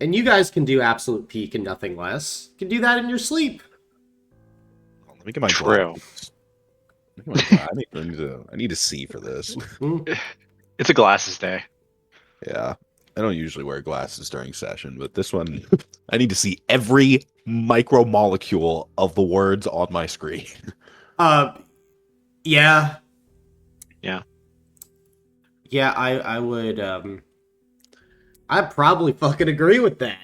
And you guys can do absolute peak and nothing less. You can do that in your sleep. Let me get my True. glasses. I need to see for this. It's a glasses day. Yeah. I don't usually wear glasses during session, but this one, I need to see every micromolecule of the words on my screen. Yeah. Yeah. Yeah, I would, I'd probably fucking agree with that.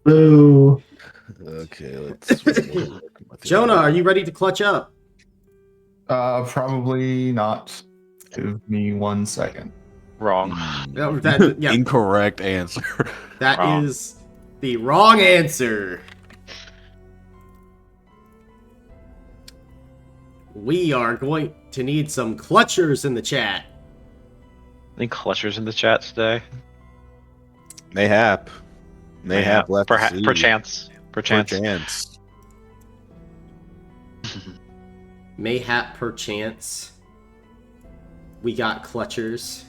Boo. Okay, let's... Jonah, are you ready to clutch up? Probably not. Give me 1 second. Wrong. No, that, yeah, Incorrect answer. that Wrong. is the wrong answer. We are going to need some clutchers in the chat. Any clutchers in the chat today? Mayhap. Mayhap left to see. Perchance. Perchance. Mayhap perchance. We got clutchers.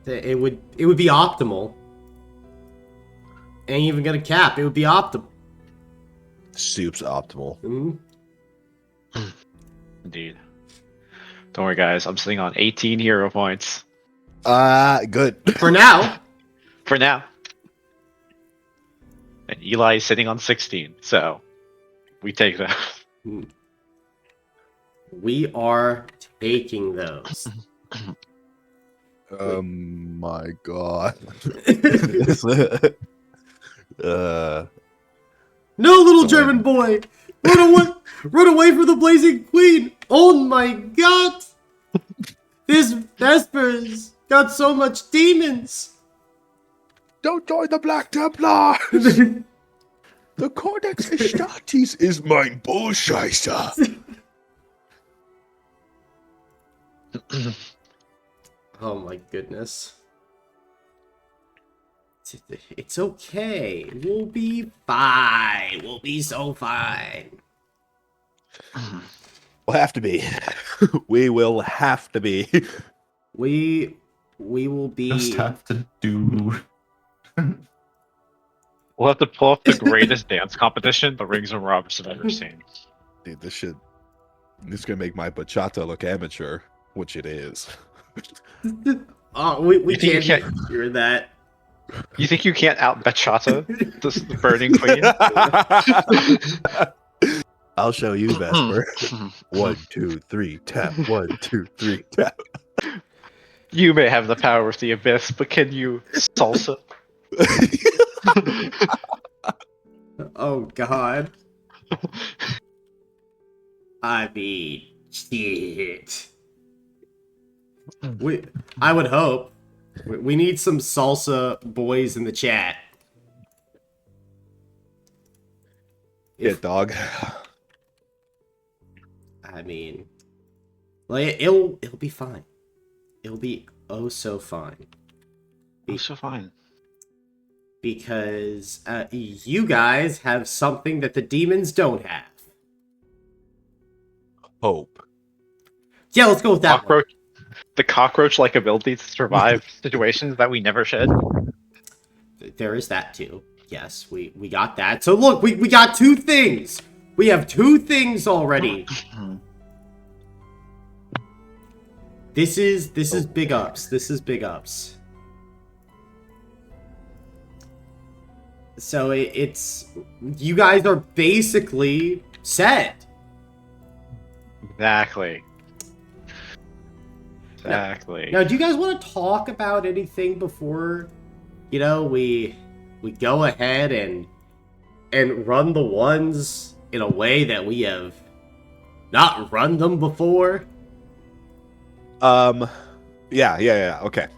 It would be optimal. Ain't even gonna cap. It would be optimal. Soup's optimal. Mm-hmm. Indeed. Don't worry, guys. I'm sitting on 18 hero points. Good. For now. For now. And Eli is sitting on 16, so we take that. We are taking those. My God. No, little German boy! Run away! Run away from the blazing queen! Oh my God! This Vesper's got so much demons! Don't join the Black Templar! The Codex Astartes is mein Bullscheißer! Oh my goodness. It's okay. We'll be fine. We'll be so fine. We'll have to be. We will have to be. We will be... Just have to do. We'll have to pull off the greatest dance competition the Rings of Meropis have ever seen. Dude, this is gonna make my bachata look amateur, which it is. Oh, we You think you can't can't- hear that. You think you can't out bachata the burning queen? I'll show you, Vesper. 1, 2, 3, tap. 1, 2, 3, tap. You may have the power of the abyss, but can you salsa? Oh God. I mean, shit. I would hope. We need some salsa boys in the chat. Yeah, dog. I mean, like it'll be fine. It'll be oh so fine. Oh, so fine. Because you guys have something that the demons don't have. Hope. Yeah, let's go with that one. The cockroach-like ability to survive situations that we never should. There is that too. Yes, we got that. So look, we got 2 things. We have 2 things already. This is big ups. This is big ups. So it's you guys are basically set. Exactly. Exactly. Now, do you guys want to talk about anything before, we go ahead and run the ones in a way that we have not run them before? Yeah. Okay.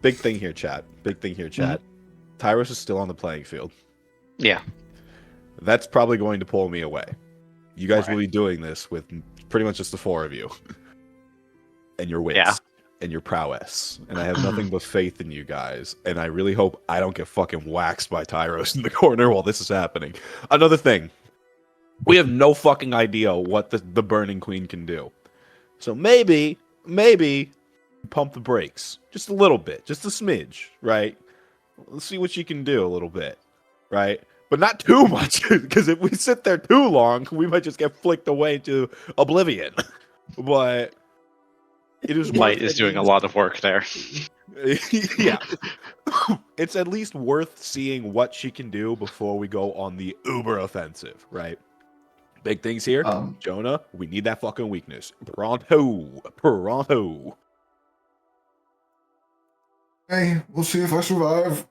Big thing here, chat. Tyros is still on the playing field. Yeah. That's probably going to pull me away. You guys Right. will be doing this with pretty much just the 4 of you. And your wits. Yeah. And your prowess. And I have nothing but faith in you guys. And I really hope I don't get fucking waxed by Tyros in the corner while this is happening. Another thing. We have no fucking idea what the Burning Queen can do. So maybe pump the brakes just a little bit, just a smidge, right? Let's see what she can do a little bit, right? But not too much, because if we sit there too long, we might just get flicked away into oblivion. But it is Light worth is at doing a least- lot of work there. yeah. It's at least worth seeing what she can do before we go on the uber offensive, right? Big things here. Jonah, we need that fucking weakness. Pronto. Pronto. Hey, we'll see if I survive.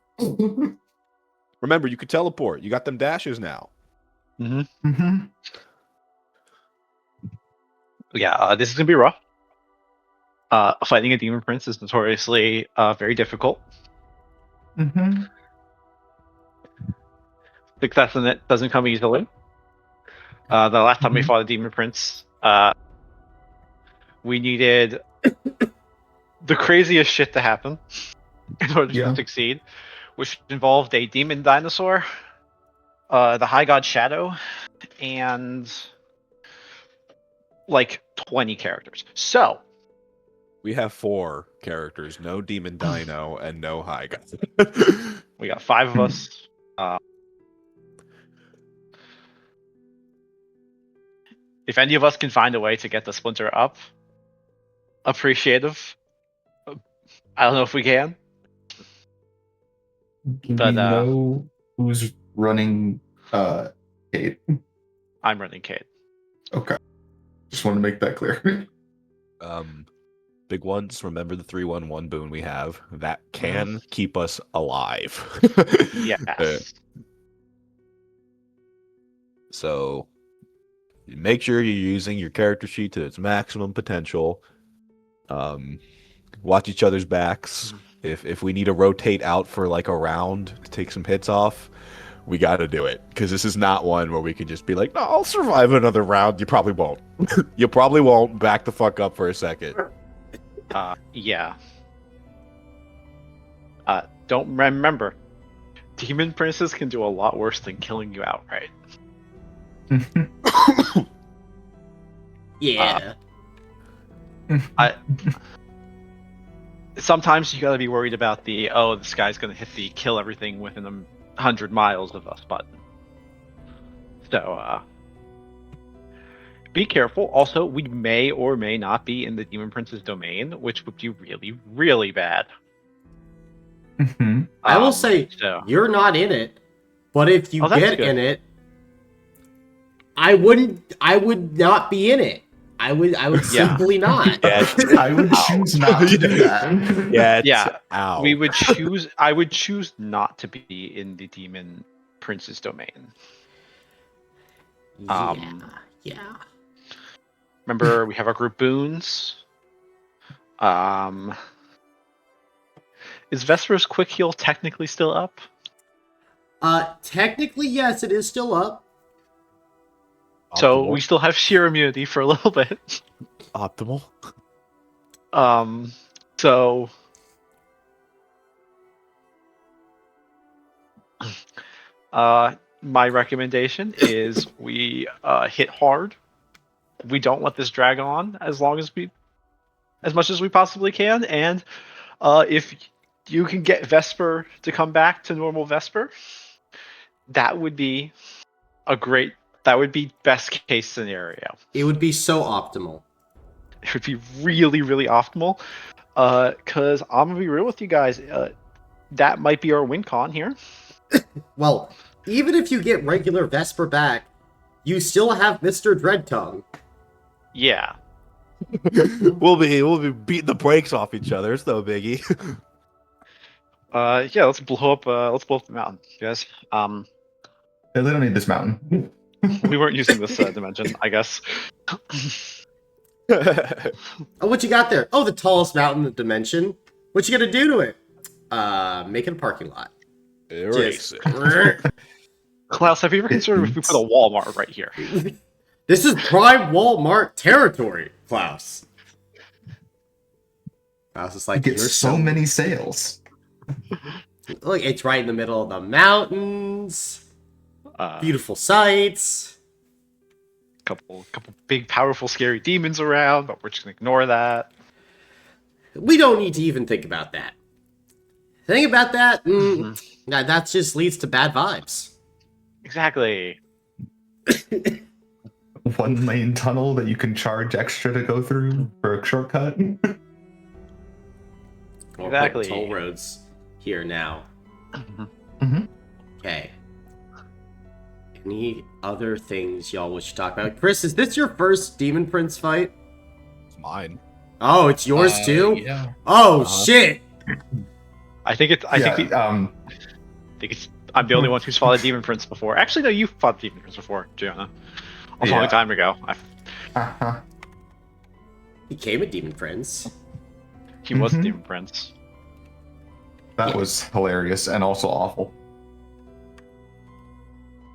Remember, you could teleport. You got them dashes now. Mm-hmm. Yeah, this is gonna be rough. Fighting a demon prince is notoriously very difficult. Mm-hmm. Success in it doesn't come easily. The last time we fought a demon prince, we needed the craziest shit to happen in order to succeed, which involved a demon dinosaur, the High God Shadow, and like 20 characters. So we have 4 characters, no demon dino and no high god. We got 5 of us. If any of us can find a way to get the splinter up, appreciative. I don't know if we can. Do But, we know who's running Kate? I'm running Kate. Okay. Just want to make that clear. Big ones. Remember the 311 boon we have that can keep us alive. Yes. So make sure you're using your character sheet to its maximum potential. Watch each other's backs. If we need to rotate out for like a round to take some hits off, we got to do it, because this is not one where we can just be like, no, I'll survive another round. You probably won't. You probably won't. Back the fuck up for a second. Yeah. Don't remember. Demon princes can do a lot worse than killing you outright. Yeah. Sometimes you gotta be worried about this guy's gonna hit the kill everything within 100 miles of us button. So, be careful. Also, we may or may not be in the Demon Prince's domain, which would be really, really bad. I will say, you're not in it, but if you get in it, I would not be in it. I would simply not. I would choose not to do that. Out. I would choose not to be in the Demon Prince's domain. Yeah. Remember, we have our group boons. Is Vesper's quick heal technically still up? Technically, yes, it is still up. So we still have sheer immunity for a little bit. Optimal. So my recommendation is we hit hard. We don't let this drag on as much as we possibly can, and if you can get Vesper to come back to normal Vesper, that would be best case scenario. It would be so optimal. It would be really, really optimal. Because I'm gonna be real with you guys, that might be our win con here. Well, even if you get regular Vesper back, you still have Mr. Dreadtongue. Yeah. we'll be beating the brakes off each other. It's no biggie. Yeah, let's blow up the mountain, guys. They don't need this mountain. We weren't using this dimension, I guess. Oh, what you got there? Oh, the tallest mountain in the dimension. What you gonna do to it? Make it a parking lot. Erase it. Klaus, have you ever considered if we put a Walmart right here? This is prime Walmart territory, Klaus. Klaus is like, you get so many sales. Look, it's right in the middle of the mountains. Beautiful sights. Couple big, powerful, scary demons around, but we're just gonna ignore that. we don't need to even think about that. Think about that, that just leads to bad vibes. Exactly. One lane tunnel that you can charge extra to go through for a shortcut. We'll Exactly. put toll roads here now. Mhm. Okay. Any other things y'all wish to talk about? Chris, is this your first Demon Prince fight? It's mine. Oh, it's yours too? Yeah. Oh, Uh-huh. shit! I think it's. I think it's. I'm the only one who's fought a demon prince before. Actually, no, you fought a demon prince before, Gianna. A long Yeah. time ago. Uh-huh. Became a Demon Prince. He was a Mhm. demon prince. That was hilarious and also awful.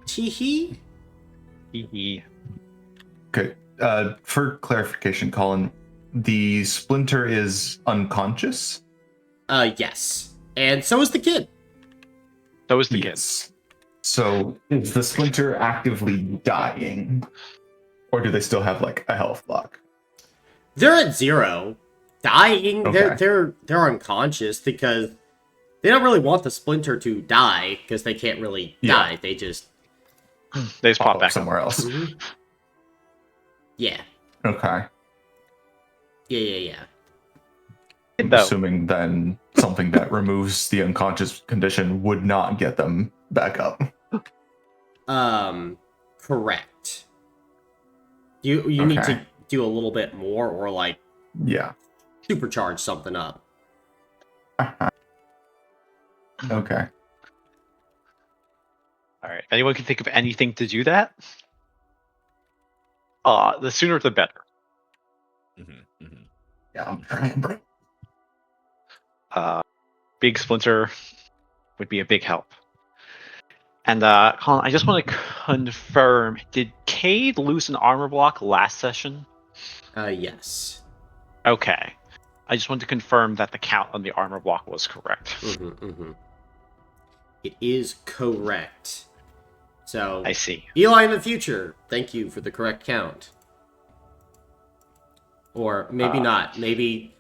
Teehee? He. Okay. For clarification, Colin, the splinter is unconscious? Yes. And so is the kid. That was the kid. Yes. So is the splinter actively dying? Or do they still have like a health block? They're at 0. Dying. Okay. They're unconscious because they don't really want the splinter to die because they can't really die. They just They just pop Pop back up somewhere else. Yeah. Okay. Yeah. I'm Though. assuming then something that removes the unconscious condition would not get them back up. Correct. You need Okay. to do a little bit more or like Yeah. supercharge something up. Okay. All right. Anyone can think of anything to do that? The sooner the better. Yeah, I'm trying, bro. Big splinter would be a big help. And Colin, I just want to confirm: did Cade lose an armor block last session? Yes. Okay. I just wanted to confirm that the count on the armor block was correct. It is correct. So I see. Eli in the future, thank you for the correct count. Or maybe not. Maybe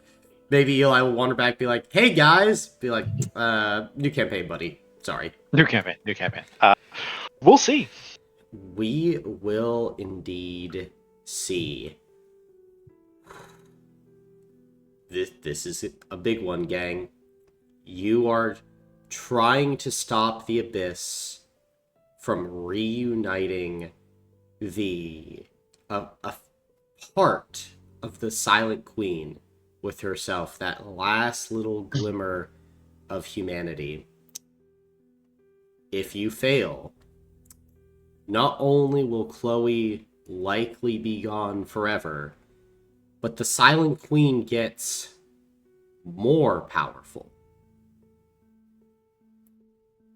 Eli will wander back and be like, hey guys! Be like, new campaign, buddy. Sorry. New campaign. We'll see. We will indeed see. This is a big one, gang. You are trying to stop the Abyss from reuniting a part of the Silent Queen with herself, that last little glimmer of humanity. If you fail, not only will Chloe likely be gone forever, but the Silent Queen gets more powerful.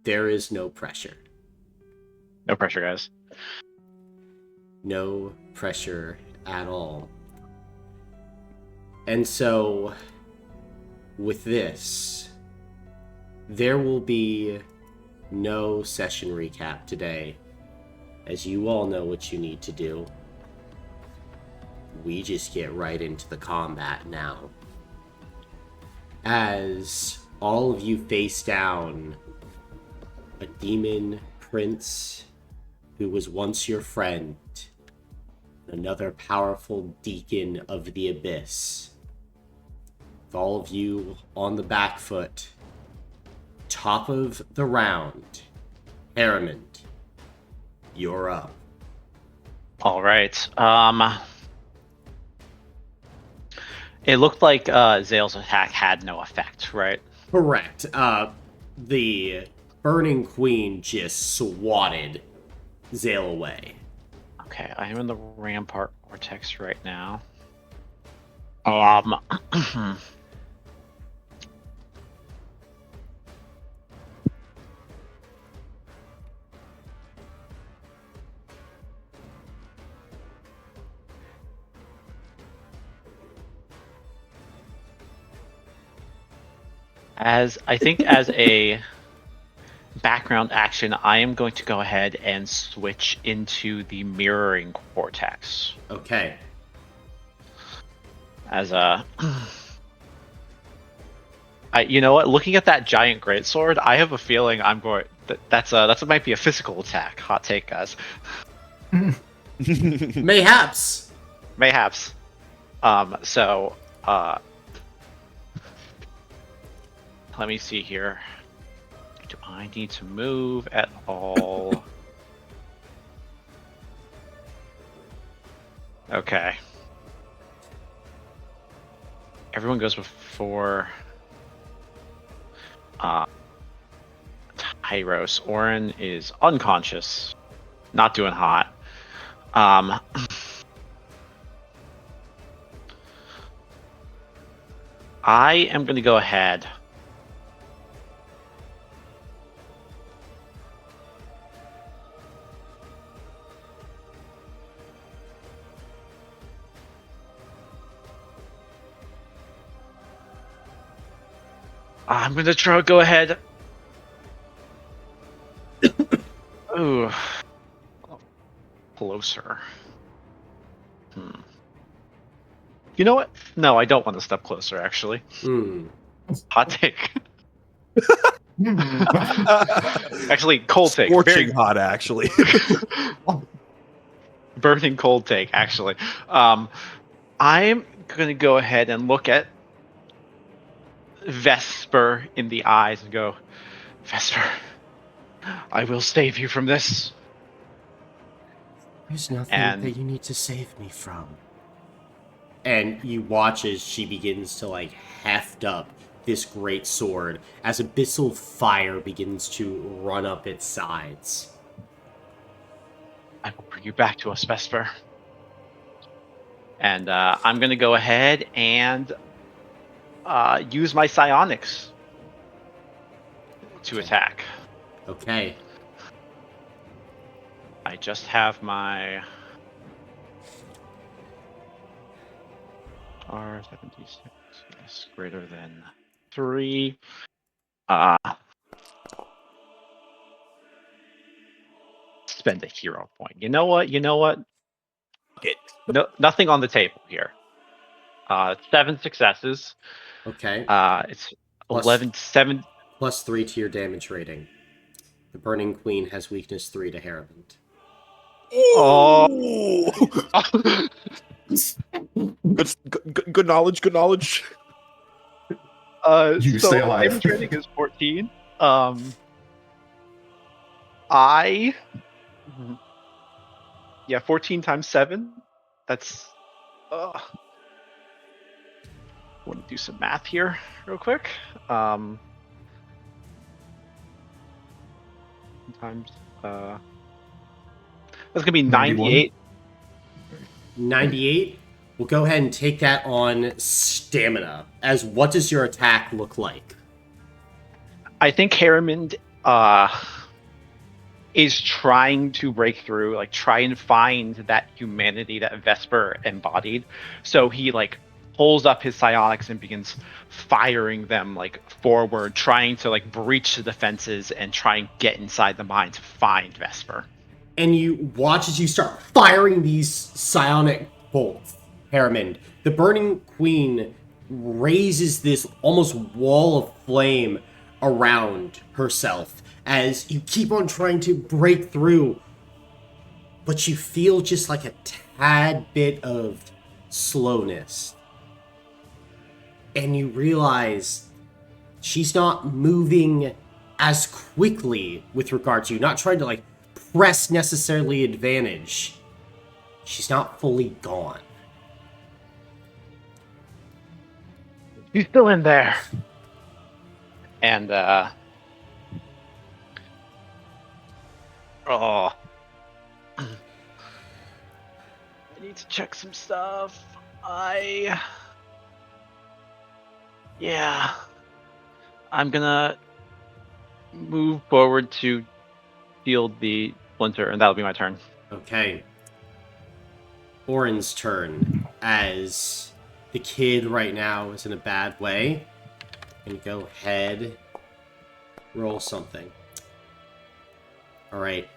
There is no pressure. No pressure, guys. No pressure at all. And so, with this, there will be no session recap today, as you all know what you need to do. We just get right into the combat now. As all of you face down a demon prince who was once your friend, another powerful deacon of the Abyss. With all of you on the back foot, top of the round, Harriman, you're up. All right. It looked like Zale's attack had no effect, right? Correct. The Burning Queen just swatted Zale away. Okay, I am in the Rampart Vortex right now. As a background action, I am going to go ahead and switch into the mirroring vortex. Okay. As a You know what? Looking at that giant greatsword, I have a feeling I'm going. That might be a physical attack. Hot take, guys. Mayhaps. Mayhaps. So, let me see here. Do I need to move at all? Okay. Everyone goes before Tyros. Orin is unconscious, not doing hot. I am going to go ahead. I'm going to go ahead. Ooh. Closer. You know what? No, I don't want to step closer, actually. Hot take. Actually, cold take. Scorching hot, actually. Burning cold take, actually. I'm going to go ahead and look at Vesper in the eyes and go, Vesper, I will save you from this. There's nothing that you need to save me from. And you watch as she begins to, like, heft up this great sword as abyssal fire begins to run up its sides. I will bring you back to us, Vesper. And I'm going to go ahead and use my psionics to attack. Okay. I just have my R76 is greater than 3. Spend a hero point. You know what? No, nothing on the table here. 7 successes. Okay. It's Plus- 7. Plus 3 to your damage rating. The Burning Queen has weakness 3 to Harrowland. Oh. Good knowledge. Good knowledge. You So stay alive. damage rating is 14. Yeah, 14 times 7. That's. I want to do some math here, real quick. Times. That's gonna be 98. 98? We'll go ahead and take that on stamina. As what does your attack look like? I think Harriman is trying to break through, like try and find that humanity that Vesper embodied. So he like pulls up his psionics and begins firing them like forward, trying to like breach the defenses and try and get inside the mine to find Vesper. And you watch as you start firing these psionic bolts, Harriman. The Burning Queen raises this almost wall of flame around herself as you keep on trying to break through, but you feel just like a tad bit of slowness. And you realize she's not moving as quickly with regard to you, not trying to like press necessarily advantage. She's not fully gone. She's still in there. And I need to check some stuff. I'm gonna move forward to shield the splinter, and that'll be my turn. Okay. Orin's turn, as the kid right now is in a bad way. And go ahead, roll something. Alright.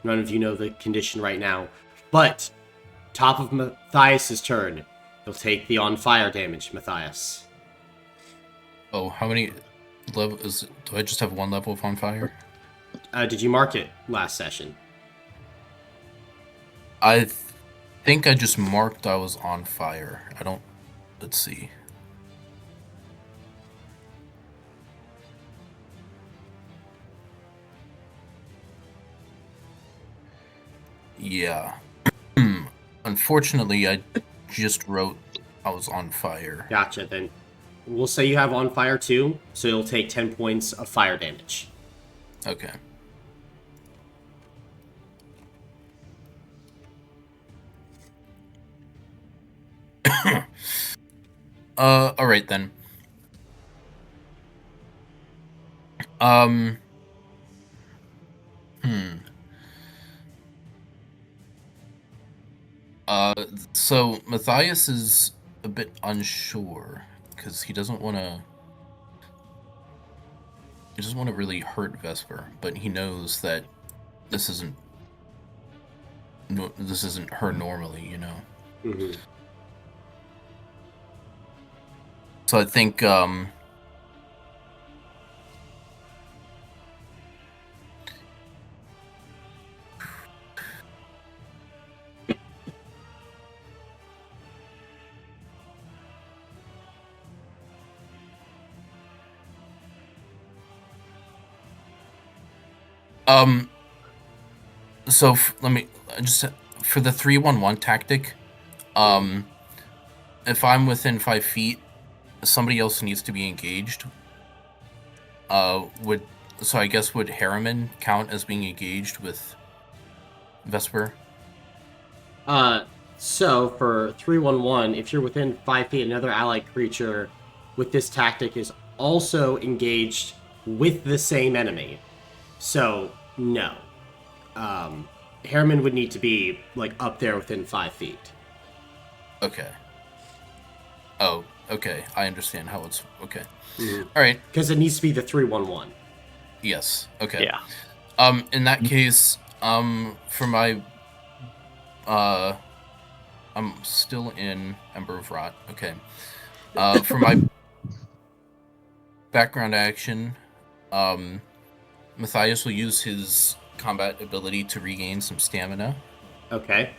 None of you know the condition right now. But, top of Matthias' turn. He'll take the on fire damage, Matthias. Oh, how many level is? Do I just have one level of on fire? Did you mark it last session? I think I just marked I was on fire. I don't. Let's see. Yeah. Unfortunately, I just wrote I was on fire. Gotcha. Then we'll say you have on fire too, so you'll take 10 points of fire damage. Okay. All right then. Um. Hmm. So Matthias is a bit unsure because he doesn't want to. He doesn't want to really hurt Vesper, but he knows that this isn't. This isn't her normally, you know. Mm-hmm. So I think so let me just for the 3-1-1 tactic. If I'm within 5 feet, somebody else needs to be engaged. Would Harriman count as being engaged with Vesper? So for 3-1-1, if you're within 5 feet, another allied creature with this tactic is also engaged with the same enemy. So no. Harriman would need to be like up there within 5 feet. Okay. Oh, okay. I understand how it's okay. Mm-hmm. All right. Because it needs to be the 3-1-1. Yes. Okay. Yeah. In that case, for my, I'm still in Ember of Rot. Okay. For my background action, Matthias will use his combat ability to regain some stamina. Okay.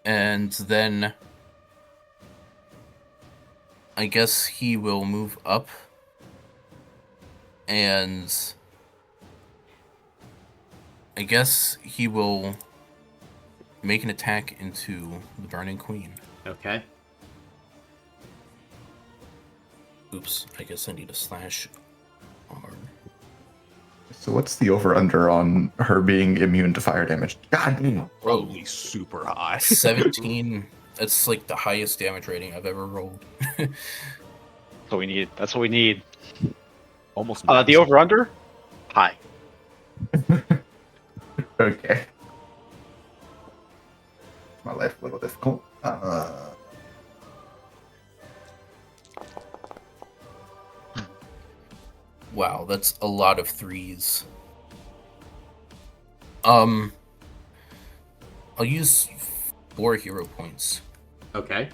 And then I guess he will move up and I guess he will make an attack into the Burning Queen. Okay. Oops, I guess I need a slash hard. So what's the over-under on her being immune to fire damage? God damn. Probably super high. 17. That's like the highest damage rating I've ever rolled. That's what we need. That's what we need. Almost. The over under, high. Okay. My life a little difficult. Wow, that's a lot of 3s. I'll use 4 hero points. Okay.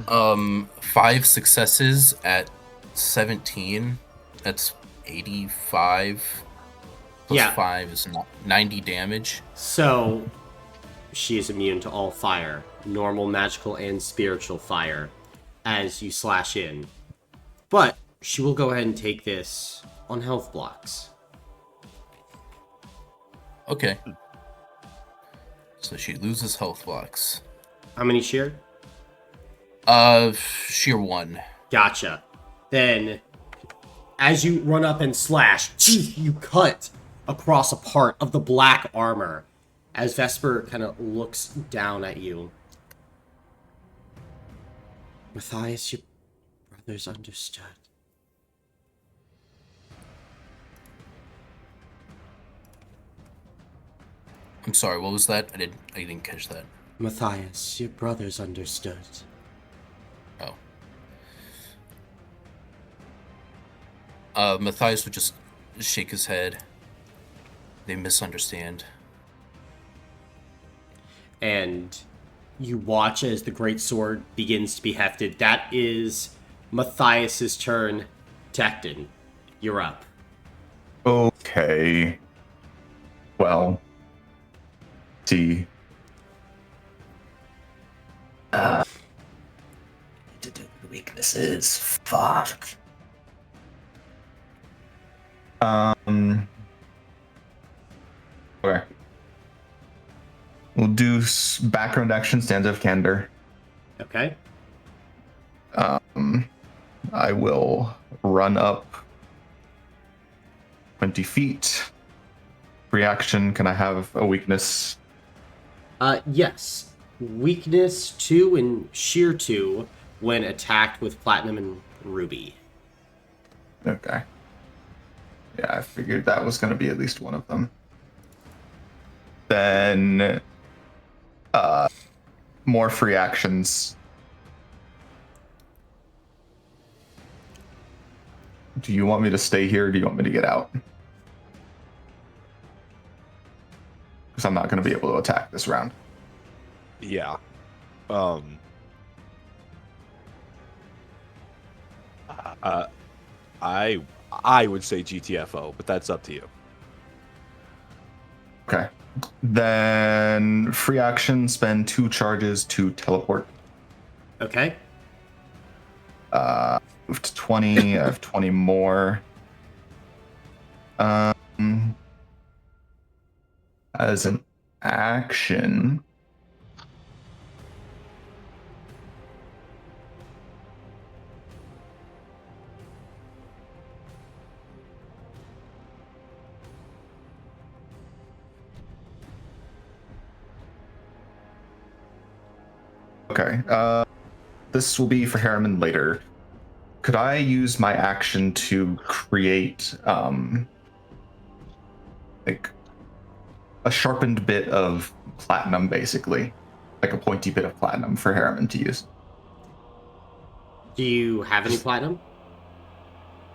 Um, 5 successes at 17. That's 85. Plus Yeah. 5 is 90 damage. So she is immune to all fire, normal, magical, and spiritual fire, as you slash in. But she will go ahead and take this on health blocks. Okay. So she loses health blocks. How many sheer? Sheer 1. Gotcha. Then, as you run up and slash, you cut across a part of the black armor as Vesper kind of looks down at you. Matthias, your brothers understood. I'm sorry, what was that? I didn't catch that. Matthias, your brothers understood. Oh. Matthias would just shake his head. They misunderstand. And you watch as the great sword begins to be hefted. That is Matthias's turn. Tecton, you're up. Okay. Well. See. Weaknesses. Fuck. Okay. We'll do background action, Stanza of Candor. Okay. I will run up 20 feet. Reaction, can I have a weakness? Yes. Weakness 2 and sheer 2 when attacked with platinum and ruby. Okay. Yeah, I figured that was going to be at least one of them. Then, more free actions. Do you want me to stay here or do you want me to get out? Because I'm not going to be able to attack this round. Yeah. I would say GTFO, but that's up to you. Okay. Then free action, spend 2 charges to teleport. Okay. Move to 20. I have 20 more. As an action. Okay. This will be for Harriman later. Could I use my action to create like a sharpened bit of platinum, basically, like a pointy bit of platinum for Harriman to use? Do you have any platinum?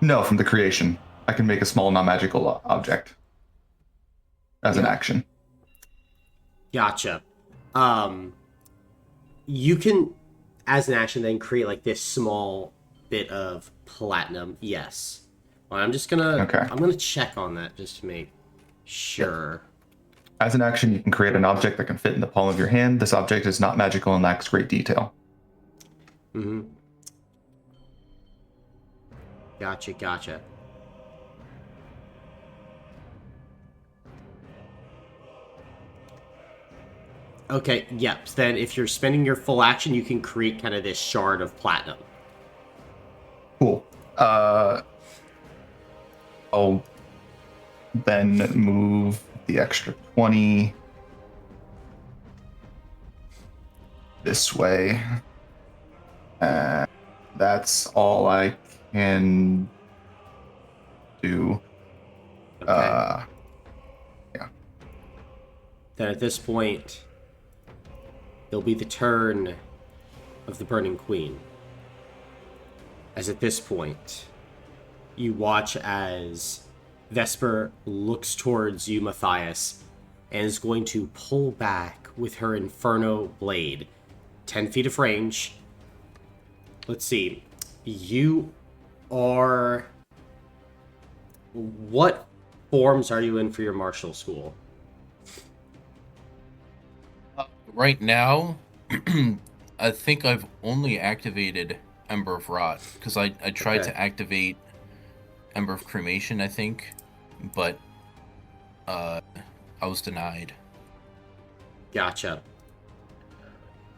No, from the creation. I can make a small non-magical object as an action. Gotcha. You can, as an action, then create like this small bit of platinum. Yes. Well, I'm just gonna. Okay. I'm gonna check on that just to make sure. As an action, you can create an object that can fit in the palm of your hand. This object is not magical and lacks great detail. Mm-hmm. Gotcha. Okay, yep. So then if you're spending your full action, you can create kind of this shard of platinum. Cool. I'll then move the extra 20 this way. That's all I can do. Okay. Yeah. Then at this point, it'll be the turn of the Burning Queen. As at this point, you watch as Vesper looks towards you, Matthias, and is going to pull back with her Inferno Blade. 10 feet of range. Let's see. You are... What forms are you in for your martial school? Right now, I think I've only activated Ember of Rot, because I tried to activate Ember of Cremation, I think, but I was denied. Gotcha.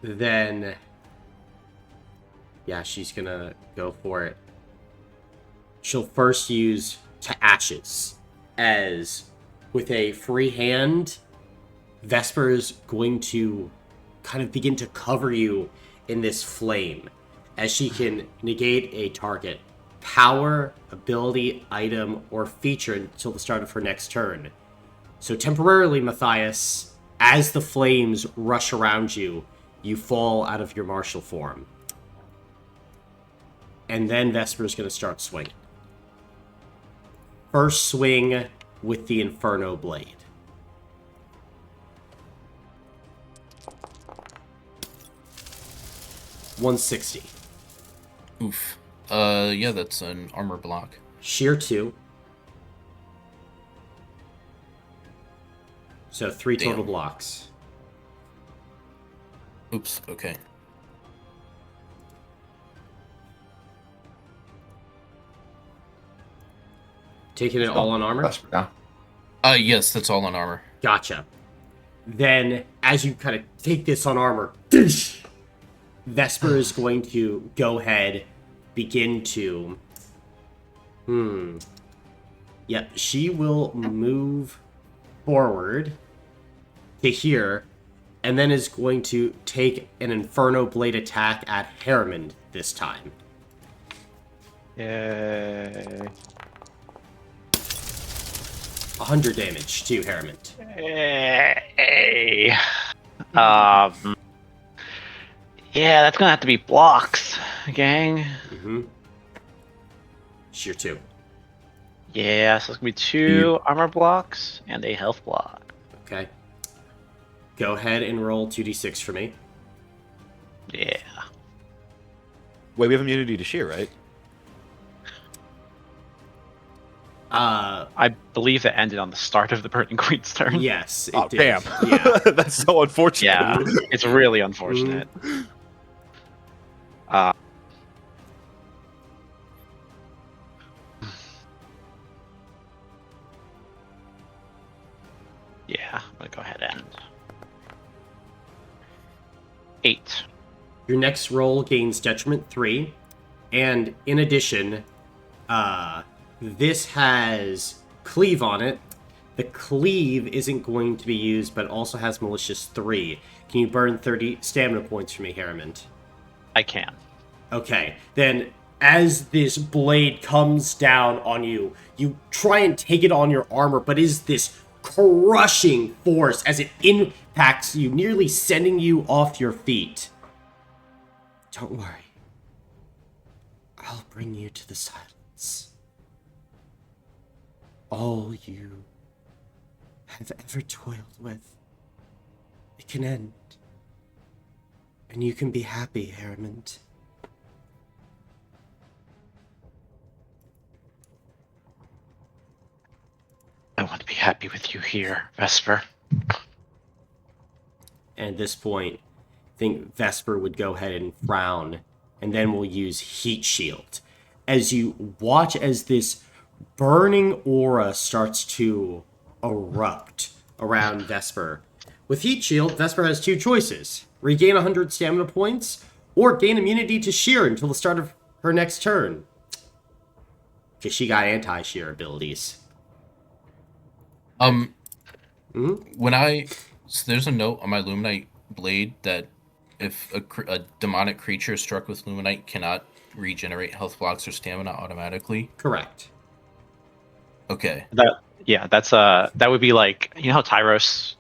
Then, yeah, she's gonna go for it. She'll first use to Ashes, as with a free hand, Vesper is going to kind of begin to cover you in this flame, as she can negate a target power, ability, item, or feature until the start of her next turn. So temporarily, Matthias, as the flames rush around you, you fall out of your martial form. And then Vesper's going to start swinging. first swing with the Inferno Blade. $160. Oof. Yeah, that's an armor block. Sheer 2. So 3 total Damn. blocks. Oops. Okay. Taking it all on armor? Vesper now. Yes, that's all on armor. Gotcha. Then, as you kind of take this on armor, Vesper is going to go ahead, begin to... Yep, she will move forward to here, and then is going to take an Inferno Blade attack at Harriman this time. Yay. 100 damage to Harriman. Hey. Yeah, that's gonna have to be blocks, gang. Sheer 2. Yeah, so it's gonna be 2 armor blocks and a health block. Okay. Go ahead and roll 2d6 for me. Yeah. Wait, we have immunity to shear, right? I believe it ended on the start of the Burning Queen's turn. Yes, it Oh, did. damn. Yeah. That's so unfortunate. Yeah, it's really unfortunate. Yeah, I'm gonna go ahead and 8. Your next roll gains detriment 3, and in addition, this has cleave on it. The cleave isn't going to be used, but also has malicious 3. Can you burn 30 stamina points for me, Harriman? I can. Okay, then as this blade comes down on you, you try and take it on your armor, but is this crushing force as it impacts you, nearly sending you off your feet. Don't worry. I'll bring you to the silence. All you have ever toiled with, it can end. And you can be happy, Harriman. I want to be happy with you here, Vesper. And at this point, I think Vesper would go ahead and frown, and then we'll use Heat Shield. As you watch as this burning aura starts to erupt around Vesper. With Heat Shield, Vesper has 2 choices. Regain 100 stamina points, or gain immunity to shear until the start of her next turn. Because she got anti-shear abilities. When so there's a note on my Luminite blade that if a demonic creature struck with Luminite cannot regenerate health blocks or stamina automatically. Correct. Okay. That would be like, you know how Tyros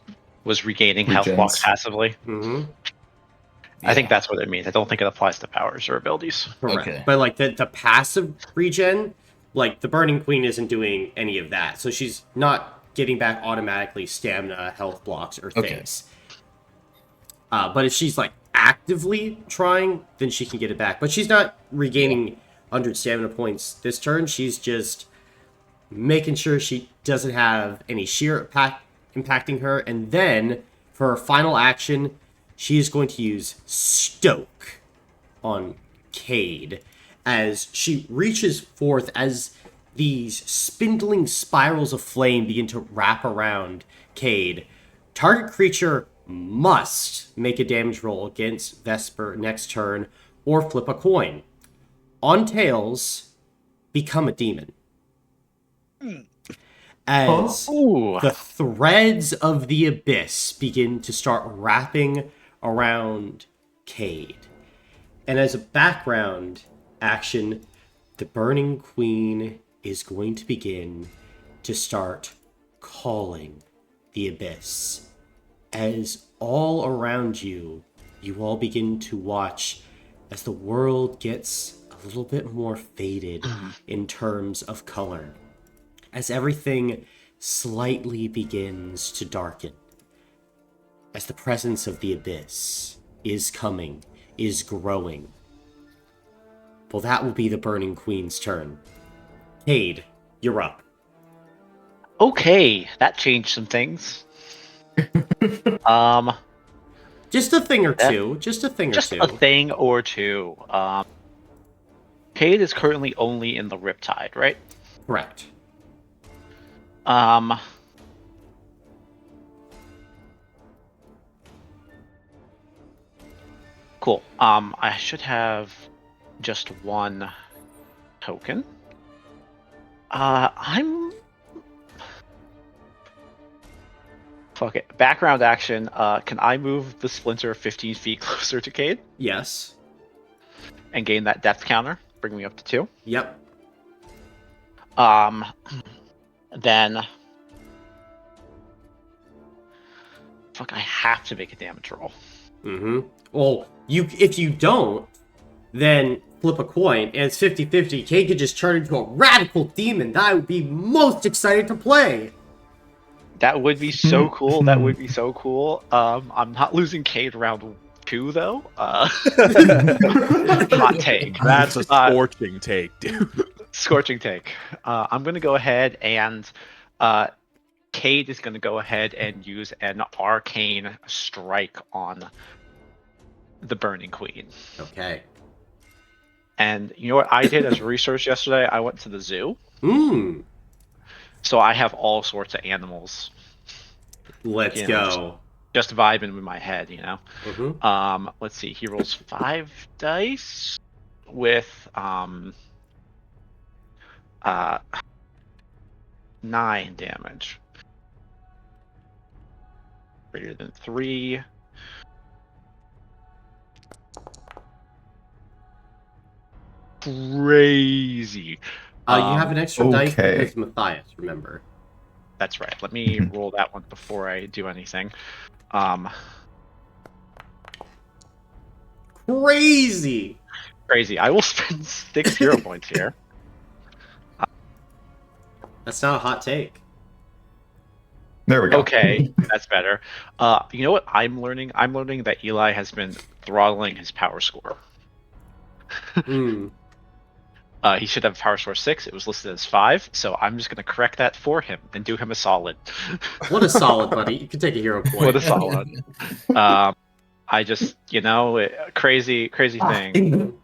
was regaining health Regens. blocks passively? Mm-hmm. I think that's what it means. I don't think it applies to powers or abilities. Correct. Okay. But like the passive regen, like the Burning Queen isn't doing any of that. So she's not getting back automatically stamina, health blocks, or things. But if she's like actively trying, then she can get it back. But she's not regaining 100 stamina points this turn. She's just making sure she doesn't have any sheer impacting her. And then for her final action, she is going to use Stoke on Cade as she reaches forth as these spindling spirals of flame begin to wrap around Cade. Target creature must make a damage roll against Vesper next turn or flip a coin. On tails, become a demon. As Ooh. the threads of the abyss begin to start wrapping around Cade. And as a background action, the Burning Queen is going to begin to start calling the abyss. As all around you, you all begin to watch as the world gets a little bit more faded in terms of color. as everything slightly begins to darken, as the presence of the abyss is coming, is growing. Well, that will be the Burning Queen's turn. Cade, you're up. Okay, that changed some things. Um, Just a thing or That- two. Just a thing or just two. a thing or two. Cade is currently only in the Riptide, right? Correct. Um, cool. I should have just one token. Fuck it. Background action. Can I move the splinter 15 feet closer to Cade Yes. and gain that depth counter? Bring me up to 2. Yep. Then. Fuck, I have to make a damage roll. Mm-hmm. Well, if you don't, then flip a coin, and it's 50-50. Cade could just turn into a radical demon that I would be most excited to play. That would be so cool. That would be so cool. I'm not losing Cade round 2 though. Hot take. That's a scorching take, dude. Scorching take. I'm gonna go ahead and Cade is gonna go ahead and use an arcane strike on the Burning Queen. Okay. And you know what I did as research yesterday? I went to the zoo. So I have all sorts of animals. Let's You know, go. Just vibing with my head, you know. Mm-hmm. Let's see. He rolls 5 dice with 9 damage. Greater than 3. Crazy. You have an extra dice okay. because Matthias, remember. That's right. Let me roll that one before I do anything. Crazy. Crazy. I will spend 6 hero points here. That's not a hot take. There we go. Okay, that's better. You know what I'm learning? I'm learning that Eli has been throttling his power score. He should have a power score 6. It was listed as 5, so I'm just going to correct that for him and do him a solid. What a solid, buddy. You can take a hero point. What a solid. I just, crazy thing.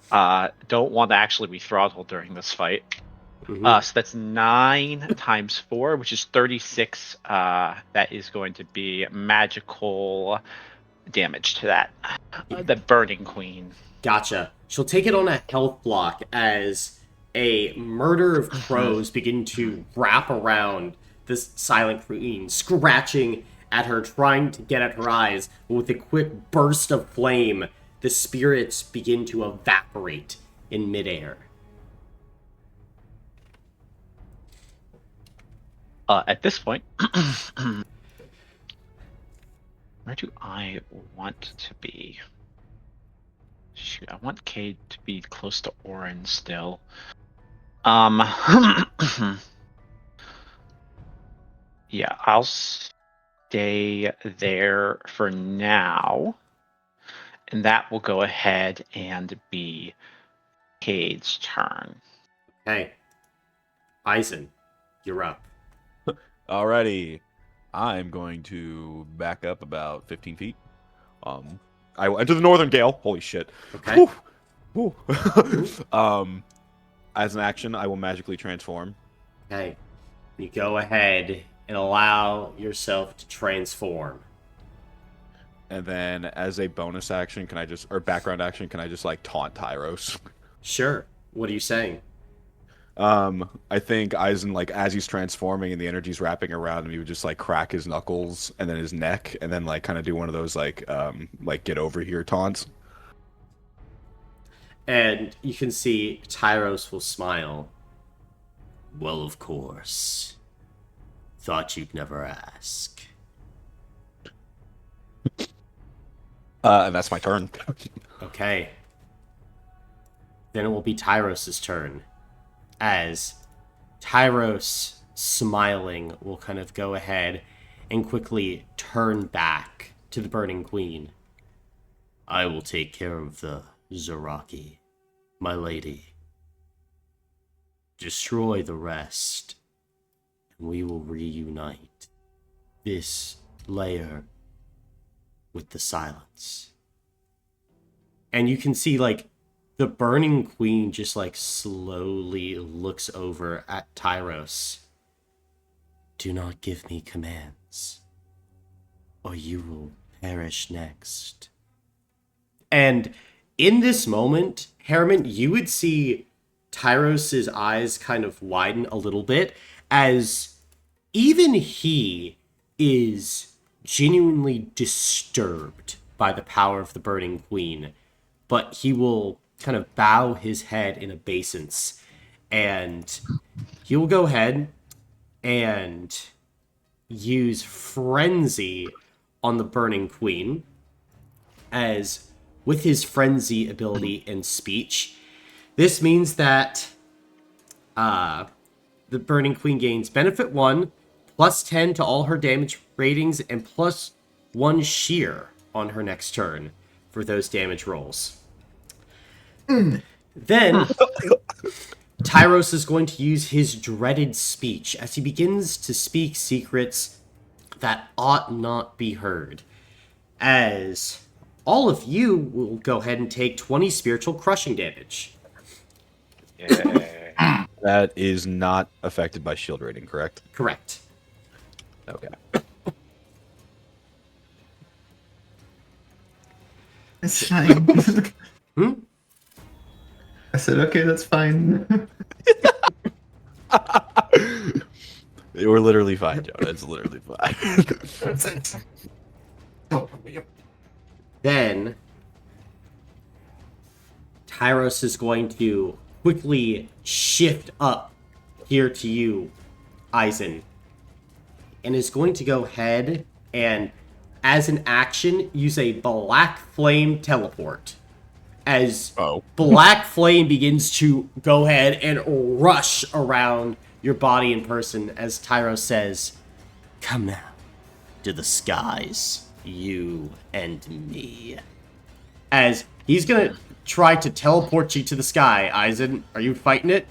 Don't want to actually be throttled during this fight. Mhm. So that's 9 times 4, which is 36. That is going to be magical damage to that. The Burning Queen. Gotcha. She'll take it on a health block as a murder of crows begin to wrap around this silent queen, scratching at her, trying to get at her eyes. But with a quick burst of flame, the spirits begin to evaporate in midair. At this point, where do I want to be? Shoot, I want Cade to be close to Orin still. Yeah, I'll stay there for now. And that will go ahead and be Cade's turn. Hey, Eisen, you're up. Alrighty. I'm going to back up about 15 feet. I will enter the Northern Gale. Holy shit. Okay. Whew. As an action, I will magically transform. Okay. You go ahead and allow yourself to transform. And then as a bonus action, or background action, can I just like taunt Tyros? Sure. What are you saying? I think Eisen, like, as he's transforming and the energy's wrapping around him, he would just like crack his knuckles and then his neck and then like kind of do one of those like get over here taunts. And you can see Tyros will smile. Well, of course. Thought you'd never ask. And that's my turn. Okay. Then it will be Tyros' turn. As Tyros, smiling, will kind of go ahead and quickly turn back to the Burning Queen. I will take care of the Zaraki, my lady. Destroy the rest, and we will reunite this layer with the silence. And you can see, like, the Burning Queen just, like, slowly looks over at Tyros. Do not give me commands, or you will perish next. And in this moment, Harriman, you would see Tyros' eyes kind of widen a little bit, as even he is genuinely disturbed by the power of the Burning Queen, but he will kind of bow his head in obeisance, and he will go ahead and use Frenzy on the Burning Queen, as with his Frenzy ability and speech, this means that the Burning Queen gains Benefit 1, plus 10 to all her damage ratings, and plus 1 sheer on her next turn for those damage rolls. Then, Tyros is going to use his dreaded speech as he begins to speak secrets that ought not be heard, as all of you will go ahead and take 20 spiritual crushing damage. Yeah. That is not affected by shield rating, correct? Correct. Okay. It's fine. Hmm? I said, okay, that's fine. We're literally fine, Jonah. It's literally fine. That's it. Then, Tyros is going to quickly shift up here to you, Eisen, and is going to go ahead and, as an action, use a Black Flame teleport. As Black Flame begins to go ahead and rush around your body and person, as Tyros says, "Come now to the skies, you and me." As he's gonna try to teleport you to the sky, Eisen, are you fighting it?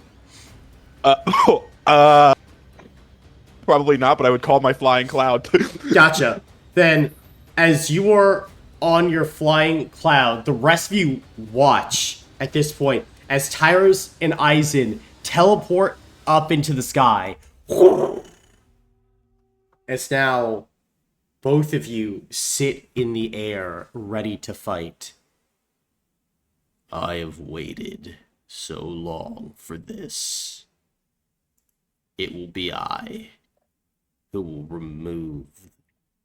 Probably not, but I would call my flying cloud. Gotcha. Then, as you are on your flying cloud, the rest of you watch at this point as Tyros and Eisen teleport up into the sky. As now, both of you sit in the air, ready to fight. I have waited so long for this. It will be I who will remove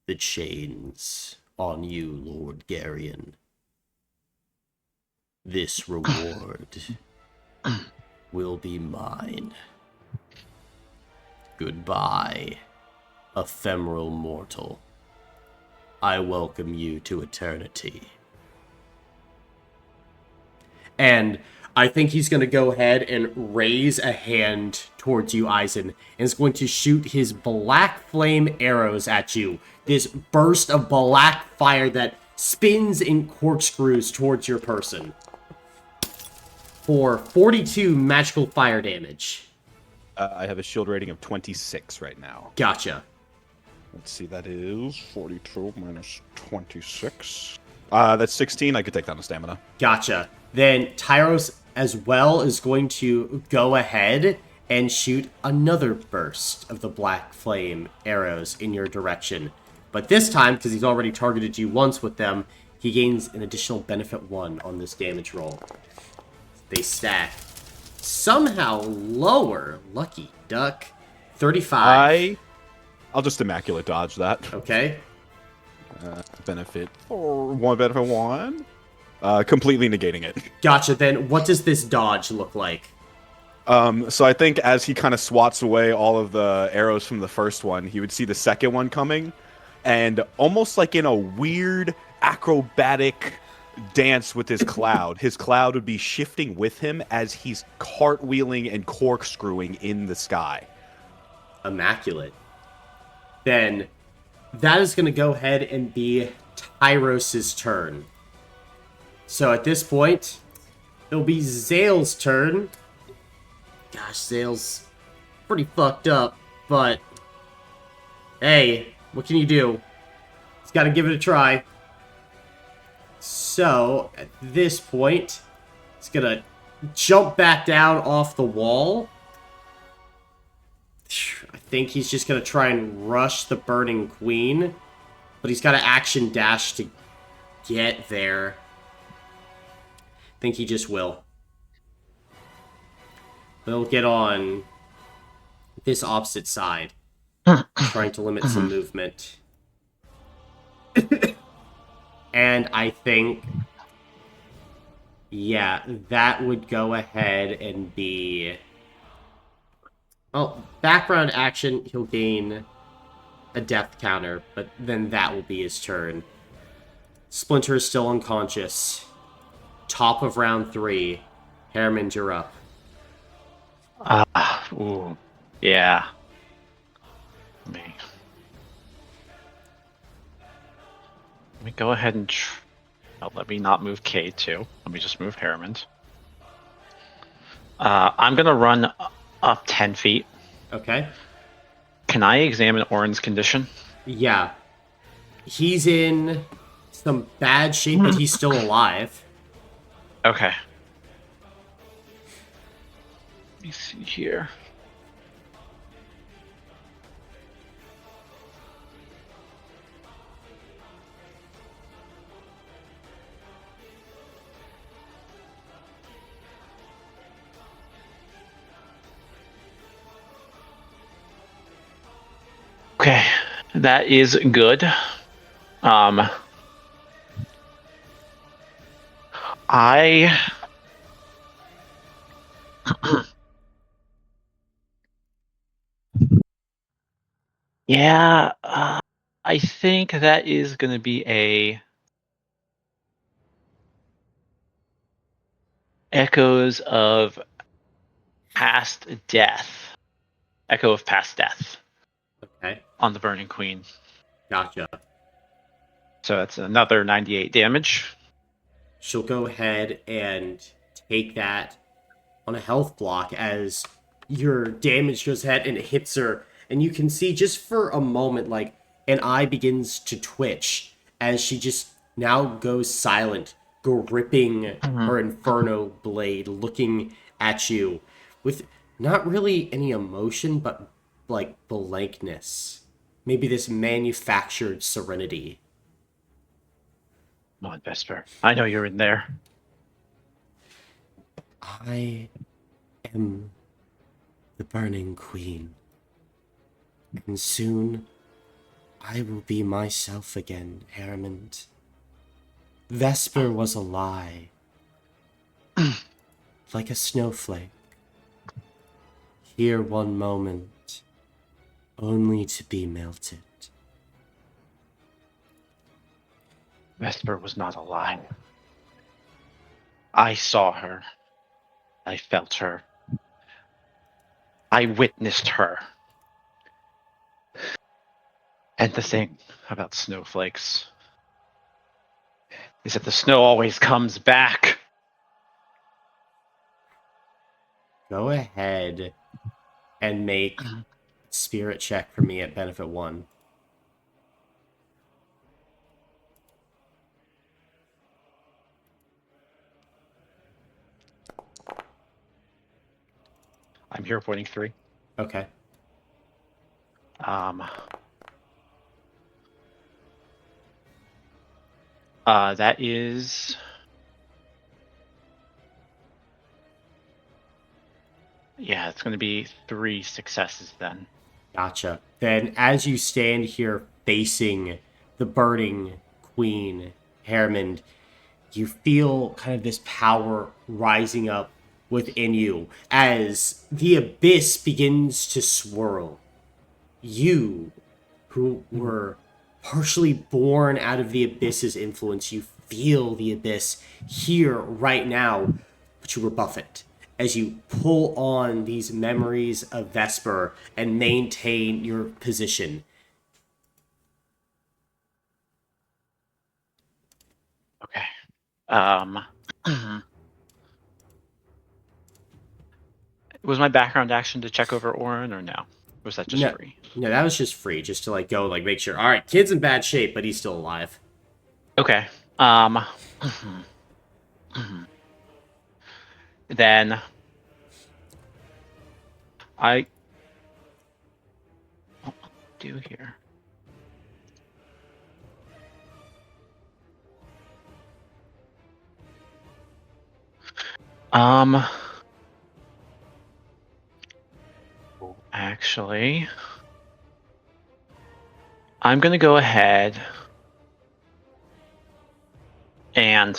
the chains on you, Lord Garion. This reward will be mine. Goodbye, ephemeral mortal. I welcome you to eternity. And I think he's going to go ahead and raise a hand towards you, Eisen, and is going to shoot his black flame arrows at you. This burst of black fire that spins in corkscrews towards your person. For 42 magical fire damage. I have a shield rating of 26 right now. Gotcha. Let's see, that is 42 minus 26. That's 16. I could take down the stamina. Gotcha. Then Tyros as well is going to go ahead and shoot another burst of the black flame arrows in your direction. But this time, because he's already targeted you once with them, he gains an additional benefit 1 on this damage roll. They stack somehow lower. Lucky duck. 35. I'll just immaculate dodge that. Okay. Benefit 1. Completely negating it. Gotcha. Then what does this dodge look like? So I think as he kind of swats away all of the arrows from the first one, he would see the second one coming, and almost like in a weird acrobatic dance with his cloud. His cloud would be shifting with him as he's cartwheeling and corkscrewing in the sky. Immaculate. Then that is going to go ahead and be Tyros' turn. So at this point, it'll be Zale's turn. Gosh, Zale's pretty fucked up, but hey, what can you do? He's got to give it a try. So at this point, he's going to jump back down off the wall. I think he's just going to try and rush the Burning Queen. But he's got to action dash to get there. I think he just will. He'll get on this opposite side. Trying to limit some movement. And I think... yeah, that would go ahead and be... well, background action, he'll gain a death counter, but then that will be his turn. Splinter is still unconscious. Top of round 3. Harriman, you're up. Ooh. Yeah. Let me go ahead and... let me not move K2. Let me just move Harriman. I'm going to run up 10 feet. Okay. Can I examine Orin's condition? Yeah. He's in some bad shape, but he's still alive. Okay. Let me see here. Okay, that is good. Yeah, I think that is going to be a echoes of past death. Echo of past death. Okay. On the Burning Queen. Gotcha. So that's another 98 damage. She'll go ahead and take that on a health block as your damage goes ahead and it hits her. And you can see just for a moment, like, an eye begins to twitch as she just now goes silent, gripping her Inferno blade, looking at you with not really any emotion, but like blankness. Maybe this manufactured serenity. Come on, Vesper. I know you're in there. I am the Burning Queen. And soon I will be myself again, Harriman. Vesper was a lie. Like a snowflake. Here one moment, only to be melted. Vesper was not alive. I saw her. I felt her. I witnessed her. And the thing about snowflakes is that the snow always comes back. Go ahead and make spirit check for me at benefit 1. I'm here pointing 3. Okay. That is... yeah, it's going to be 3 successes then. Gotcha. Then as you stand here facing the Burning Queen, Harriman, you feel kind of this power rising up within you as the abyss begins to swirl. You, who were partially born out of the abyss's influence, you feel the abyss here right now, but you rebuff it as you pull on these memories of Vesper and maintain your position. Okay. Was my background action to check over Orin or no? Or was that just No, free? no, that was just free, just to like go like make sure. All right, kid's in bad shape, but he's still alive. Okay. Then I what I'll do here. Actually, I'm gonna go ahead and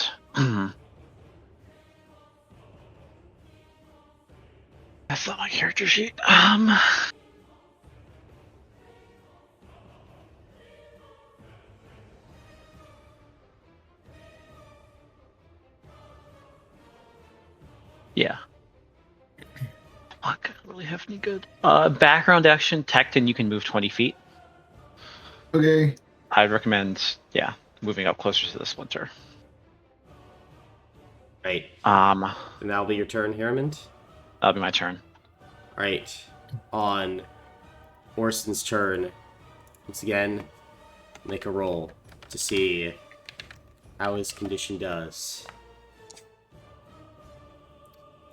that's not my character sheet. Yeah. Fuck, I don't really have any good. Background action, Tecton, you can move 20 feet. Okay. I'd recommend, yeah, moving up closer to the splinter. Right. Um, And that'll be your turn, Harriman. that'll be my turn. All right. On Orson's turn, once again, make a roll to see how his condition does.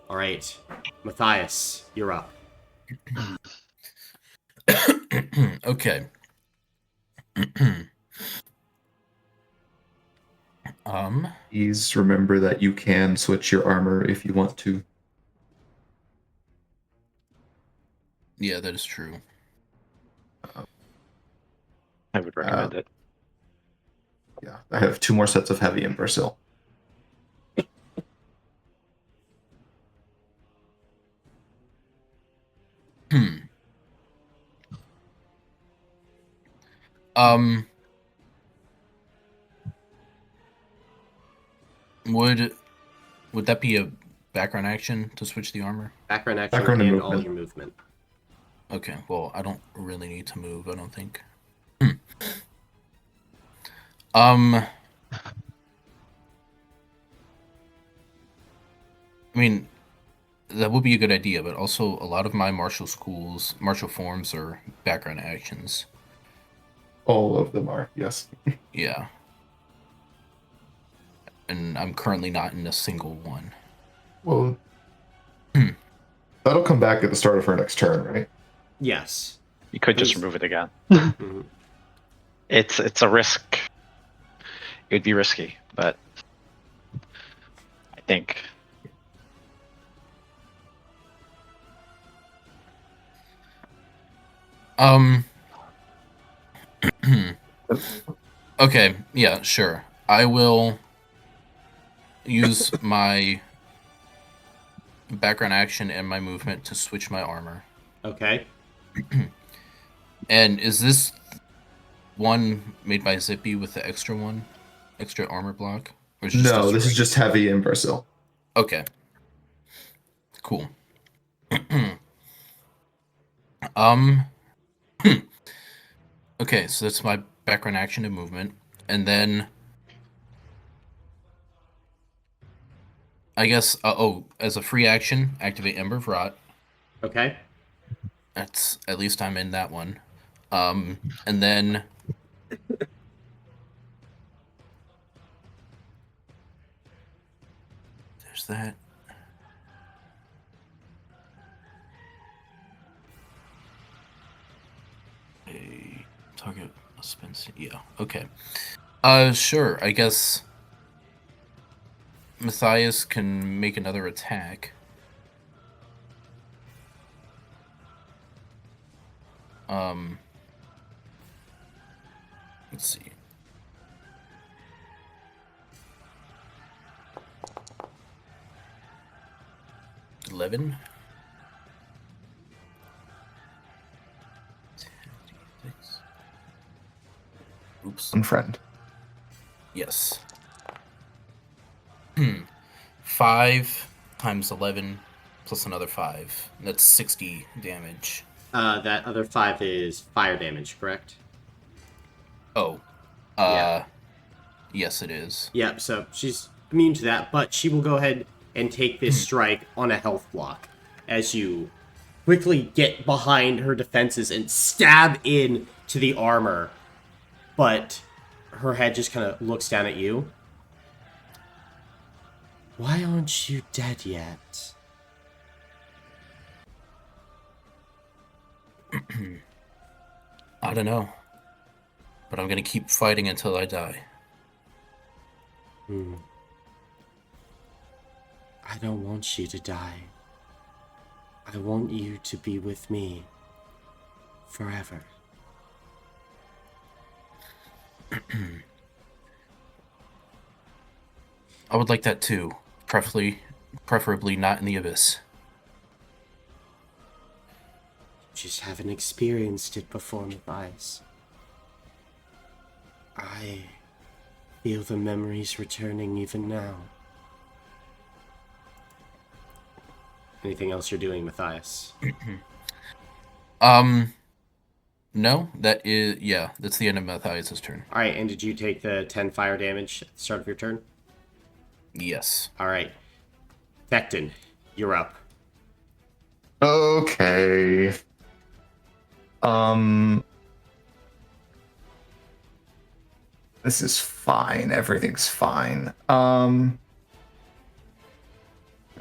All right, Matthias, you're up. Okay. Please remember that you can switch your armor if you want to. Yeah, that is true. I would recommend it. Yeah, I have 2 more sets of heavy in Brazil. Um, would that be a background action to switch the armor? Background action Background and and all movement. your movement. Okay, well, I don't really need to move, I don't think. I mean, that would be a good idea, but also a lot of my martial forms are background actions. All of them are, yes. Yeah. And I'm currently not in a single one. Well, that'll come back at the start of her next turn, right? Yes. You could just Please. remove it again. Mhm. It's a risk. It would be risky, but I think Okay, yeah, sure. I will use my background action and my movement to switch my armor. Okay. And is this one made by Zippy with the extra armor block? Or is it just No, a this is straight? just heavy in Brazil. Okay. Cool. um Okay, so that's my background action and movement. And then I guess as a free action, activate Ember of Rot. Okay. That's at least I'm in that one. And then there's that. A target suspense. Yeah. Okay. Sure. I guess Matthias can make another attack. Let's see. $11. Oops. One friend. Yes. 5 times 11 plus another 5. That's 60 damage. That other 5 is fire damage, correct? Oh. Yeah. Yes, it is. Yep, so she's immune to that, but she will go ahead and take this strike on a health block as you quickly get behind her defenses and stab in to the armor. But her head just kind of looks down at you. Why aren't you dead yet? I don't know. But I'm gonna keep fighting until I die. I don't want you to die. I want you to be with me forever. I would like that too. Preferably not in the abyss. Just haven't experienced it before, Matthias. I feel the memories returning even now. Anything else you're doing, Matthias? No, that's the end of Matthias' turn. Alright, and did you take the 10 fire damage at the start of your turn? Yes. Alright. Vectin, you're up. Okay. This is fine. Everything's fine. Alright,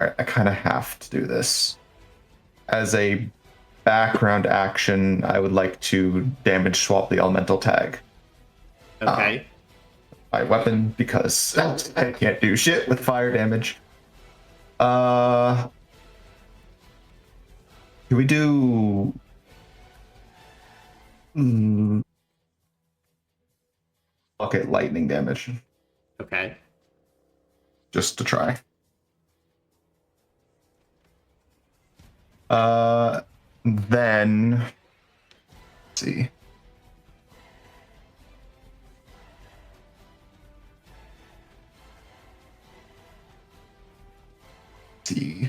I kind of have to do this. As a background action, I would like to damage swap the elemental tag. Okay. My weapon, because I can't do shit with fire damage. Can we do... Okay, lightning damage. Okay. Just to try. Then... Let's see. See.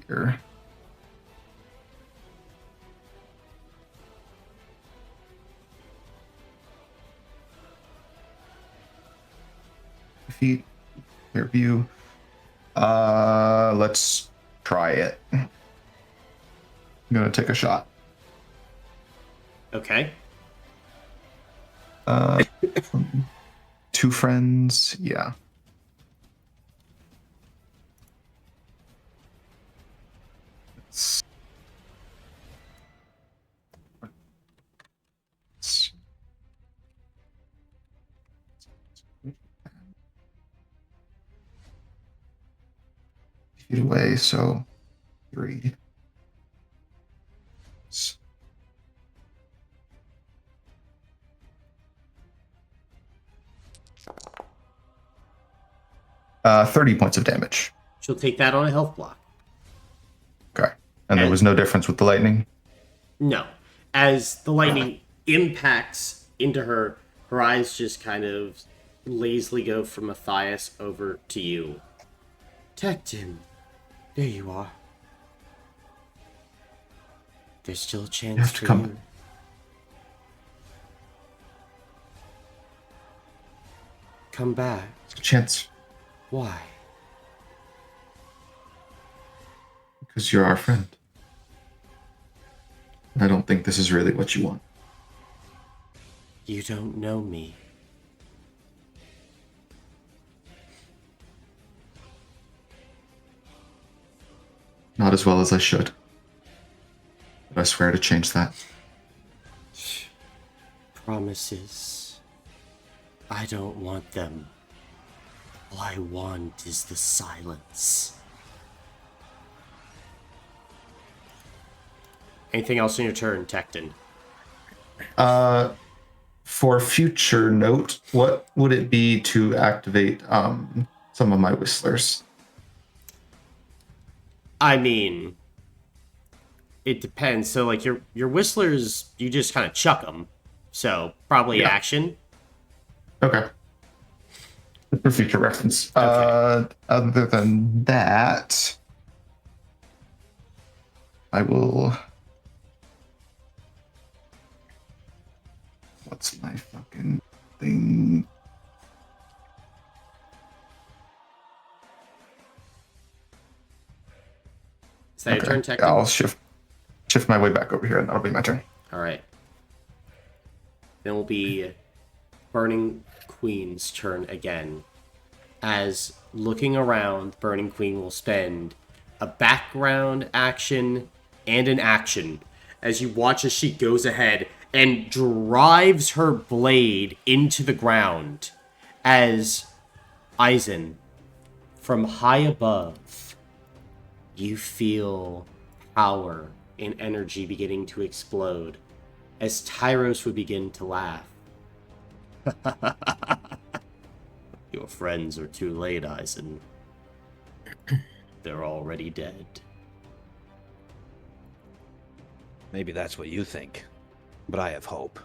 Here. Feet, clear view. Let's try it. I'm gonna take a shot. Okay. Two friends, yeah. It's- feet away, so 3. 30 points of damage. She'll take that on a health block. Okay. And there And- was no difference with the lightning? No. As the lightning impacts into her, her eyes just kind of lazily go from Matthias over to you. Tecton, there you are. There's still a chance have to for come- you. Come back. Chance, Why? because you're our friend. I don't think this is really what you want. You don't know me. Not as well as I should. But I swear to change that. Promises. I don't want them. All I want is the silence. Anything else on your turn, Tecton? For future note, what would it be to activate some of my whistlers? I mean, it depends. So like your whistlers, you just kind of chuck them. So probably Yeah. action. Okay. For future reference. Okay. Other than that, I will. What's my fucking thing? Is that your turn, Okay. Tecton? I'll shift my way back over here, and that'll be my turn. All right. Then will be Burning Queen's turn again. As looking around, Burning Queen will spend a background action and an action as you watch as she goes ahead and drives her blade into the ground as Eisen, from high above, you feel power and energy beginning to explode as Tyros would begin to laugh. Your friends are too late, Eisen. They're already dead. Maybe that's what you think, but I have hope.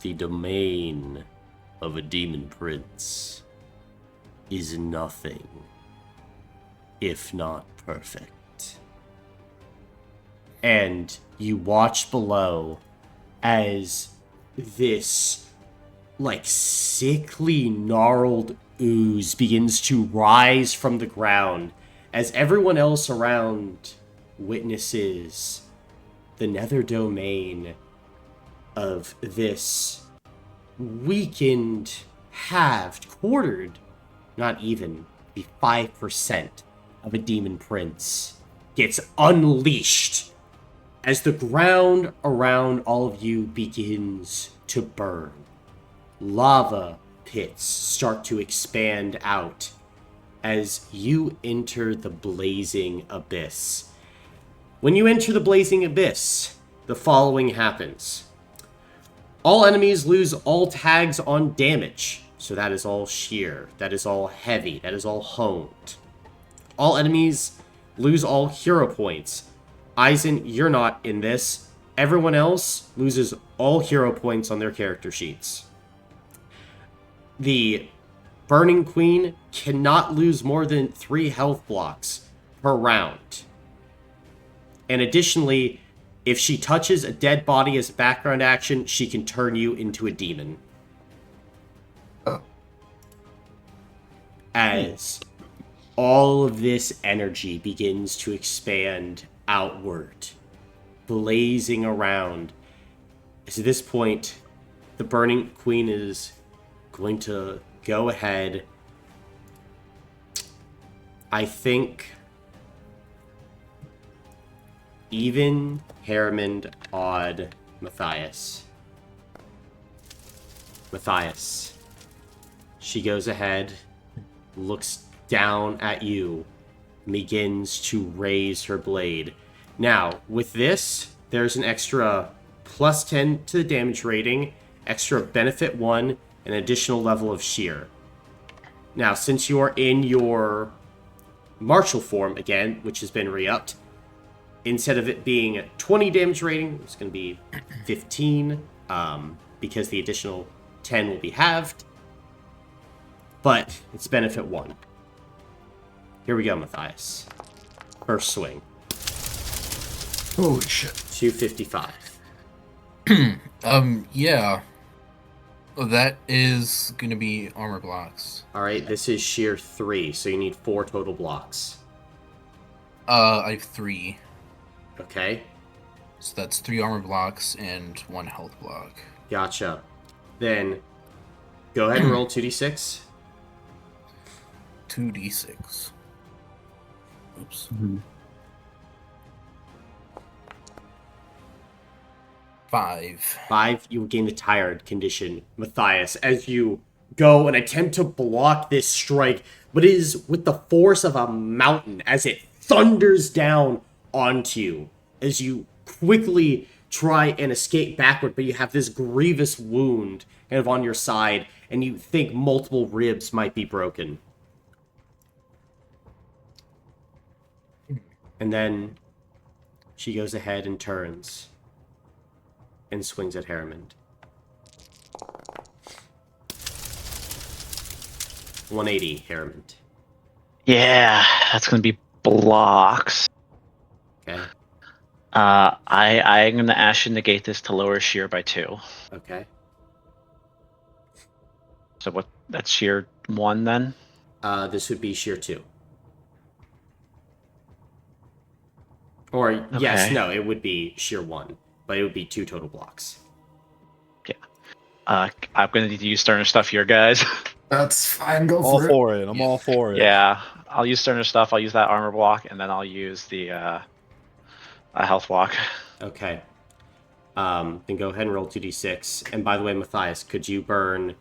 The domain of a demon prince is nothing if not perfect. And you watch below as this like sickly gnarled ooze begins to rise from the ground as everyone else around witnesses the nether domain of this weakened, halved, quartered, not even the 5% of a demon prince gets unleashed as the ground around all of you begins to burn. Lava pits start to expand out as you enter the blazing abyss. When you enter the blazing abyss, the following happens. All enemies lose all tags on damage. So that is all sheer, that is all heavy, that is all honed. All enemies lose all hero points. Eisen, you're not in this. Everyone else loses all hero points on their character sheets. The Burning Queen cannot lose more than 3 health blocks per round. And additionally, if she touches a dead body as a background action, she can turn you into a demon. As all of this energy begins to expand outward, blazing around. As at this point, the Burning Queen is going to go ahead. I think even Haramond, Odd, Matthias. She goes ahead, looks down at you, begins to raise her blade. Now, with this, there's an extra plus 10 to the damage rating, extra benefit 1, an additional level of sheer. Now, since you are in your martial form again, which has been re-upped, instead of it being 20 damage rating, it's going to be 15, because the additional 10 will be halved. But it's benefit 1. Here we go, Matthias. First swing. Holy shit. 255. Yeah. That is gonna be armor blocks. Alright, this is sheer 3, so you need 4 total blocks. I have 3. Okay, So that's 3 armor blocks and 1 health block. gotcha. Then, go ahead and roll 2d6. 2d6. Oops. 5. 5, you will gain the tired condition, Matthias, as you go and attempt to block this strike, but it is with the force of a mountain as it thunders down onto you, as you quickly try and escape backward, but you have this grievous wound kind of on your side, and you think multiple ribs might be broken. And then she goes ahead and turns and swings at Harriman. 180, Harriman. Yeah, that's gonna be blocks. Okay. I'm gonna Ashen negate this to lower shear by 2. Okay. So what? That's shear 1 then. This would be sheer 2. Or, yes, Okay. no, it would be sheer 1. But it would be 2 total blocks. I'm gonna need to use Sterner stuff here, guys. That's fine. Go All for it. for it. I'm all for it. Yeah, I'll use Sterner stuff. I'll use that armor block, and then I'll use the a health block. Okay. Then go ahead and roll 2d6. And by the way, Matthias, could you burn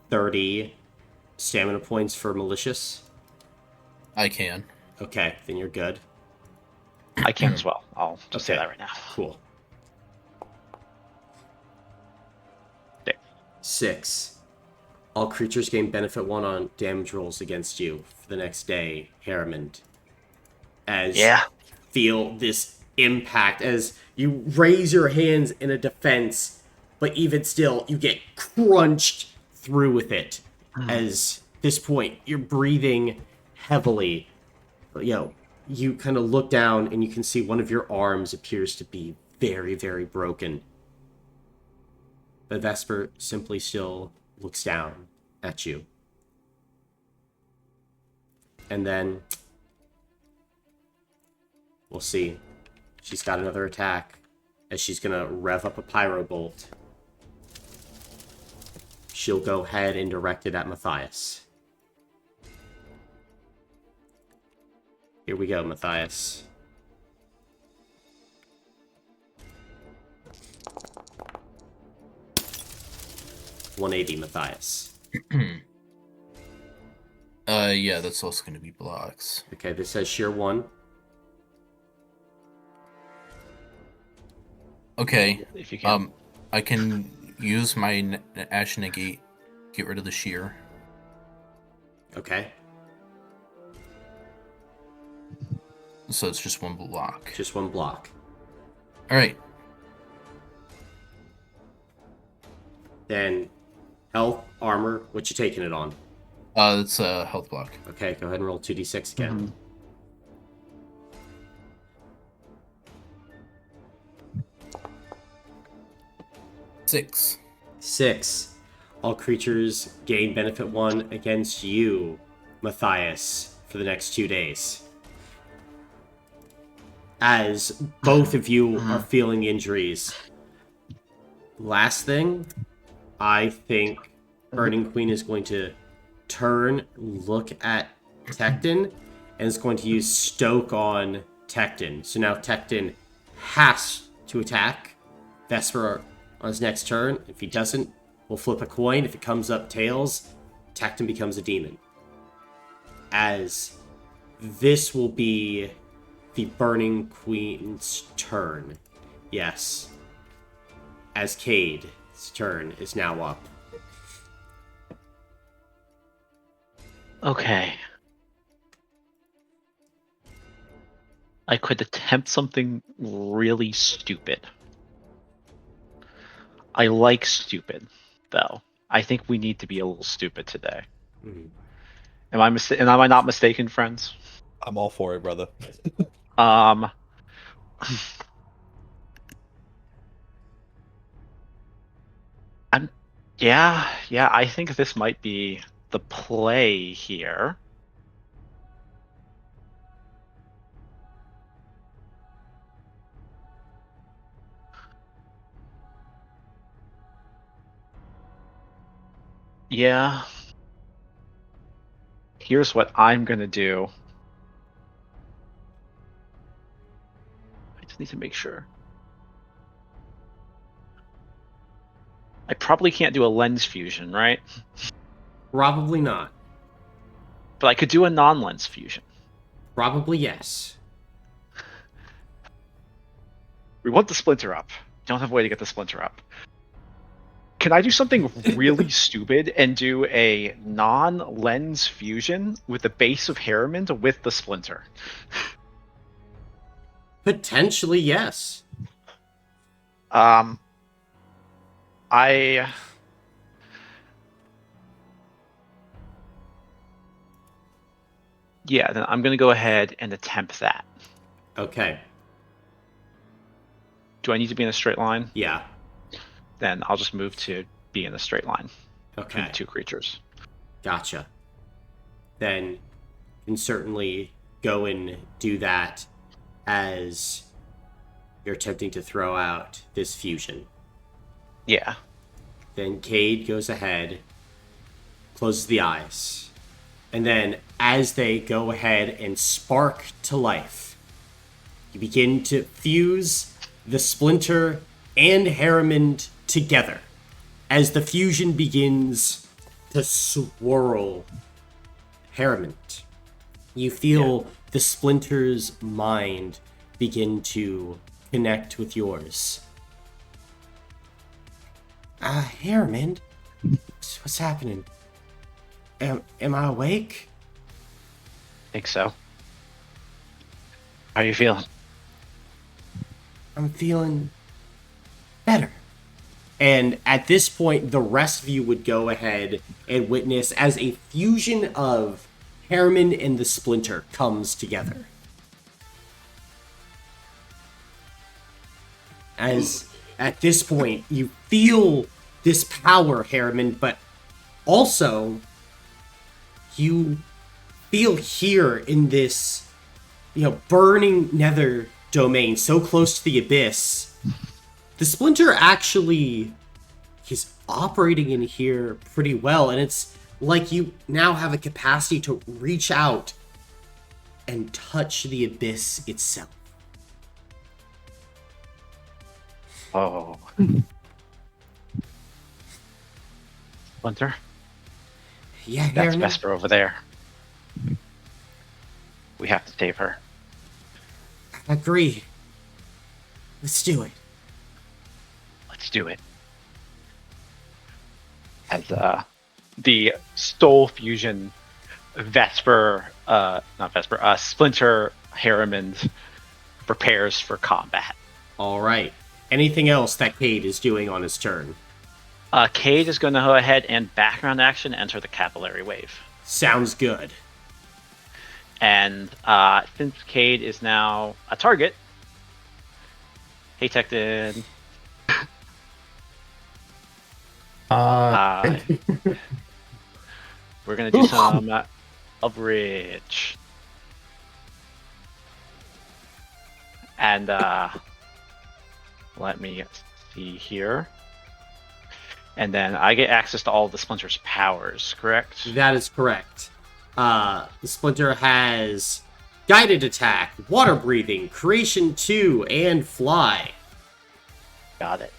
30 stamina points for malicious? I can. Okay, then you're good. I can as well. I'll just say Okay. that right now. Cool. Okay. 6. All creatures gain benefit 1 on damage rolls against you for the next day, Harriman. As Yeah. feel this impact as you raise your hands in a defense, but even still, you get crunched through with it. As this point, you're breathing heavily. You kind of look down and you can see one of your arms appears to be very, very broken. But Vesper simply still looks down at you. And then we'll see. She's got another attack as she's gonna rev up a pyro bolt. She'll go ahead and direct it at Matthias. Here we go, Matthias. $180, Matthias. Yeah, that's also going to be blocks. Okay, this says sheer 1. Okay. If you can. I can use my Ash Negate, get rid of the shear. Okay, So it's just 1 block. just 1 block. Alright. Then health, armor, what you taking it on? It's a health block. Okay, go ahead and roll 2d6 again. 6. 6. All creatures gain benefit 1 against you, Matthias, for the next 2 days. As both of you are feeling injuries. Last thing, I think Burning Queen is going to turn, look at Tecton, and is going to use Stoke on Tecton. So now Tecton has to attack Vesper on his next turn. If he doesn't, we'll flip a coin. If it comes up tails, Tecton becomes a demon. As this will be the Burning Queen's turn. Yes. As Cade's turn is now up. Okay. I could attempt something really stupid. I like stupid, though. I think we need to be a little stupid today. Mhm. Am I not mistaken, friends? I'm all for it, brother. Um. Yeah. I think this might be the play here. Yeah. Here's what I'm gonna do. I just need to make sure. I probably can't do a lens fusion, right? Probably not. But I could do a non-lens fusion. Probably yes. We want the splinter up. Don't have a way to get the splinter up. Can I do something really stupid and do a non-lens fusion with the base of Harriman with the splinter? Potentially, yes. I Yeah, then I'm gonna go ahead and attempt that. Okay. Do I need to be in a straight line? Yeah. Then I'll just move to be in a straight line between Okay. the two creatures. Gotcha. Then can certainly go and do that as you're attempting to throw out this fusion. Yeah. Then Cade goes ahead, closes the eyes, and then as they go ahead and spark to life, you begin to fuse the Splinter and Harriman together as the fusion begins to swirl Harriman. You feel the Splinter's mind begin to connect with yours. Harriman, what's happening? Am I awake? Think so. How are you feeling? I'm feeling better. And at this point, the rest of you would go ahead and witness as a fusion of Harriman and the Splinter comes together. As at this point, you feel this power, Harriman, but also you feel here in this, burning nether domain so close to the abyss. The Splinter actually is operating in here pretty well, and it's like you now have a capacity to reach out and touch the abyss itself. Oh. Splinter? Yeah, That's Harriman. Vesper over there. We have to save her. I agree. Let's do it. Let's do it. As the Soul Fusion Splinter Harriman prepares for combat. All right. Anything else that Cade is doing on his turn? Cade is going to go ahead and background action enter the capillary wave. Sounds good. And since Cade is now a target, hey Tecton. We're gonna do some overreach. And let me see here. And then I get access to all of the Splinter's powers, correct? That is correct. The Splinter has Guided Attack, Water Breathing, Creation 2, and Fly. Got it.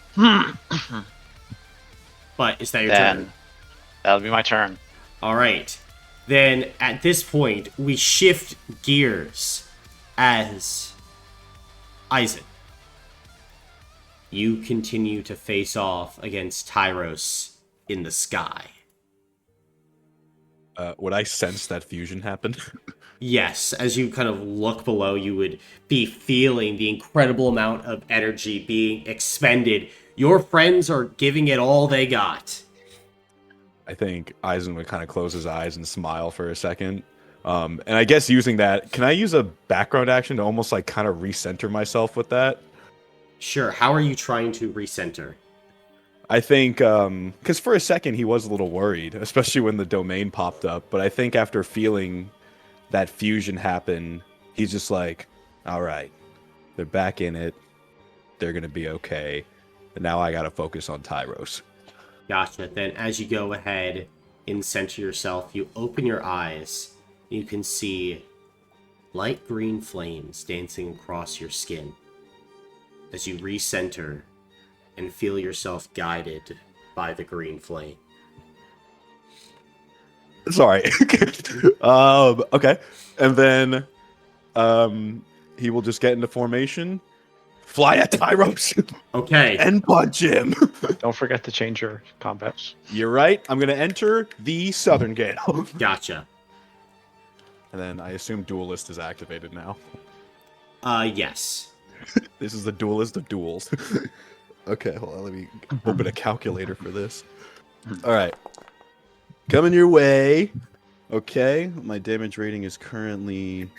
But is that your Then turn? that'll be my turn. All right. Then at this point, we shift gears as Isaac. You continue to face off against Tyros in the sky. Would I sense that fusion happen? Yes, as you kind of look below, you would be feeling the incredible amount of energy being expended. Your friends are giving it all they got. I think Eisen would kind of close his eyes and smile for a second. And I guess using that, can I use a background action to almost like kind of recenter myself with that? Sure, how are you trying to recenter? I think, because for a second he was a little worried, especially when the domain popped up. But I think after feeling that fusion happen, he's just like, all right, they're back in it. They're going to be okay. And now I got to focus on Tyros. Gotcha. Then as you go ahead and center yourself, you open your eyes. You can see light green flames dancing across your skin. As you recenter and feel yourself guided by the green flame. Sorry. Okay. And then he will just get into formation, fly at Tyros, Okay. and punch him. Don't forget to change your combats. You're right. I'm going to enter the Southern Gale. Gotcha. And then I assume Duelist is activated now. Yes. This is the duelist of duels. Okay, hold on. Let me open a calculator for this. All right. Coming your way. Okay. My damage rating is currently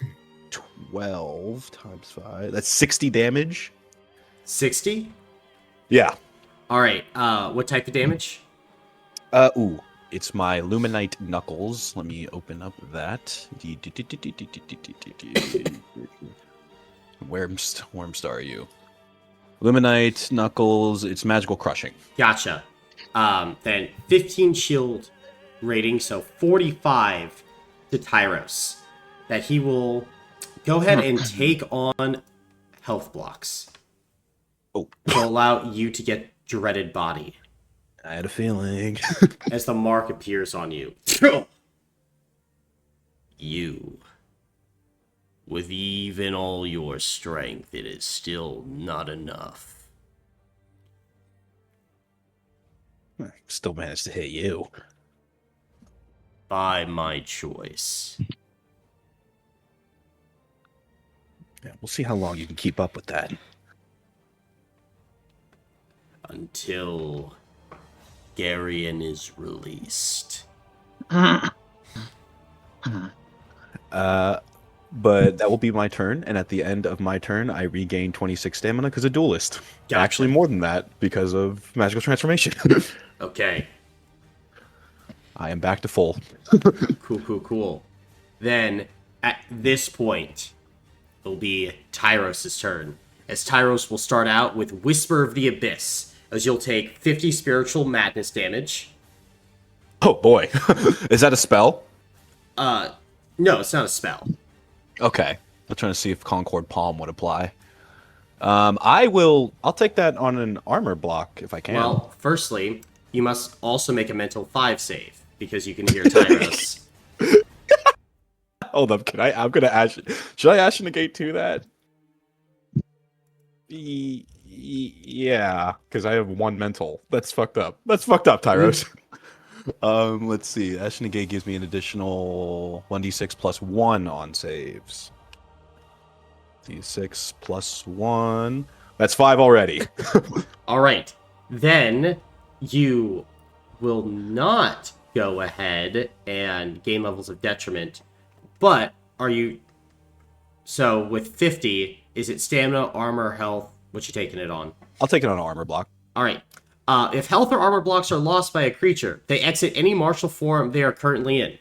12 times 5. That's 60 damage. 60? Yeah. All right. What type of damage? Ooh. It's my Luminite Knuckles. Let me open up that. Where star are you? Luminite Knuckles. It's magical crushing. Gotcha. Then 15 shield rating, so 45 to Tyros. That he will go ahead and take on health blocks. Oh. To allow you to get dreaded body. I had a feeling. As the mark appears on you. You. With even all your strength, it is still not enough. Still managed to hit you. By my choice. Yeah, we'll see how long you can keep up with that. Until Garion is released. But that will be my turn, and at the end of my turn, I regain 26 stamina because of duelist. Gotcha. Actually, more than that because of magical transformation. Okay. I am back to full. Cool. Then, at this point, it'll be Tyros' turn. As Tyros will start out with Whisper of the Abyss, as you'll take 50 spiritual madness damage. Oh boy, is that a spell? No, it's not a spell. Okay, I'm trying to see if Concord Palm would apply. I'll take that on an armor block if I can. Well, firstly, you must also make a mental 5 save, because you can hear Tyros. Hold up, I'm gonna ash. Should I ash negate to that? Yeah, because I have 1 mental. That's fucked up. Tyros. Let's see. Ash negate gives me an additional 1d6 plus 1 on saves. D6 plus 1. That's 5 already. Alright. Then, you will not go ahead and gain levels of detriment. But, so, with 50, is it stamina, armor, health? What you taking it on? I'll take it on an armor block. Alright. If health or armor blocks are lost by a creature, they exit any martial form they are currently in.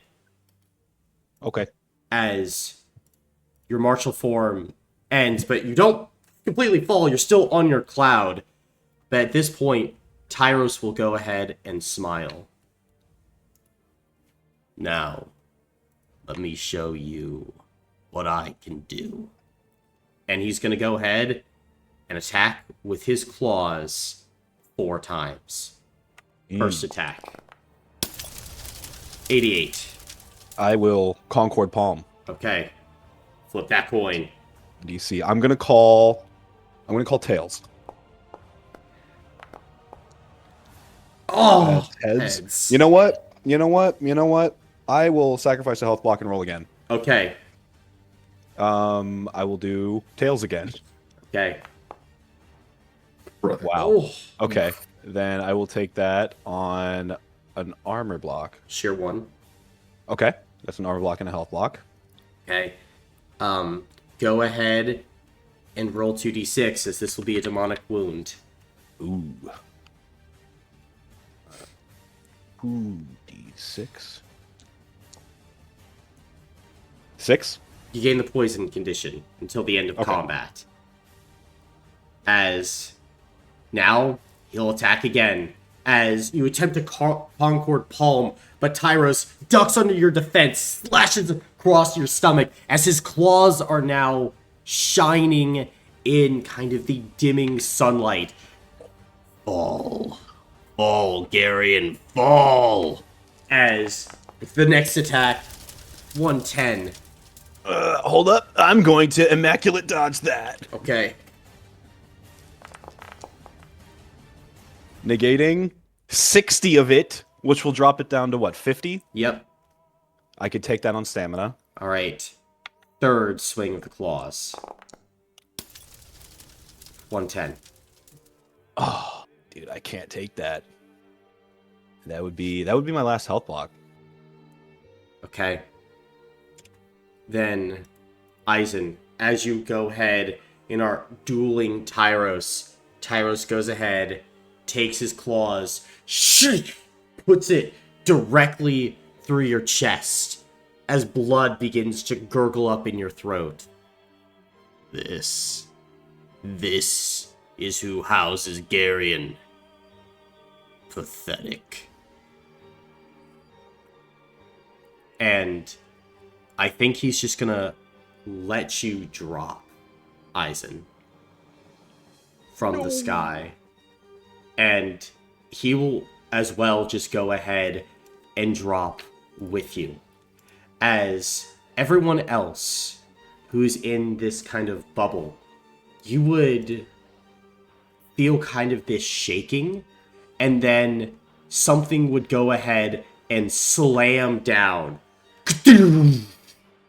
Okay. As your martial form ends, but you don't completely fall, you're still on your cloud. But at this point, Tyros will go ahead and smile. Now, let me show you what I can do. And he's going to go ahead and attack with his claws 4 times. First attack. 88. I will Concord Palm. Okay. Flip that coin. DC. I'm gonna call Tails. Oh, heads. You know what? I will sacrifice a health block and roll again. Okay. I will do Tails again. Okay. Wow. Oh. Okay. Then I will take that on an armor block. Sheer 1. Okay. That's an armor block and a health block. Okay. Go ahead and roll 2d6, as this will be a demonic wound. Ooh. 2d6. 6? You gain the poison condition until the end of combat. As now he'll attack again. As you attempt to Concord Palm, but Tyros ducks under your defense, slashes across your stomach as his claws are now shining in kind of the dimming sunlight. Fall. Fall, Garion, fall! As the next attack, 110. Hold up. I'm going to immaculate dodge that. Okay. Negating 60 of it, which will drop it down to what, 50? Yep. I could take that on stamina. Alright. Third swing of the claws. 110. Oh, dude, I can't take that. That would be my last health block. Okay. Then, Eisen, as you go ahead in our dueling Tyros, Tyros goes ahead, takes his claws, puts it directly through your chest as blood begins to gurgle up in your throat. This is who houses Garion. Pathetic. And I think he's just gonna let you drop, Eisen, from the sky. And he will as well just go ahead and drop with you. As everyone else who's in this kind of bubble, you would feel kind of this shaking, and then something would go ahead and slam down.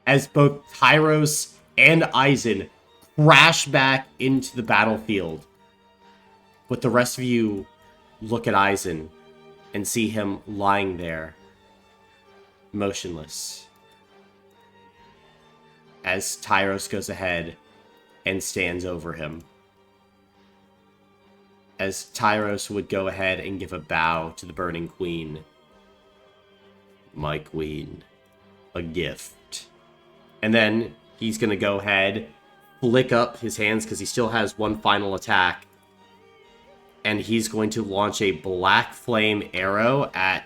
As both Tyros and Eisen crash back into the battlefield. But the rest of you look at Eisen and see him lying there, motionless. As Tyros goes ahead and stands over him. As Tyros would go ahead and give a bow to the Burning Queen. My queen, a gift. And then he's going to go ahead, flick up his hands because he still has one final attack. And he's going to launch a black flame arrow at...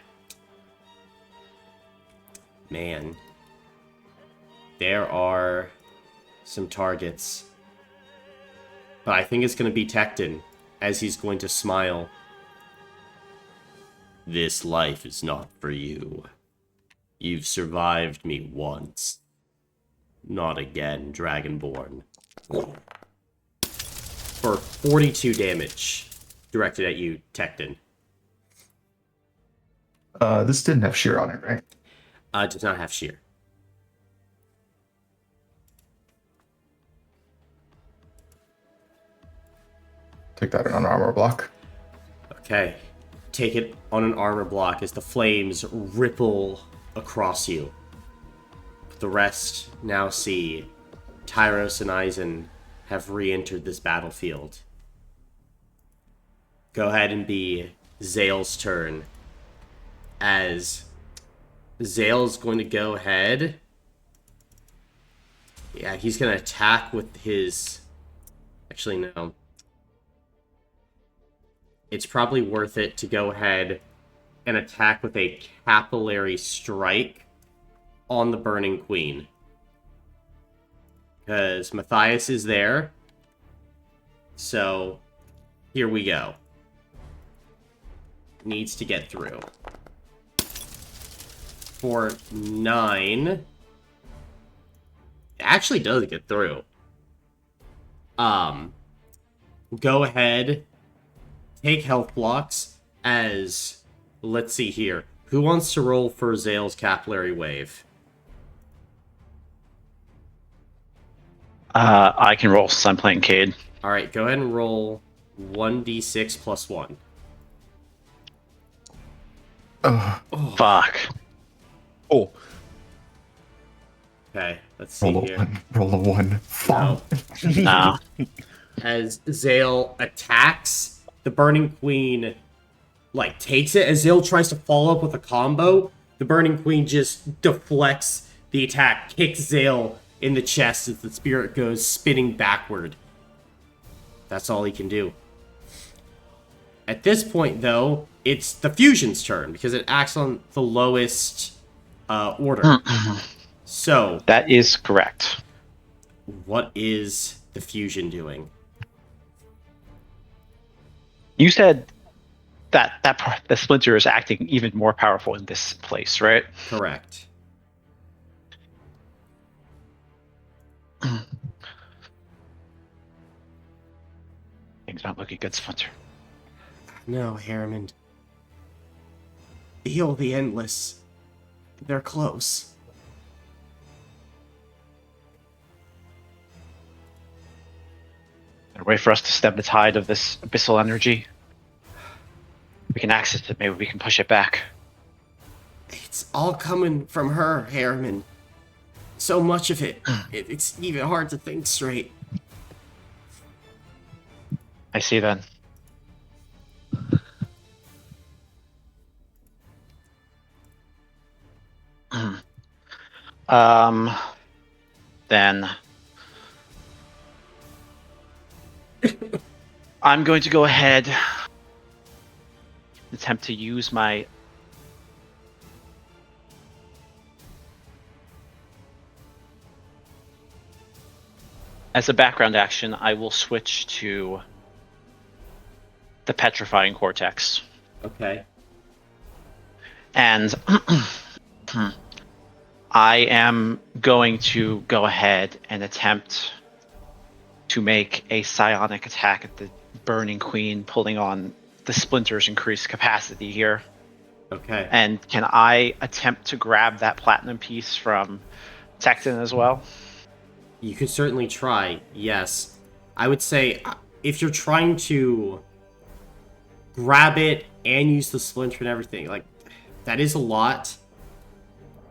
Man. There are some targets. But I think it's going to be Tecton, as he's going to smile. This life is not for you. You've survived me once. Not again, Dragonborn. For 42 damage. Directed at you, Tecton. This didn't have shear on it, right? Does not have shear. Take that on armor block. Okay. Take it on an armor block as the flames ripple across you. But the rest now see Tyros and Eisen have re-entered this battlefield. Go ahead and be Zale's turn. As Zale's going to go ahead. Yeah, he's going to attack with his... Actually, no. It's probably worth it to go ahead and attack with a capillary strike on the Burning Queen. Because Matthias is there. So, here we go. Needs to get through. For 9. It actually does get through. Go ahead. Take health blocks as... Let's see here. Who wants to roll for Zale's capillary wave? I can roll since I'm playing Cade. Alright, go ahead and roll 1d6 plus 1. Fuck. Oh, Okay, let's see here. Roll a 1. No. No. As Zale attacks, the Burning Queen, like, takes it. As Zale tries to follow up with a combo, the Burning Queen just deflects the attack, kicks Zale in the chest as the spirit goes spinning backward. That's all he can do. At this point, though, it's the fusion's turn, because it acts on the lowest order. So, That is correct. what is the fusion doing? You said that the splinter is acting even more powerful in this place, right? Correct. Things not looking good, Splinter. No, Harriman. Heal the Endless. They're close. They're a way for us to stem the tide of this abyssal energy? We can access it. Maybe we can push it back. It's all coming from her, Harriman. So much of it. It's even hard to think straight. I see then. Then I'm going to go ahead and attempt to use my as a background action. I will switch to the petrifying cortex. Okay. And I am going to go ahead and attempt to make a psionic attack at the Burning Queen, pulling on the Splinter's increased capacity here. Okay. And can I attempt to grab that platinum piece from Tecton as well? You could certainly try, yes. I would say, if you're trying to grab it and use the splinter and everything, like, that is a lot.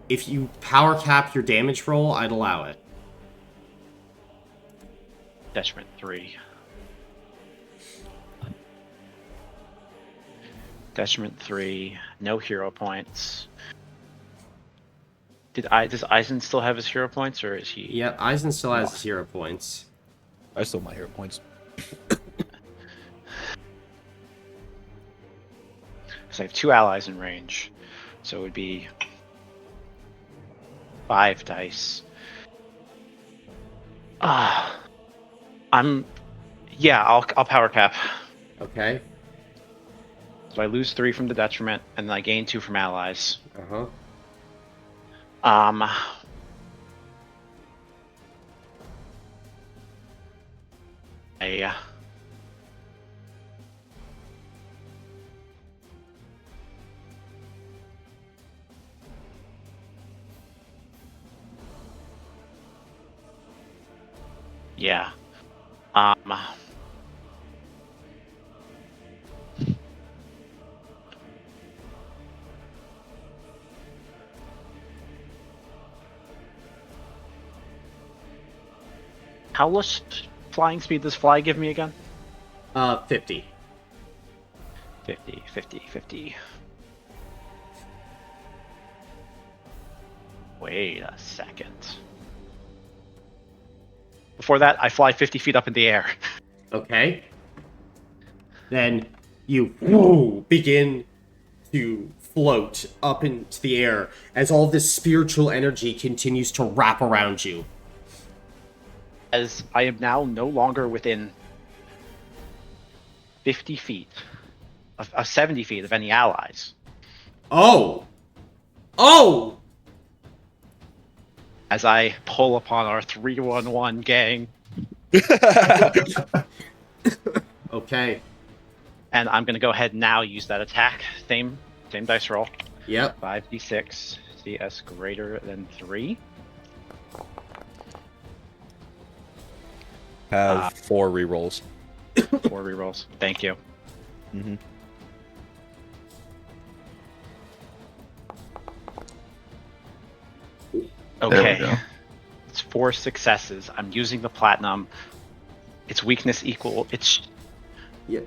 If you power cap your damage roll, I'd allow it. Detriment 3. Detriment 3. No hero points. Does Eisen still have his hero points, or is he? Yeah, Eisen still has 0 points. I still have my hero points. So I have 2 allies in range, so it would be 5 dice. I'll power cap. Okay. So I lose 3 from the detriment, and then I gain 2 from allies. Uh-huh. Yeah. How much flying speed does Fly give me again? 50. 50. Wait a second. Before that, I fly 50 feet up in the air. Okay. Then you begin to float up into the air as all this spiritual energy continues to wrap around you. As I am now no longer within 50 feet of 70 feet of any allies. Oh! Oh! As I pull upon our 311 gang. Okay. And I'm going to go ahead and now use that attack. Same dice roll. Yep. 5d6. CS greater than 3. Have 4 rerolls. 4 rerolls. Thank you. Mm-hmm. Okay. There we go. It's 4 successes. I'm using the platinum. Its weakness equal. It's Yep.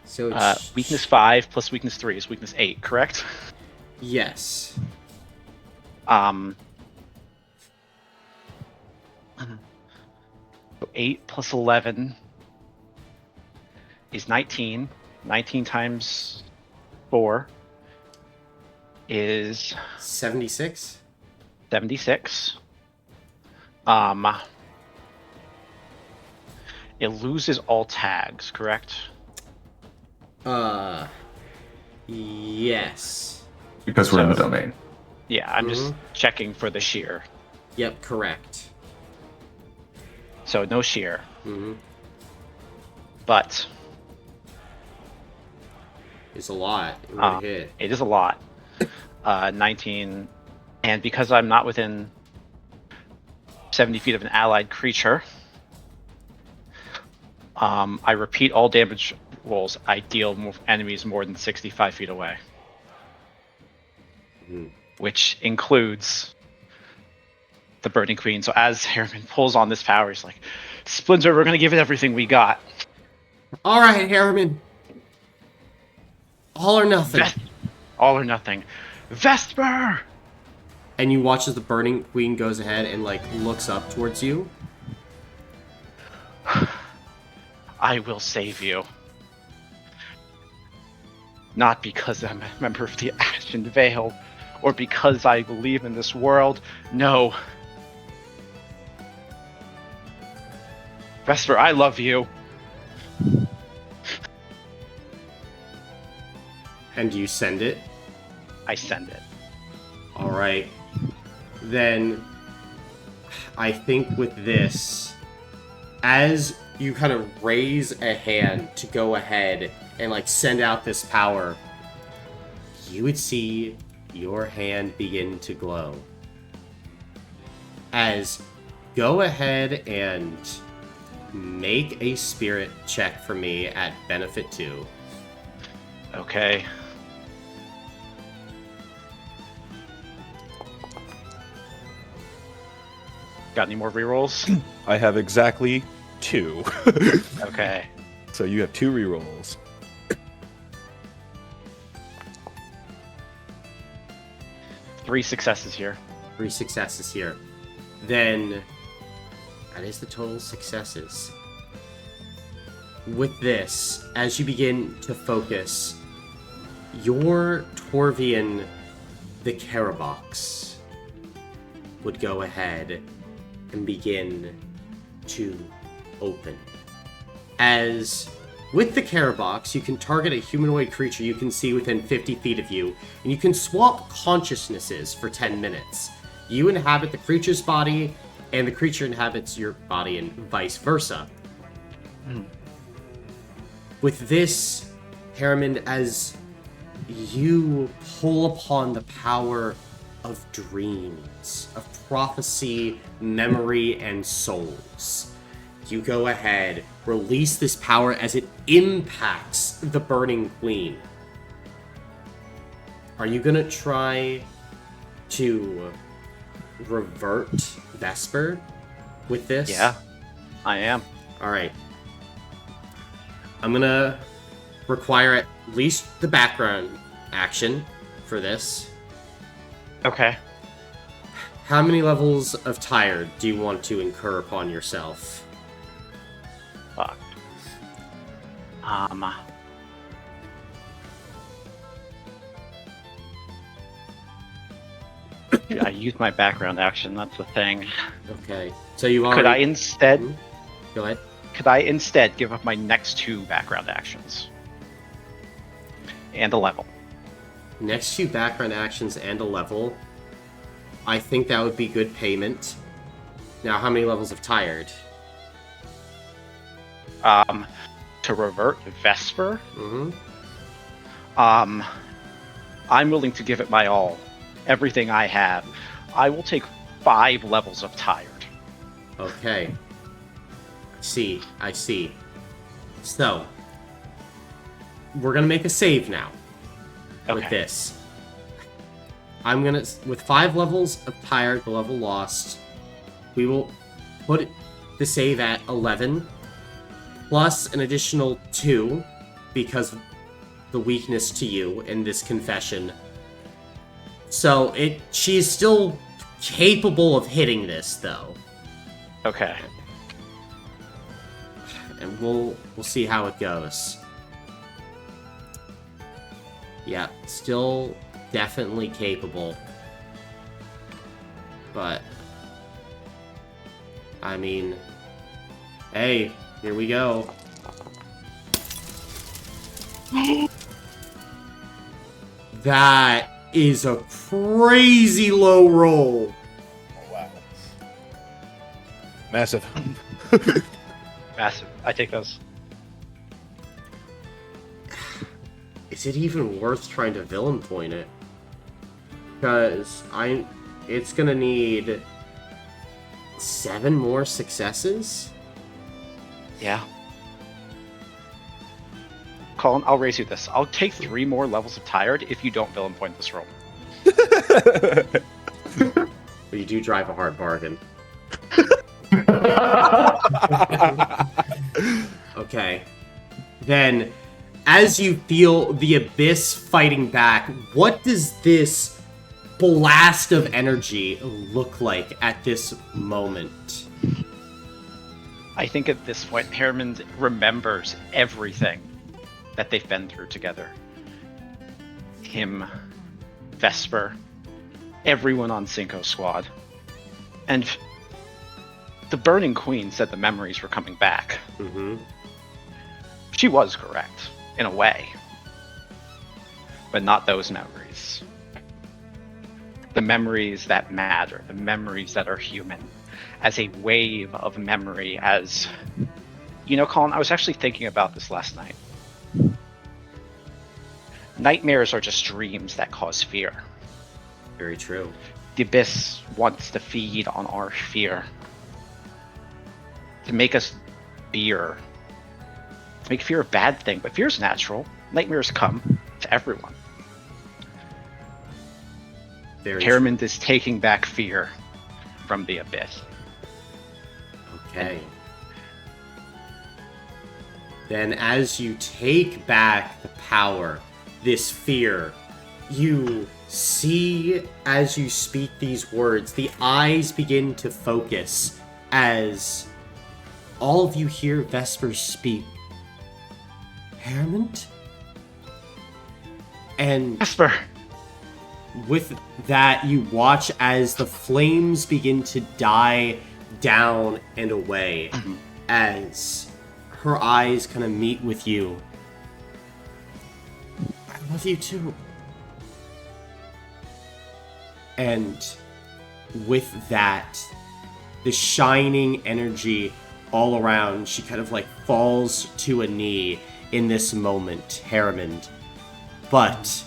So it's... weakness 5 plus weakness 3 is weakness 8, correct? Yes. So 8 plus 11 is 19. 19 times 4 is 76? 76. It loses all tags, correct? Yes. Because we're in the domain. Yeah, I'm just checking for the shear. Yep, correct. So no shear. Mm-hmm. But It's a lot. It would hit. it is a lot. 19. And because I'm not within 70 feet of an allied creature, I repeat all damage rolls I deal enemies more than 65 feet away. Which includes the Burning Queen. So as Harriman pulls on this power, he's like, Splinter, we're going to give it everything we got. All right, Harriman. All or nothing. All or nothing. Vesper! And you watch as the Burning Queen goes ahead and, like, looks up towards you. I will save you. Not because I'm a member of the Ashen Veil, or because I believe in this world. No. Vesper, I love you. And you send it? I send it. Alright. Then, I think with this, as you kind of raise a hand to go ahead and, like, send out this power, you would see your hand begin to glow. As, go ahead and make a spirit check for me at benefit 2. Okay. Got any more rerolls? I have exactly 2. Okay. So you have 2 rerolls. Three successes here. 3 successes here. Then, that is the total successes. With this, as you begin to focus, your Torvian, the Carabox, would go ahead and begin to open. As with the Carabox, you can target a humanoid creature you can see within 50 feet of you, and you can swap consciousnesses for 10 minutes. You inhabit the creature's body, and the creature inhabits your body, and vice versa. With this, Harriman, as you pull upon the power of dreams, of prophecy, memory, and souls, you go ahead, release this power as it impacts the Burning Queen. Are you gonna try to revert Vesper with this? Yeah, I am. Alright. I'm gonna require at least the background action for this. Okay. How many levels of tired do you want to incur upon yourself? Fuck. I used my background action, that's the thing. Okay. So you already... Could I instead Go ahead. give up my next 2 background actions? And a level. Next 2 background actions and a level. I think that would be good payment. Now, how many levels of tired? To revert Vesper, Mm-hmm. I'm willing to give it my all. Everything I have. I will take 5 levels of tired. Okay. I see. So, we're gonna make a save now. Okay. With this. I'm gonna, with 5 levels of tired, the level lost, we will put the save at 11, plus an additional 2, because of the weakness to you in this confession. So, she's still capable of hitting this, though. Okay. And we'll see how it goes. Yeah, still definitely capable. But, I mean, hey, here we go. That is a crazy low roll. Oh, wow. Massive. Massive. I take those. Is it even worth trying to villain point it? Because it's gonna need 7 more successes? Yeah. Colin, I'll raise you this. I'll take 3 more levels of tired if you don't villain point this roll. But you do drive a hard bargain. Okay. Then, as you feel the abyss fighting back, what does this blast of energy look like at this moment? I think at this point, Harriman remembers everything that they've been through together. Him, Vesper, everyone on Cinco Squad. And the Burning Queen said the memories were coming back. Mm-hmm. She was correct, in a way. But not those memories. The memories that matter, the memories that are human. As a wave of memory, as... You know, Colin, I was actually thinking about this last night. Nightmares are just dreams that cause fear. Very true. The Abyss wants to feed on our fear. To make us fear. To make fear a bad thing, but fear is natural. Nightmares come to everyone. Very Harriman is taking back fear from the Abyss. Okay. Then as you take back the power, this fear, you see as you speak these words, the eyes begin to focus as all of you hear Vesper speak. Harriman? And Vesper! with that, you watch as the flames begin to die down and away as her eyes kind of meet with you. I love you too. And with that, the shining energy all around, she kind of like falls to a knee in this moment, Harriman. But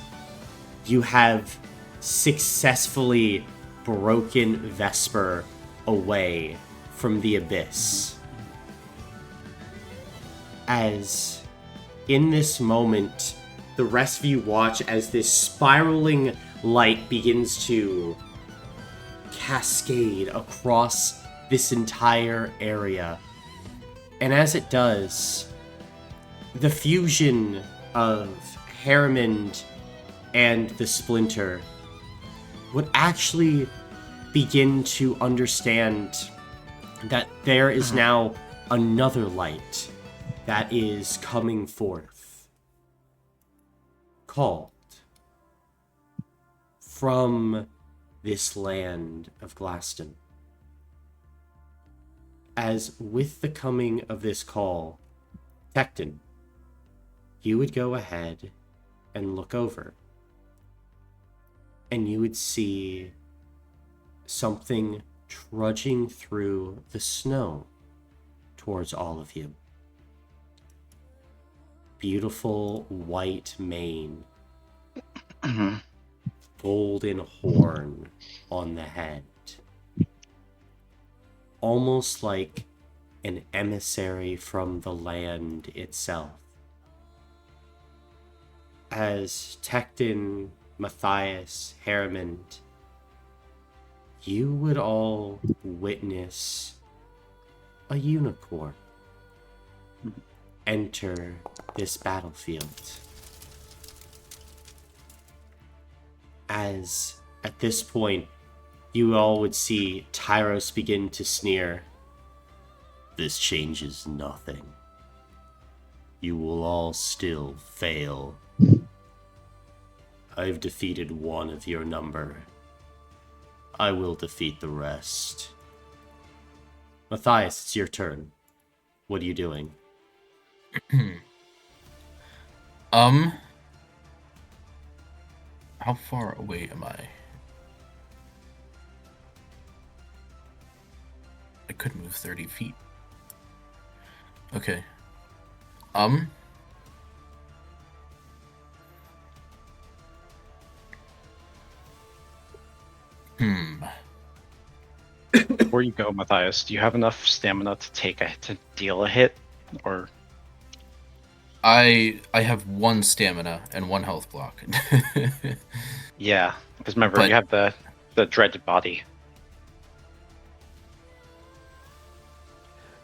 you have successfully broken Vesper away from the Abyss. As in this moment, the rest of you watch as this spiraling light begins to cascade across this entire area. And as it does, the fusion of Harriman and the Splinter would actually begin to understand that there is now another light that is coming forth, called from this land of Glaston. As with the coming of this call, Tecton, you would go ahead and look over, and you would see something trudging through the snow towards all of you. Beautiful white mane, golden horn on the head, almost like an emissary from the land itself. As Tecton, Matthias, Harriman, you would all witness a unicorn enter this battlefield. As at this point, you all would see Tyros begin to sneer. This changes nothing. You will all still fail. I've defeated one of your number. I will defeat the rest. Matthias, it's your turn. What are you doing? How far away am I? I could move 30 feet. Okay. Before you go, Matthias, do you have enough stamina to deal a hit, or? I have 1 stamina and 1 health block. Yeah, because remember But- you have the dreaded body.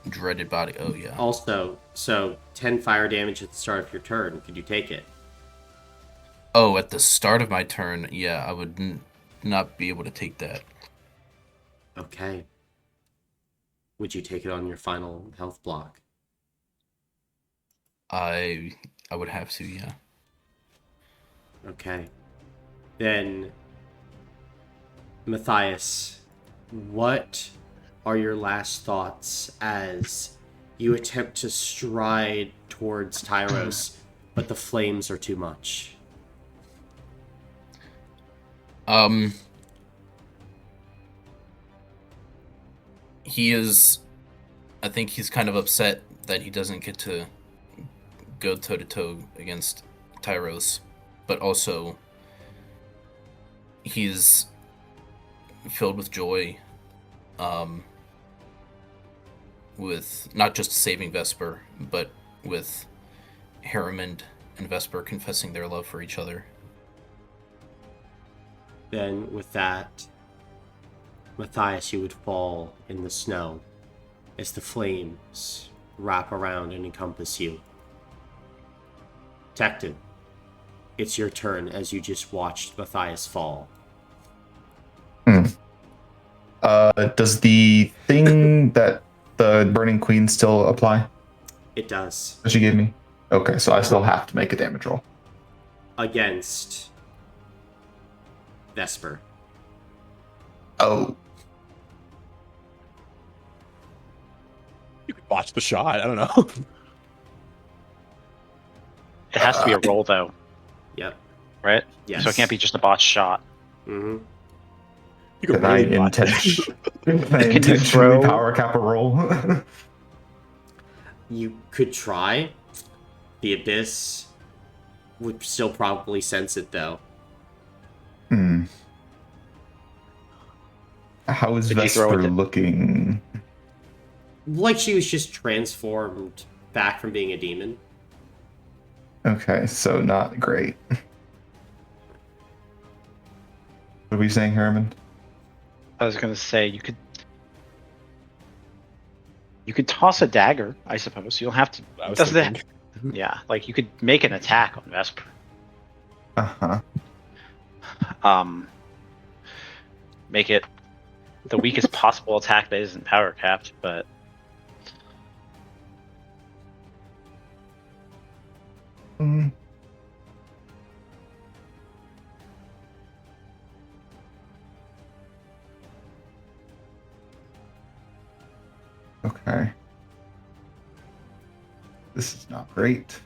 Dreaded body. Oh yeah. Also, so 10 fire damage at the start of your turn. Could you take it? Oh, at the start of my turn, yeah, I would not be able to take that. Okay. Would you take it on your final health block? I would have to, yeah. Okay. Then, Matthias, what are your last thoughts as you attempt to stride towards Tyros, but the flames are too much? He is. I think he's kind of upset that he doesn't get to go toe to toe against Tyros, but also he's filled with joy, with not just saving Vesper, but with Harriman and Vesper confessing their love for each other. Then, with that, Matthias, you would fall in the snow as the flames wrap around and encompass you. Tecton, it's your turn as you just watched Matthias fall. Does the thing that the Burning Queen still apply It does. that she gave me? Okay, so I still have to make a damage roll. Against Vesper. Oh, You could botch the shot. I don't know. It has to be a roll though, Yep. right? Yes. So it can't be just a botched shot. Mm-hmm. You could can I really botch it. intentionally throw- power cap a roll? You could try. The Abyss would still probably sense it, though. Hmm. How is Did you throw Vesper it? looking? Like she was just transformed back from being a demon. Okay, so not great. What are we saying, Herman? I was gonna say you could toss a dagger, I suppose. You don't have to. I was Doesn't that? thinking. Yeah, like you could make an attack on Vesper. Uh-huh. Make it the weakest possible attack that isn't power capped, but Mm. Okay. This is not great.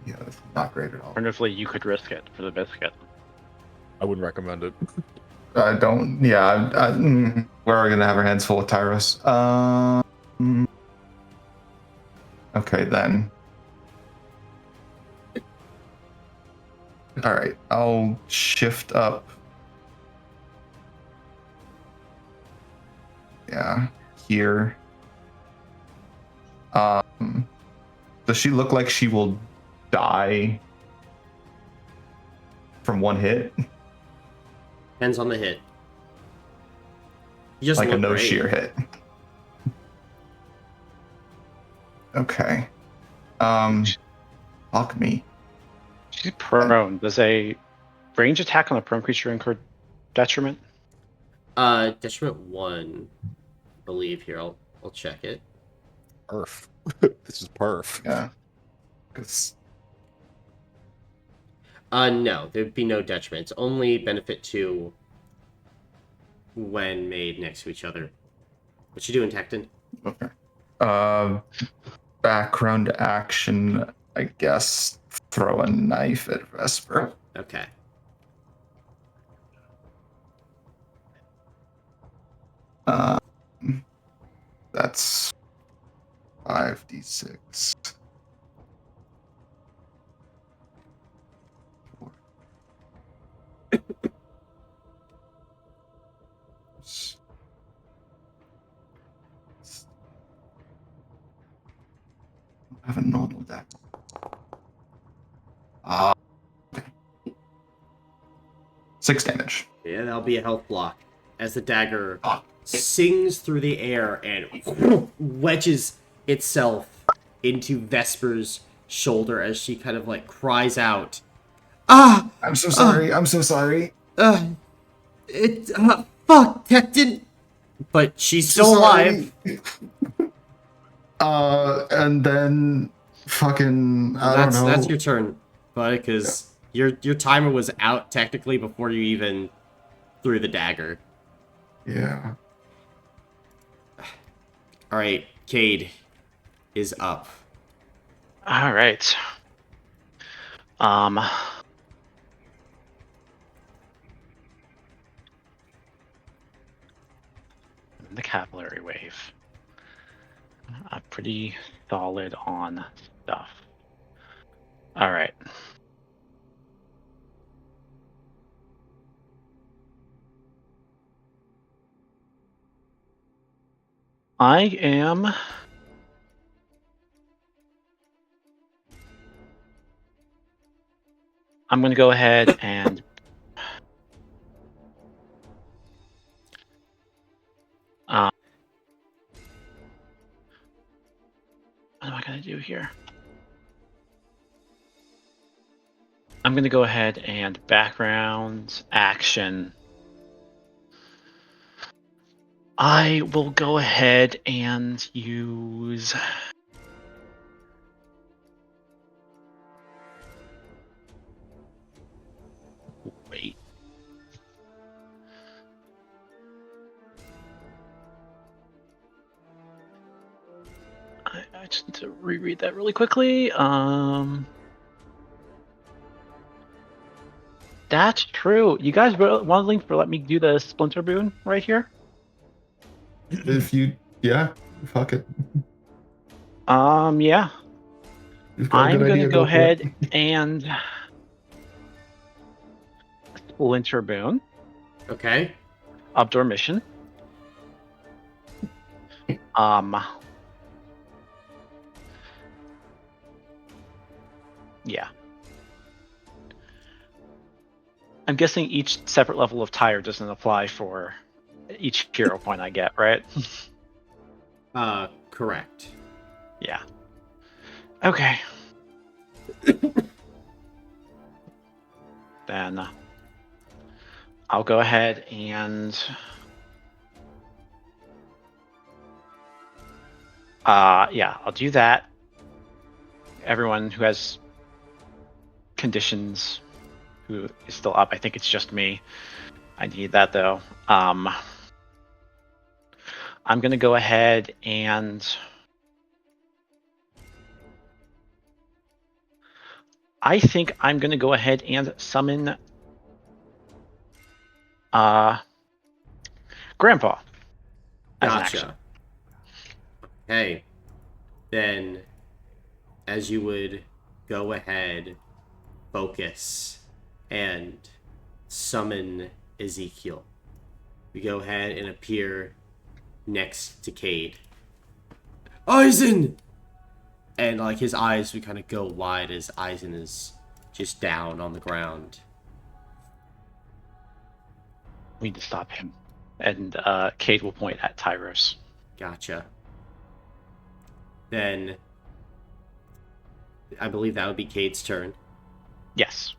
Yeah, this is not great at all. alternatively you could risk it for the biscuit. I wouldn't recommend it. I don't. Yeah. We're gonna have our hands full with Tyros. Okay then. All right. I'll shift up. Yeah. Here. Does she look like she will die from one hit? Depends on the hit. You just Like a look no great. sheer hit. Okay. Alchemy. She's prone. Does a range attack on a prone creature incur detriment? Detriment 1, I believe. Here, I'll check it. Perf. This is perf. Yeah. 'Cause No, there'd be no detriment. It's only benefit to when made next to each other. What you doing, Tecton? okay. Background action, I guess. Throw a knife at Vesper. Okay. That's 5d6. with that. Uh, 6 damage. Yeah, that'll be a health block. As the dagger Ah, sings through the air and wedges itself into Vesper's shoulder as she kind of like cries out, "Ah! I'm so sorry. I'm so sorry. Fuck, Tecton!" But she's So still sorry. alive. And then fucking I don't know. That's your turn, buddy, because your timer was out technically before you even threw the dagger. Yeah. All right, Cade is up. All right. The capillary wave. Pretty solid on stuff. All right. I'm going to go ahead and what am I going to do here? I'm going to go ahead and background action. I will go ahead and use wait. I just need to reread that really quickly. That's true. You guys want to link for let me do the splinter boon right here? If you, yeah, fuck it. Yeah. You've got a I'm good gonna idea, go for it. ahead and splinter boon. Okay. Outdoor mission. Yeah. I'm guessing each separate level of tire doesn't apply for each hero point I get, right? Correct. Yeah. Okay. Then I'll go ahead and yeah, I'll do that. Everyone who has conditions who is still up, I think it's just me. I need that though. I'm gonna go ahead and I think I'm gonna go ahead and summon Grandpa as an action. Gotcha. Okay. Then, as you would go ahead, focus, and summon Ezekiel, we go ahead and appear next to Cade. Eisen! And like his eyes would kind of go wide as Eisen is just down on the ground. We need to stop him. And Cade will point at Tyros. Gotcha. Then I believe that would be Cade's turn. Yes.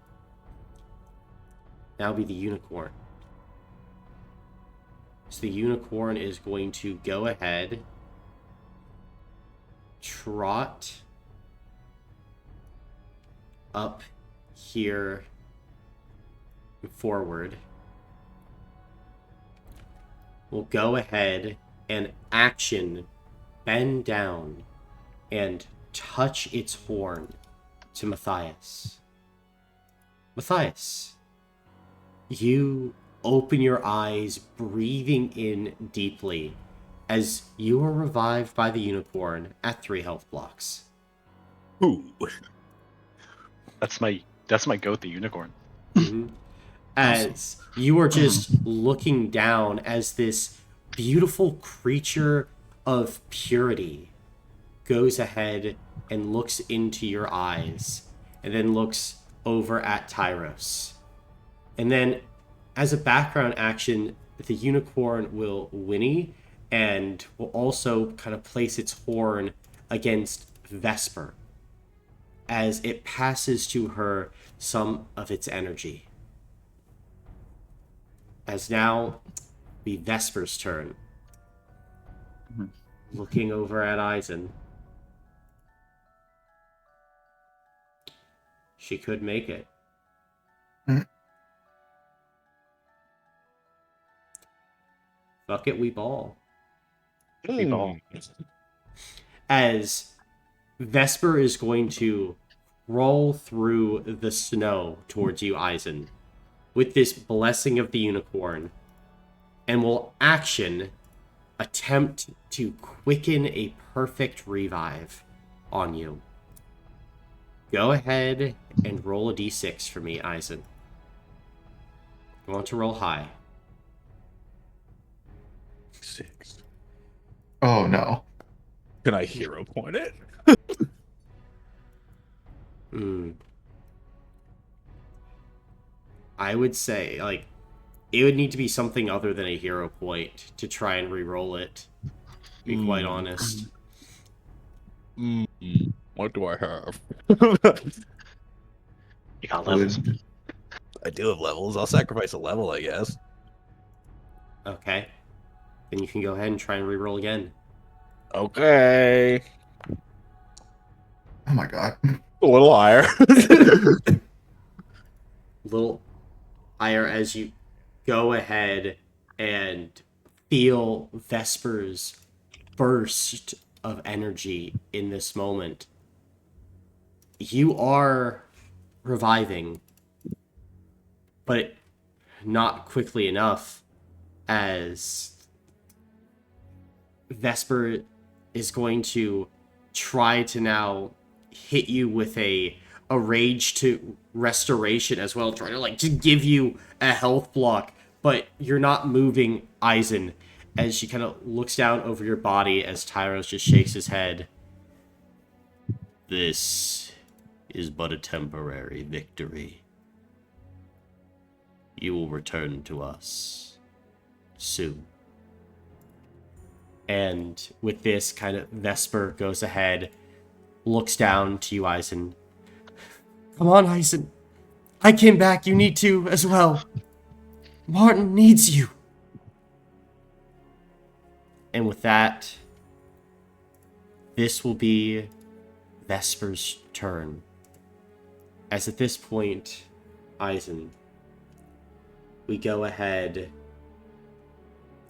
That would be the unicorn. So the unicorn is going to go ahead, trot up here forward. We'll go ahead and action bend down and touch its horn to Matthias. Matthias, you open your eyes, breathing in deeply as you are revived by the unicorn at 3 health blocks. Ooh. That's my goat, the unicorn. As you are just looking down as this beautiful creature of purity goes ahead and looks into your eyes, and then looks over at Tyros. And then, as a background action, the unicorn will whinny and will also kind of place its horn against Vesper as it passes to her some of its energy. As now, be Vesper's turn. Looking over at Eisen. She could make it. Fuck it, we ball. We ball. As Vesper is going to roll through the snow towards you, Eisen, with this blessing of the unicorn, and will attempt to quicken a perfect revive on you. Go ahead and roll a d6 for me, Eisen. I want to roll high. 6. Oh no. Can I hero point it? I would say, like, it would need to be something other than a hero point to try and re-roll it, to be quite honest. What do I have? You got levels. I do have levels. I'll sacrifice a level, I guess. Okay. Then you can go ahead and try and re-roll again. Okay. Oh my god. A little higher. Little higher as you go ahead and feel Vesper's burst of energy in this moment. You are reviving, but not quickly enough, as Vesper is going to try to now hit you with a rage to restoration as well, trying to like just give you a health block, but you're not moving, Eisen, as she kind of looks down over your body as Tyros just shakes his head. This is but a temporary victory. You will return to us soon. And with this, kind of Vesper goes ahead, looks down to you, Eisen. Come on, Eisen. I came back. You need to as well. Martin needs you. And with that, this will be Vesper's turn. As at this point, Eisen, we go ahead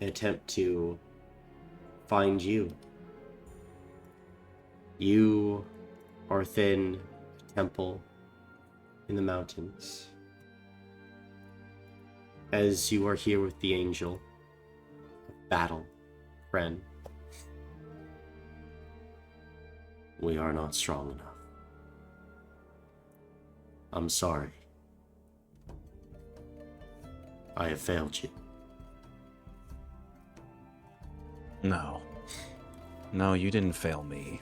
and attempt to find you. You are within a temple in the mountains. As you are here with the angel of battle, friend. We are not strong enough. I'm sorry. I have failed you. No. No, you didn't fail me.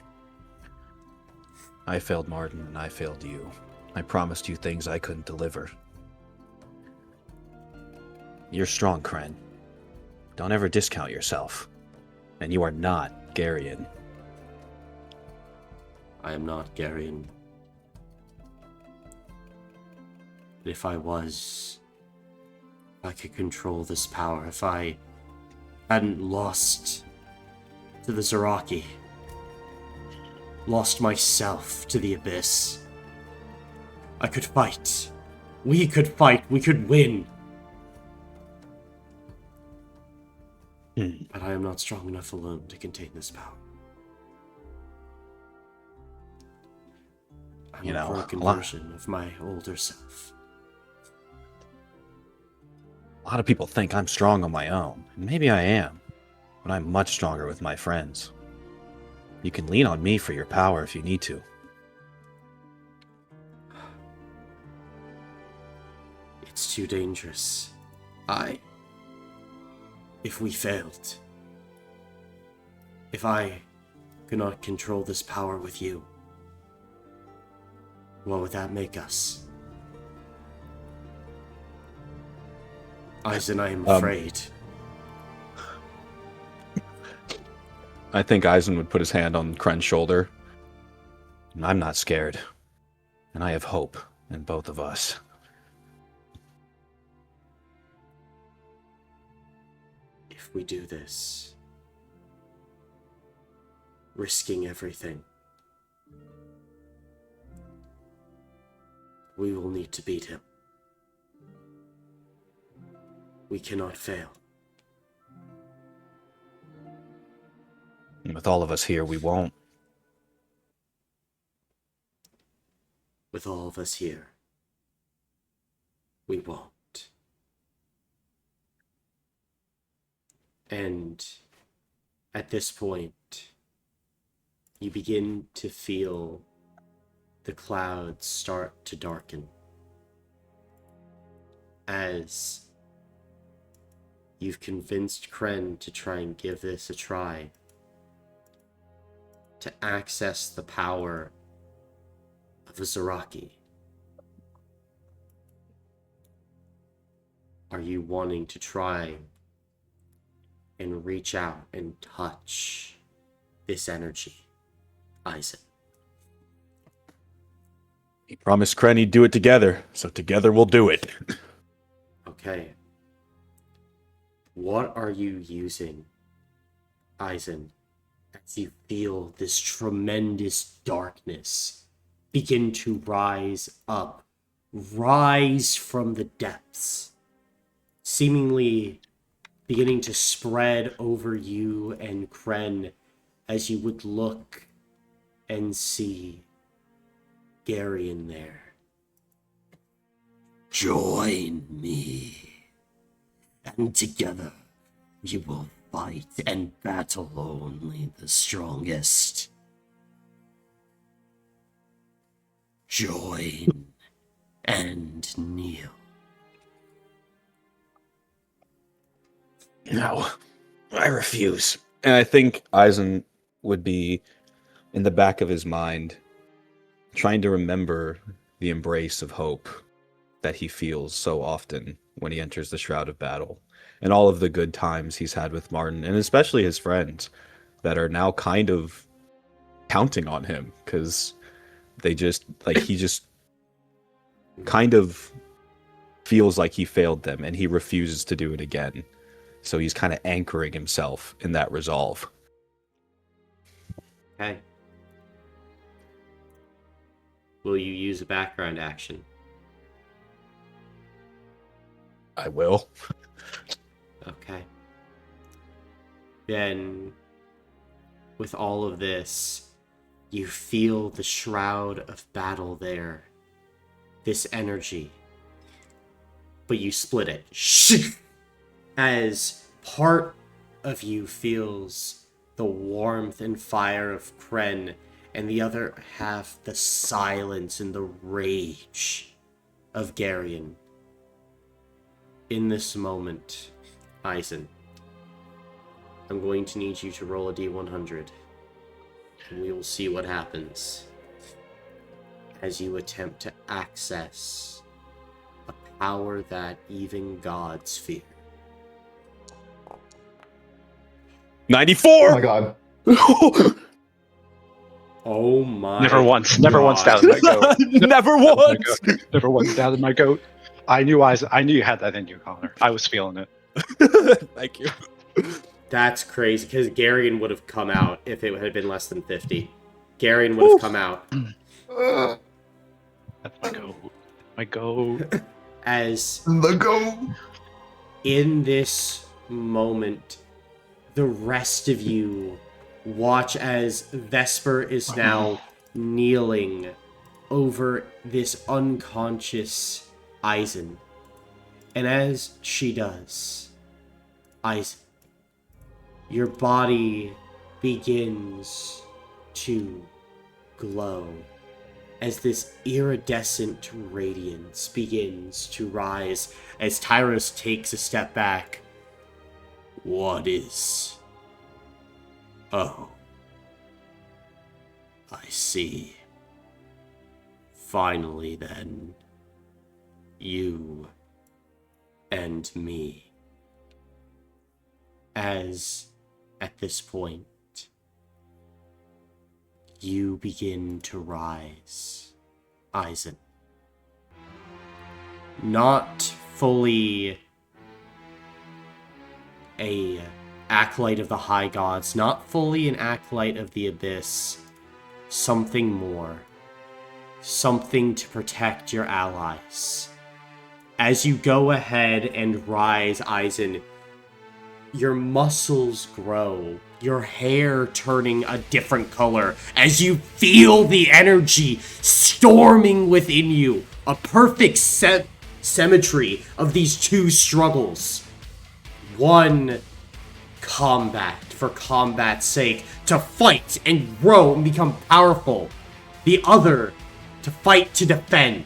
I failed Martin, and I failed you. I promised you things I couldn't deliver. You're strong, Kren. Don't ever discount yourself. And you are not Garion. I am not Garion. But if I was, if I could control this power, if I hadn't lost to the Zaraki, lost myself to the abyss, I could fight. We could fight. We could win. But I am not strong enough alone to contain this power. I'm a broken version of my older self. A lot of people think I'm strong on my own, and maybe I am, but I'm much stronger with my friends. You can lean on me for your power if you need to. It's too dangerous. If we failed, if I could not control this power with you, What would that make us? Eisen, I am afraid. I think Eisen would put his hand on Kren's shoulder. I'm not scared. And I have hope in both of us. If we do this, risking everything, we will need to beat him. We cannot fail. And with all of us here, we won't. With all of us here, we won't. And at this point, you begin to feel the clouds start to darken as you've convinced Kren to try and give this a try, to access the power of a Zaraki. Are you wanting to try and reach out and touch this energy, Eisen? He promised Kren he'd do it together, so together we'll do it. Okay. What are you using, Eisen, as you feel this tremendous darkness begin to rise up, rise from the depths, seemingly beginning to spread over you and Kren as you would look and see Gary in there. Join me, and together we will fight and battle only the strongest. Join and kneel. No, I refuse. And I think Eisen would be in the back of his mind trying to remember the embrace of hope that he feels so often when he enters the Shroud of Battle, and all of the good times he's had with Martin, and especially his friends that are now kind of counting on him because they just, like, he just kind of feels like he failed them and he refuses to do it again. So he's kind of anchoring himself in that resolve. Okay. Will you use a background action? I will. Okay. Then, with all of this, you feel the shroud of battle there. This energy. But you split it. As part of you feels the warmth and fire of Kren, and the other half the silence and the rage of Garion. In this moment, Eisen, I'm going to need you to roll a d100, and we will see what happens as you attempt to access a power that even gods fear. 94! Oh my god. Oh my Never once God. doubted my goat. Never once! Never once doubted my goat. I knew you had that in you, Connor. I was feeling it. Thank you. That's crazy, because Garion would have come out if it had been less than 50. Garion would have come out. That's my goat. My goat. As The go. in this moment, the rest of you watch as Vesper is now kneeling over this unconscious Eisen. And as she does, Eisen, your body begins to glow as this iridescent radiance begins to rise as Tyros takes a step back. What is? Oh, I see. Finally, then, you and me. As, at this point, you begin to rise, Eisen. Not fully a acolyte of the high gods, not fully an acolyte of the abyss, something more. Something to protect your allies. As you go ahead and rise, Eisen, your muscles grow, your hair turning a different color as you feel the energy storming within you. A perfect symmetry of these two struggles. One, combat for combat's sake, to fight and grow and become powerful. The other, to fight to defend.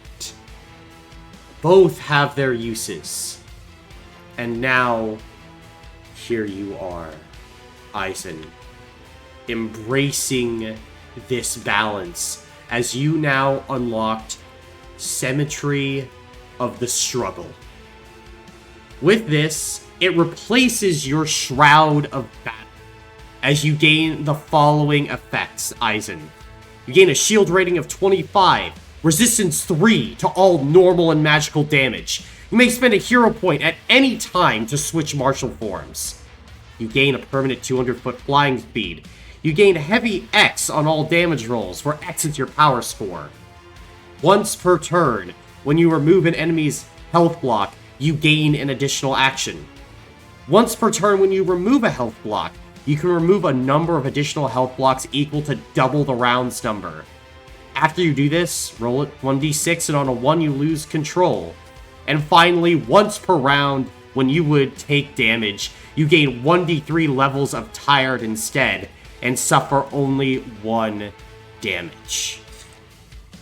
Both have their uses. And now, here you are, Eisen, embracing this balance as you now unlocked Symmetry of the Struggle. With this, it replaces your Shroud of Battle as you gain the following effects, Eisen. You gain a shield rating of 25, resistance 3 to all normal and magical damage. You may spend a hero point at any time to switch martial forms. You gain a permanent 200-foot flying speed. You gain heavy X on all damage rolls, where X is your power score. Once per turn, when you remove an enemy's health block, you gain an additional action. Once per turn, when you remove a health block, you can remove a number of additional health blocks equal to double the round's number. After you do this, roll it 1d6, and on a 1 you lose control. And finally, once per round, when you would take damage, you gain 1d3 levels of tired instead, and suffer only 1 damage.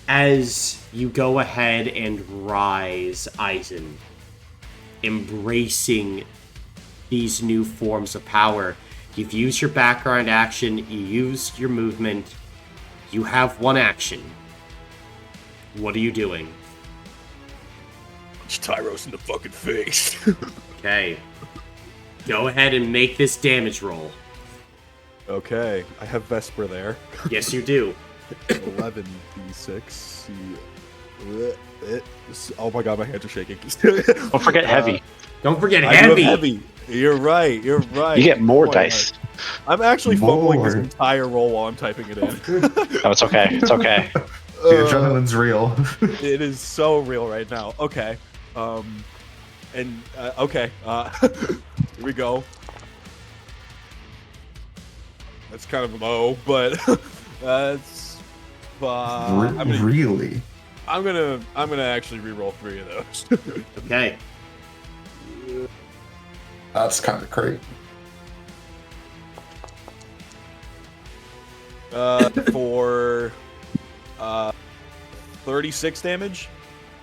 As you go ahead and rise, Eisen, embracing these new forms of power. You've used your background action, you used your movement, you have 1 action. What are you doing? Punch Tyros in the fucking face. Okay. Go ahead and make this damage roll. Okay, I have Vesper there. Yes, you do. 11d6. Oh my god, my hands are shaking. Don't forget heavy. Don't forget I do have heavy. heavy. You're right. You're right. You get more Boy, dice. I'm actually fumbling this More. entire roll while I'm typing it in. Oh, it's okay. It's okay. The adrenaline's real. It is so real right now. Okay. Okay. Here we go. That's kind of low, but that's. Really? I'm gonna actually re-roll 3 of those. Okay. That's kind of great. For 36 damage.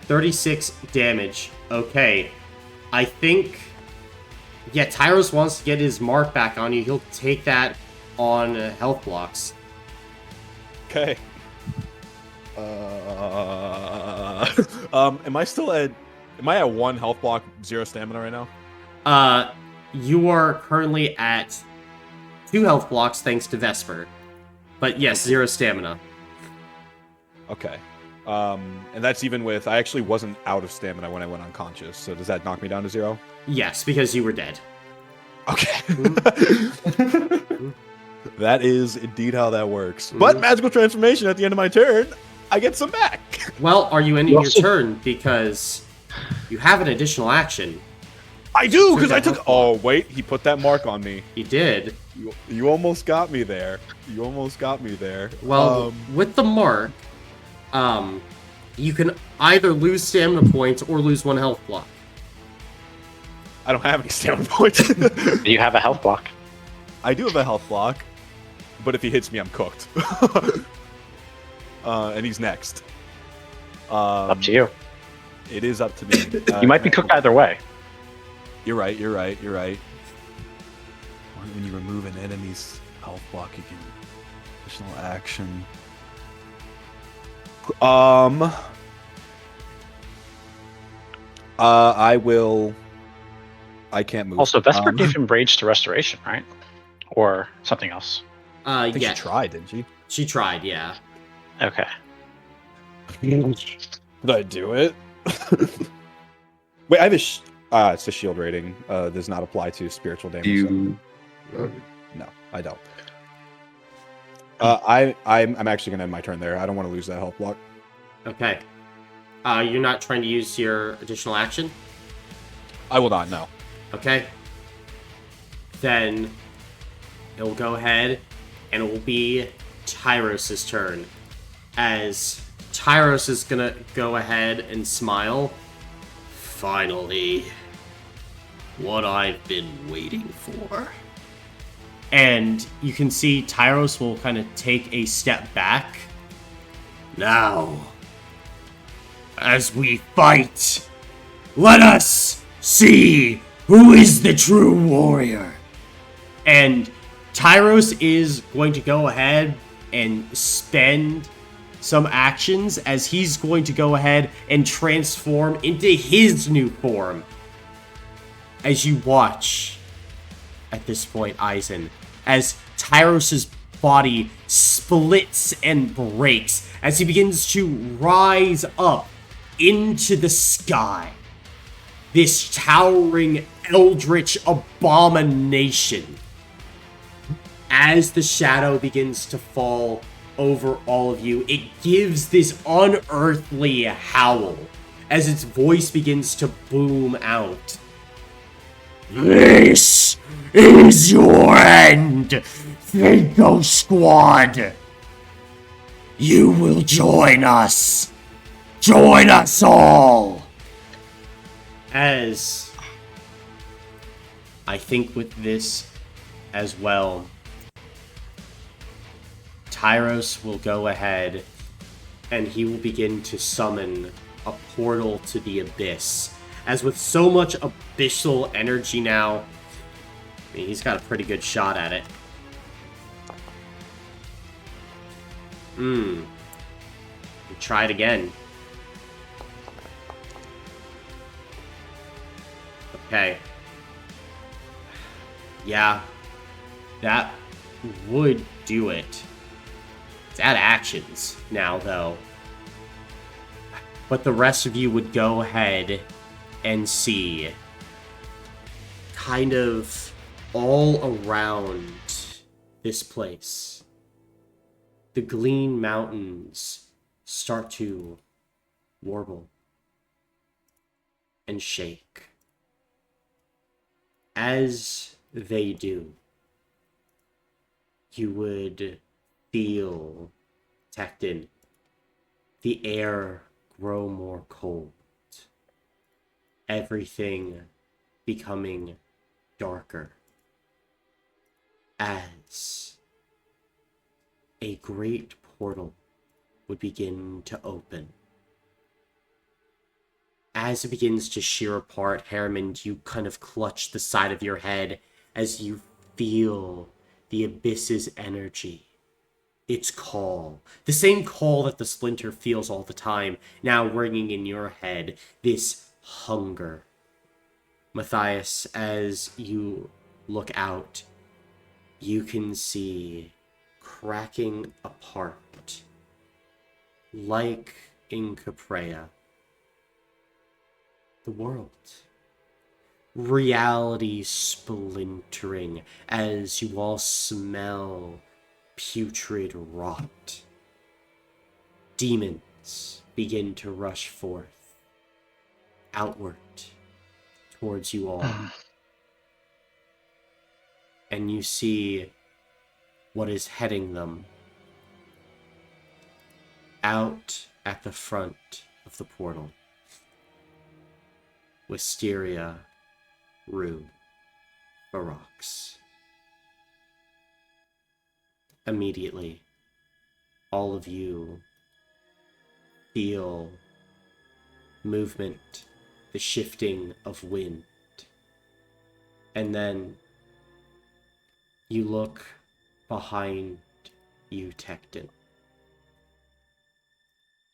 36 damage. Okay. I think... Yeah, Tyros wants to get his mark back on you. He'll take that on health blocks. Okay. Am I still at... Am I at 1 health block, 0 stamina right now? You are currently at 2 health blocks thanks to Vesper. But yes, 0 stamina. Okay. And that's even with... I actually wasn't out of stamina when I went unconscious, so does that knock me down to 0? Yes, because you were dead. Okay. That is indeed how that works. But magical transformation at the end of my turn, I get some back. Well, are you ending your turn? Because you have an additional action. I do, because Took I that took... health block. Oh, wait, he put that mark on me. He did. You almost got me there. You almost got me there. Well, with the mark, you can either lose stamina points or lose 1 health block. I don't have any stamina points. You have a health block. I do have a health block, but if he hits me, I'm cooked. And he's next. Up to you. It is up to me. You might be cooked either way. You're right. When you remove an enemy's health block, you can additional action. I will. I can't move. Also, Vesper gave him rage to restoration, right? Or something else. I think Yeah, she tried, didn't she? she tried, yeah. Okay. Did I do it? Wait, I have it's a shield rating. Does not apply to spiritual damage. You. No, I don't. I'm actually gonna end my turn there. I don't want to lose that health block. Okay. You're not trying to use your additional action? I will not. No. Okay. Then it will go ahead and it will be Tyros' turn. As Tyros is gonna go ahead and smile. Finally. What I've been waiting for. And you can see Tyros will kind of take a step back. Now, as we fight, let us see who is the true warrior. And Tyros is going to go ahead and spend some actions as he's going to go ahead and transform into his new form. As you watch, at this point, Eisen, as Tyros' body splits and breaks as he begins to rise up into the sky. This towering eldritch abomination. As the shadow begins to fall over all of you, it gives this unearthly howl as its voice begins to boom out. This is your end, Cinco Squad. You will join us. Join us all. As I think with this as well, Tyros will go ahead and he will begin to summon a portal to the abyss. As with so much abyssal energy now, I mean, he's got a pretty good shot at it. Try it again. Okay. Yeah. That would do it. It's at actions now, though. But the rest of you would go ahead and see kind of all around this place. The Glean Mountains start to warble and shake. As they do, you would feel, Tecton, the air grow more cold. Everything becoming darker. As a great portal would begin to open. As it begins to shear apart, Harriman, you kind of clutch the side of your head as you feel the abyss's energy. Its call. The same call that the Splinter feels all the time, now ringing in your head. This hunger. Matthias, as you look out, you can see cracking apart, like in Caprea, the world. Reality splintering as you all smell putrid rot. Demons begin to rush forth, outward, towards you all. And you see what is heading them out at the front of the portal. Wisteria, Rue, Barox. Immediately, all of you feel movement, the shifting of wind. And then you look behind you, Tecton,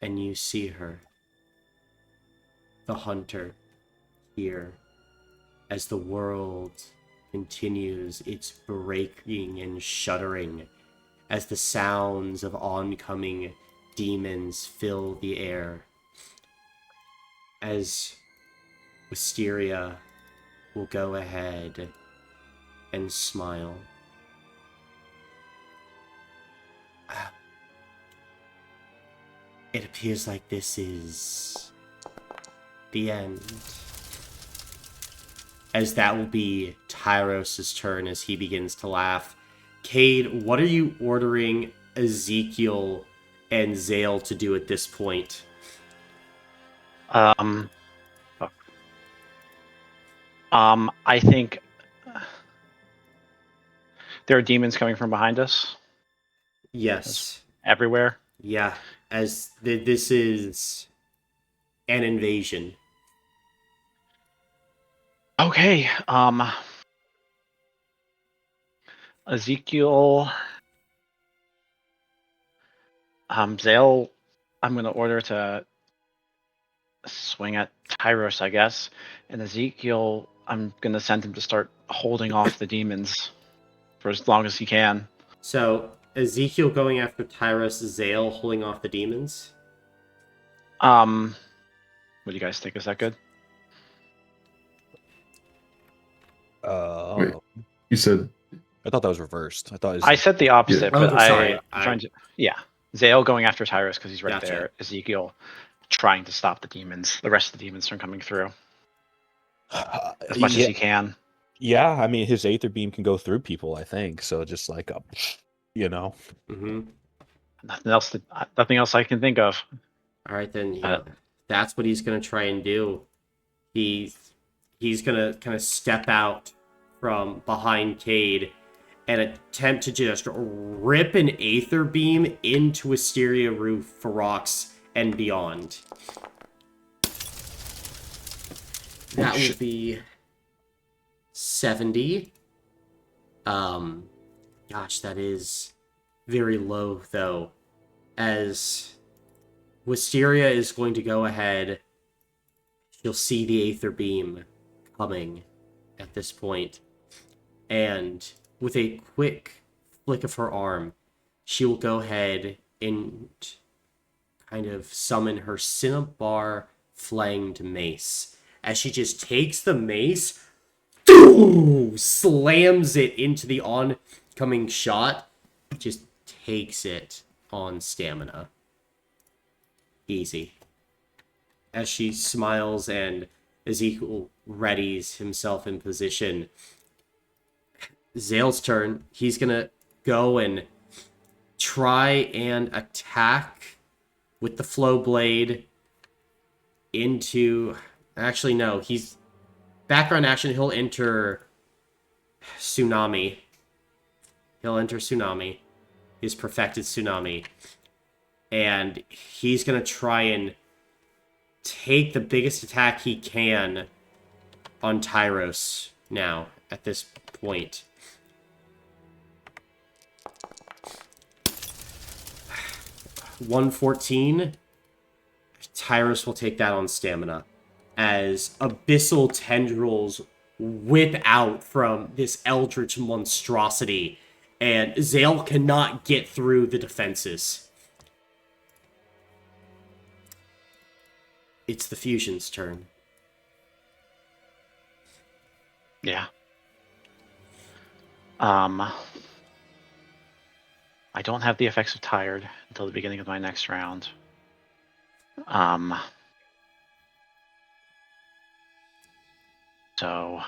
and you see her, the hunter, here as the world continues its breaking and shuddering as the sounds of oncoming demons fill the air. As Wisteria will go ahead and smile. It appears like this is the end. As that will be Tyros' turn as he begins to laugh. Cade, what are you ordering Ezekiel and Zale to do at this point? I think there are demons coming from behind us Yes. everywhere. Yeah. As this is an invasion. Okay. Ezekiel, Zale, I'm gonna order to swing at Tyros, I guess, and Ezekiel, I'm gonna send him to start holding off the demons for as long as he can. So, Ezekiel going after Tyros, Zale holding off the demons? What do you guys think? Is that good? Wait. You said I thought that was reversed. I thought it was I said the opposite, Oh, but sorry. I'm trying to. Yeah, Zale going after Tyros because he's right Gotcha. there. Ezekiel trying to stop the demons, the rest of the demons from coming through as much as he can. Yeah, I mean, his Aether Beam can go through people, I think. So just like, you know. Mm-hmm. Nothing else I can think of. All right, then, that's what he's going to try and do. He's going to kind of step out from behind Cade and attempt to just rip an Aether Beam into Wisteria Roof, Ferox, and beyond. That will be 70. Gosh, that is very low, though, as Wisteria is going to go ahead. You'll see the Aether Beam coming at this point, and with a quick flick of her arm, she will go ahead and kind of summon her Cinnabar Flanged Mace. As she just takes the mace, slams it into the oncoming shot, just takes it on stamina. Easy. As she smiles and Ezekiel readies himself in position, Zale's turn. He's gonna go and try and attack with the flow blade into... Actually, no. He's... Background action, he'll enter Tsunami. He'll enter Tsunami. His perfected Tsunami. And he's gonna try and take the biggest attack he can on Tyros now, at this point. 114. Tyros will take that on stamina, as abyssal tendrils whip out from this eldritch monstrosity, and Zale cannot get through the defenses. It's the fusion's turn. Yeah. I don't have the effects of Tired until the beginning of my next round. So...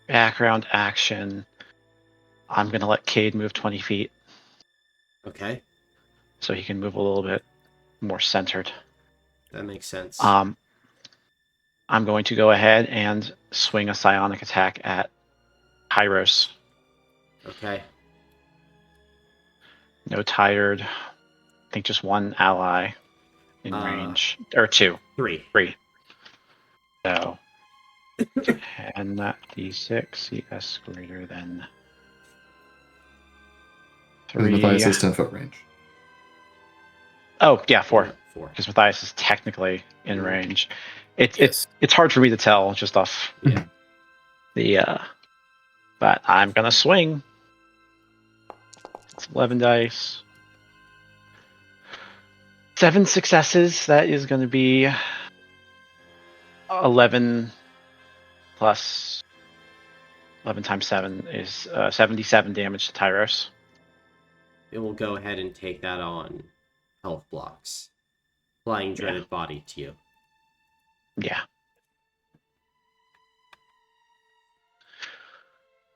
Background action. I'm going to let Cade move 20 feet. Okay, So he can move a little bit more centered. that makes sense. I'm going to go ahead and swing a psionic attack at Tyros. Okay. No Tired. I think just one ally in range. Or two. 3. So... and that d6 CS greater than Because 3. Matthias is 10-foot range. Oh, yeah, 4. 4. Because Matthias is technically in Mhm. range. Yes. It's hard for me to tell just off Yeah. the but I'm gonna swing. It's 11 dice. 7 successes. That is going to be 11 plus 11 times 7 is 77 damage to Tyros. It will go ahead and take that on health blocks. Flying dreaded body to you. Yeah.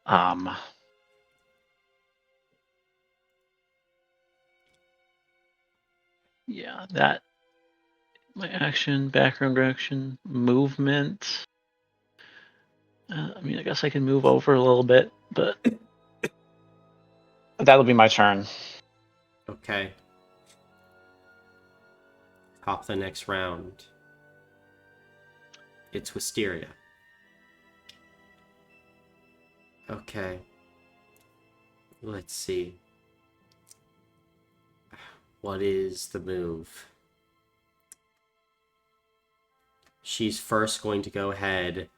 Um. Yeah, that my action, background action, movement. I mean, I guess I can move over a little bit, but that'll be my turn. Okay. Top the next round. It's Wisteria. Okay. Let's see. What is the move? She's first going to go ahead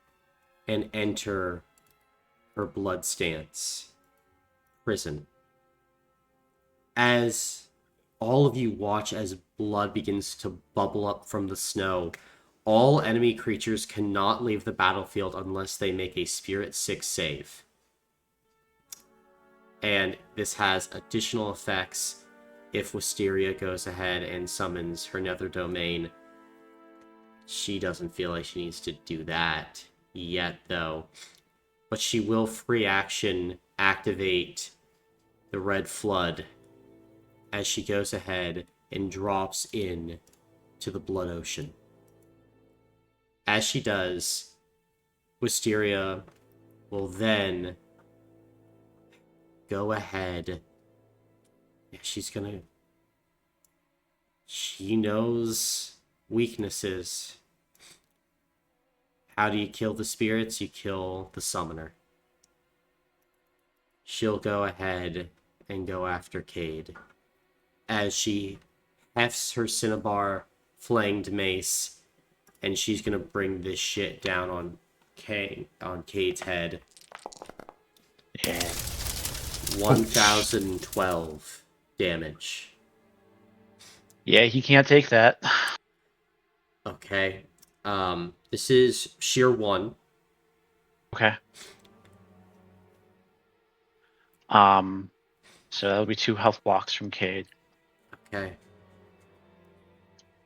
and enter her blood stance prison. As all of you watch as blood begins to bubble up from the snow, all enemy creatures cannot leave the battlefield unless they make a Spirit 6 save. And this has additional effects if Wisteria goes ahead and summons her nether domain. She doesn't feel like she needs to do that yet, though. But she will free action activate the Red Flood as she goes ahead and drops in to the Blood Ocean. As she does, Wisteria will then go ahead. Yeah, she knows weaknesses. How do you kill the spirits? You kill the summoner. She'll go ahead and go after Cade as she hefts her Cinnabar flanged mace, and she's gonna bring this shit down on Cade's head. Yeah. 1012 damage. Yeah, he can't take that. Okay. This is sheer 1. Okay. So that'll be 2 health blocks from Cade. Okay.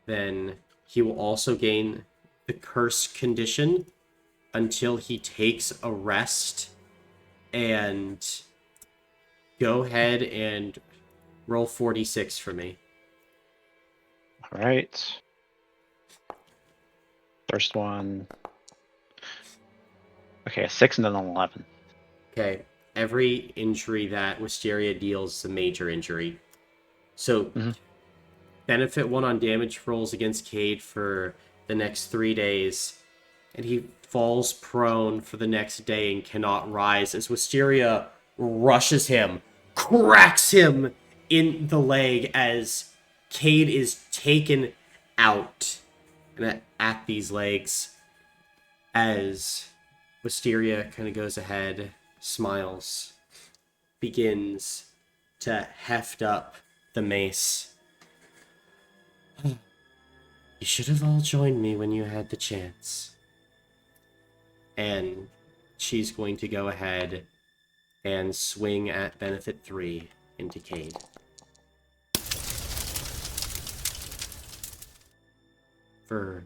Then he will also gain the curse condition until he takes a rest. And go ahead and roll 46 for me. All right. First one. Okay, a 6 and then an 11. Okay. Every injury that Wisteria deals is a major injury. So, benefit 1 on damage rolls against Cade for the next 3 days. And he falls prone for the next day and cannot rise as Wisteria rushes him, cracks him in the leg as Cade is taken out and at these legs as Wisteria kind of goes ahead, smiles, begins to heft up the mace. You should have all joined me when you had the chance. And she's going to go ahead and swing at benefit 3 into Cade. For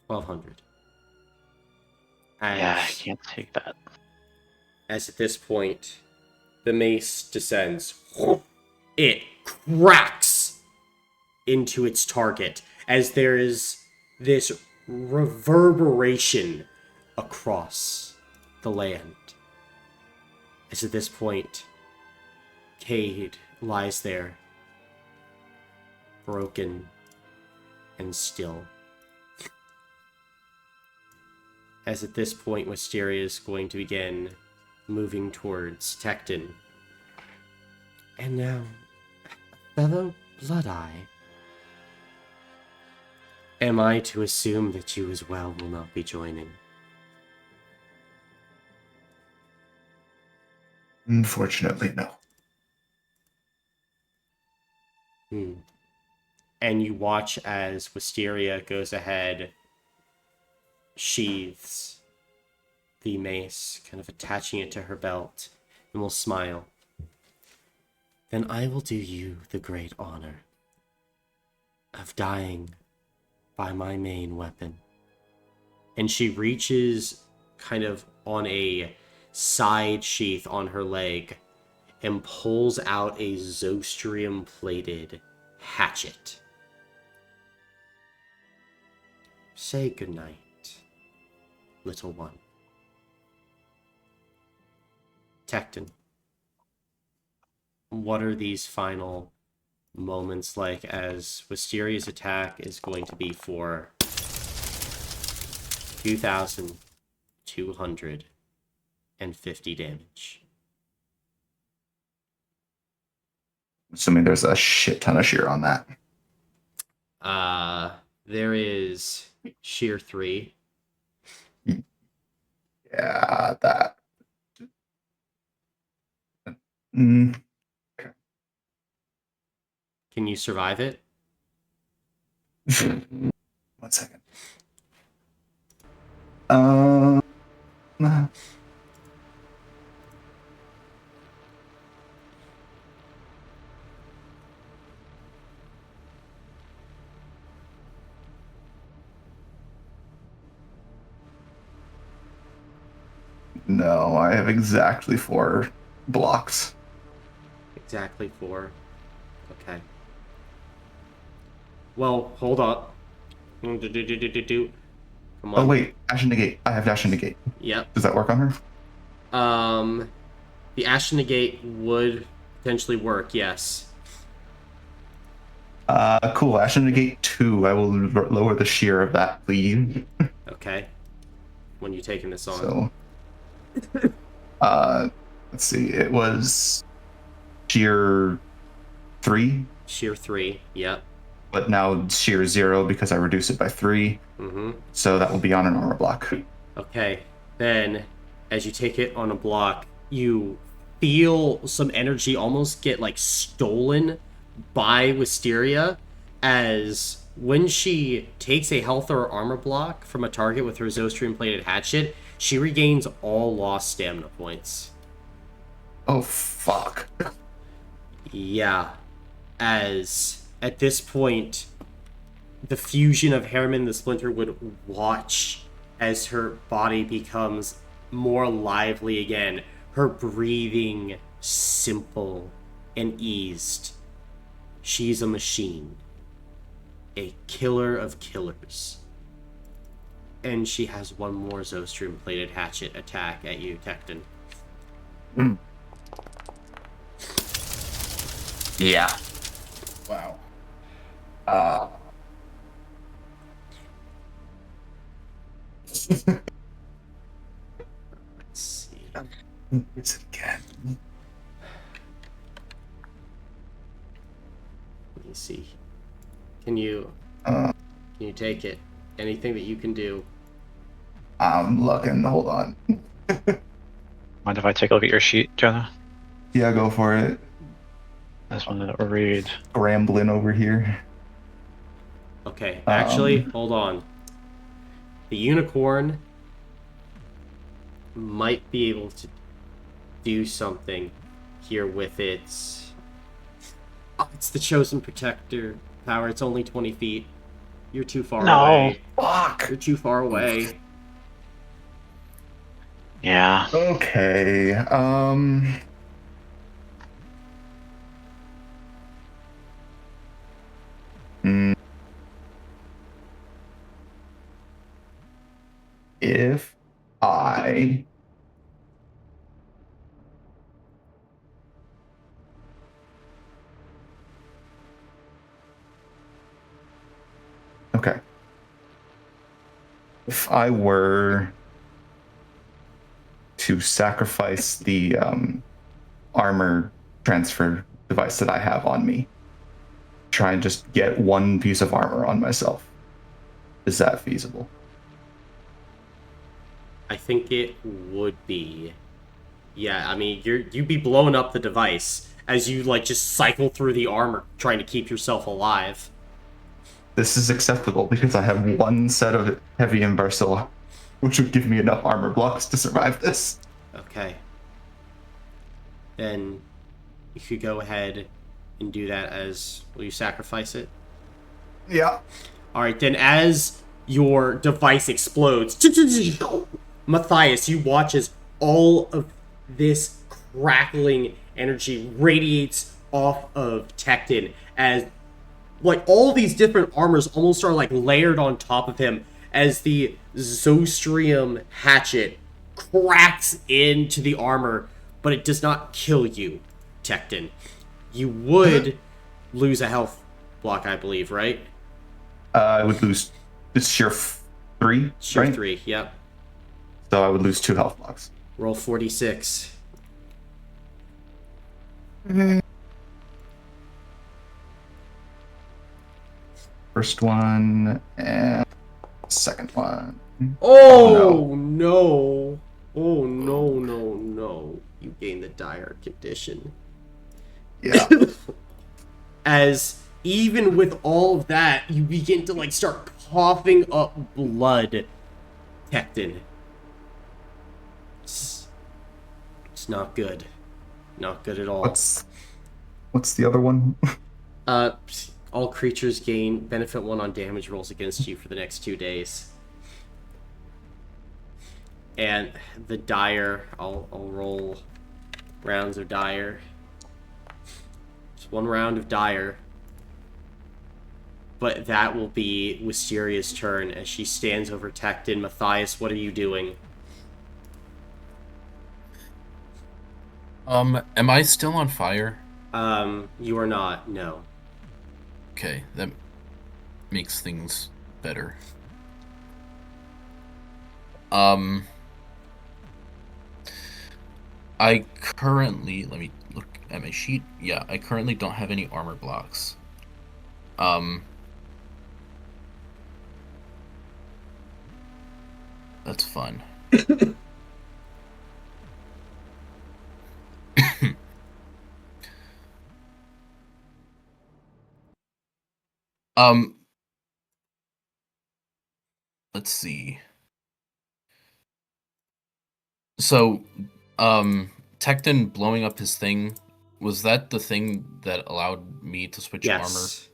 1200. Yeah, I can't take that. As at this point, the mace descends. It cracks into its target as there is this reverberation across the land. As at this point, Cade lies there, broken and still. As at this point, Wisteria is going to begin moving towards Tecton. And now, fellow Blood Eye, am I to assume that you as well will not be joining? Unfortunately, no. And you watch as Wisteria goes ahead, sheathes the mace, kind of attaching it to her belt, and will smile. Then I will do you the great honor of dying by my main weapon. And she reaches kind of on a side sheath on her leg and pulls out a Zostrium-plated hatchet. Say goodnight, little one. Tecton, what are these final moments like as Wisteria's attack is going to be for 2,250 damage? Assuming there's a shit ton of shear on that. There is sheer 3. Yeah, that. Mm. Can you survive it? 1 second. No, I have exactly 4 blocks. Exactly 4. Okay. Well, hold up. Come on. Oh wait, Dash and Negate. I have Dash and Negate. Yep. Does that work on her? The Ash Negate would potentially work, yes. Cool. Dash and Negate 2. I will lower the shear of that, please. Okay. When you taking this on? So, let's see. It was shear 3. Sheer 3, yep. But now shear 0 because I reduced it by 3. Mm-hmm. So that will be on an armor block. Okay. Then, as you take it on a block, you feel some energy almost get, like, stolen by Wisteria, as when she takes a health or armor block from a target with her Zostrium-plated hatchet, she regains all lost stamina points. Oh, fuck. Yeah. As, at this point, the fusion of Harriman the Splinter would watch as her body becomes more lively again, her breathing simple and eased. She's a machine. A killer of killers. And she has one more Zostrium-plated hatchet attack at you, Tecton. Yeah. Wow. Let's see. It's again. Let me see. Can you take it? Anything that you can do? I'm looking. Hold on. Mind if I take a look at your sheet, Jonah? Yeah, go for it. I just wanted to read. Rambling over here. Okay, actually, hold on. The unicorn might be able to do something here with its... Oh, it's the Chosen Protector power. It's only 20 feet. You're too far away. Fuck. You're too far away. Yeah. Okay. If I okay. If I were to sacrifice the armor transfer device that I have on me. Try and just get one piece of armor on myself. Is that feasible? I think it would be. Yeah, I mean, you'd be blowing up the device as you like just cycle through the armor trying to keep yourself alive. This is acceptable because I have one set of heavy Inversil, which would give me enough armor blocks to survive this. Okay. Then you could go ahead and do that as... Will you sacrifice it? Yeah. Alright, then as your device explodes, Matthias, you watch as all of this crackling energy radiates off of Tecton as like all these different armors almost are like layered on top of him as the Zostrium hatchet cracks into the armor, but it does not kill you, Tecton. You would lose a health block, I believe, right? I would lose. It's sheer 3. Sure, right? 3, yep. So I would lose 2 health blocks. Roll 46. First one and second one. Oh, no. Oh, no, no, no. You gain the dire condition. Yeah. As even with all of that, you begin to like start coughing up blood, Tecton. It's not good. Not good at all. What's the other one? All creatures gain benefit 1 on damage rolls against you for the next 2 days. And the dire, I'll roll rounds of dire. Just 1 round of dire. But that will be Wisteria's turn as she stands over Tecton. Matthias, what are you doing? Am I still on fire? You are not, no. Okay, that makes things better. I currently, let me look at my sheet. Yeah, I currently don't have any armor blocks. That's fun. Let's see. So, Tecton blowing up his thing, was that the thing that allowed me to switch armor? Yes.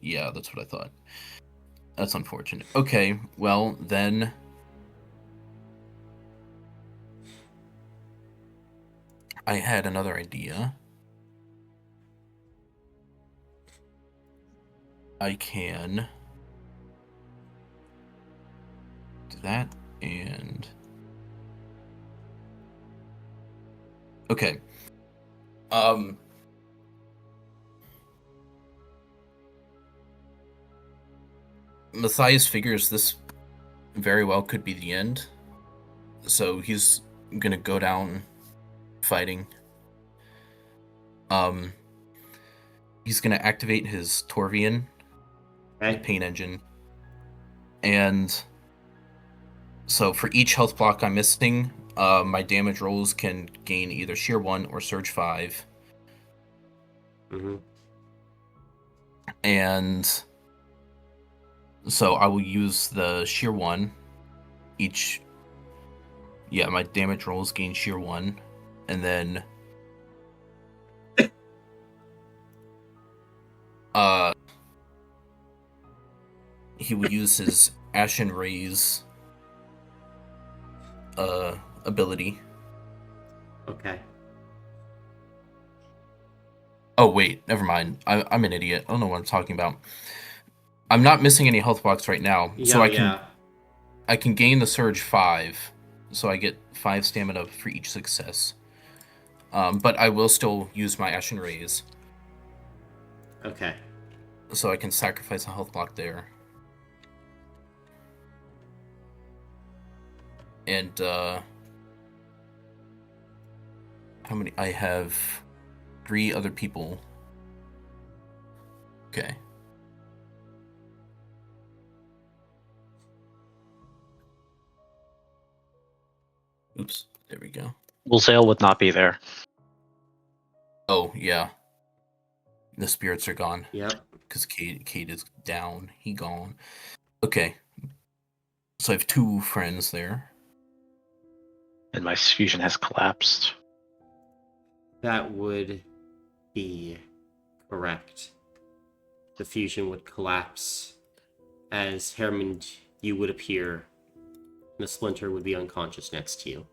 Yeah, that's what I thought. That's unfortunate. Okay, well, then... I had another idea. I can do that and okay. Matthias figures this very well could be the end, so he's gonna go down fighting. He's gonna activate his Torvian, the pain engine, and so for each health block I'm missing, my damage rolls can gain either Shear 1 or Surge 5. Mm-hmm. And so I will use the Shear 1. My damage rolls gain Shear 1. And then he will use his Ashen Rays ability. Okay. Oh wait, never mind. I'm an idiot. I don't know what I'm talking about. I'm not missing any health blocks right now, so I can gain the Surge 5, so I get 5 stamina for each success. But I will still use my Ashen Rays. Okay. So I can sacrifice a health block there. And how many? I have 3 other people. Okay. Oops, there we go. Well, Zale would not be there. Oh, yeah. The spirits are gone. Yep. Because Kate is down. He gone. Okay. So I have 2 friends there. And my fusion has collapsed. That would be correct. The fusion would collapse as Herman, you would appear, and the splinter would be unconscious next to you.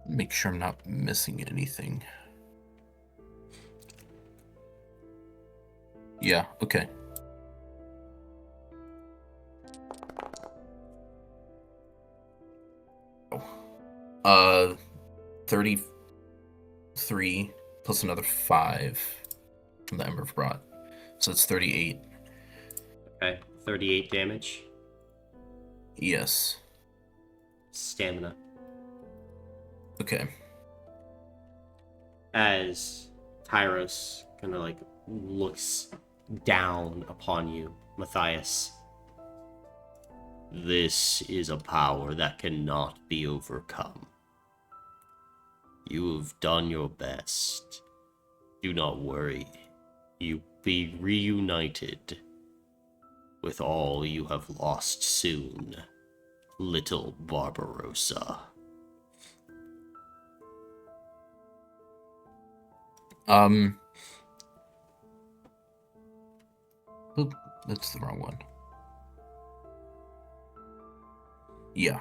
Make sure I'm not missing anything. Yeah, okay. 33 plus another 5 from the Ember of Brought. So it's 38. Okay, 38 damage. Yes. Stamina. Okay. As Tyros kind of like looks down upon you, Matthias. This is a power that cannot be overcome. You have done your best. Do not worry. You be reunited with all you have lost soon, little Barbarossa. Oop, that's the wrong one. Yeah.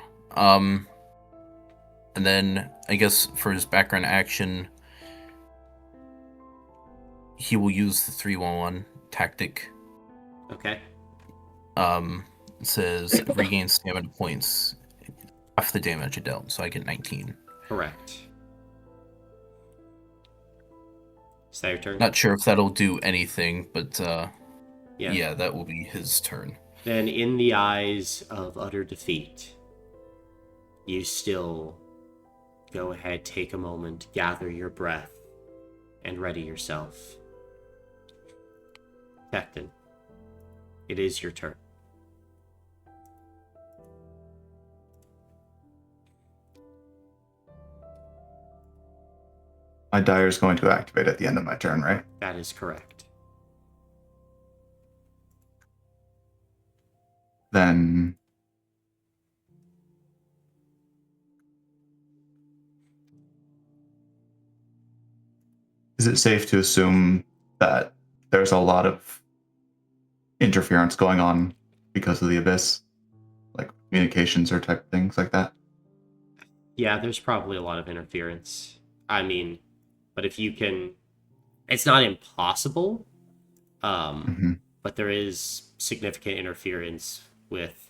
And then I guess for his background action, he will use the 311 tactic. Okay. It says regain stamina points, half the damage it dealt, so I get 19. Correct. Is that your turn? Not sure if that'll do anything, but Yeah. yeah, that will be his turn. Then, in the eyes of utter defeat, you still go ahead, take a moment, gather your breath, and ready yourself. Captain, it is your turn. My dire is going to activate at the end of my turn, right? That is correct. Then is it safe to assume that there's a lot of interference going on because of the abyss? Like communications or type things like that? Yeah, there's probably a lot of interference. I mean, but if you can... It's not impossible, but there is significant interference with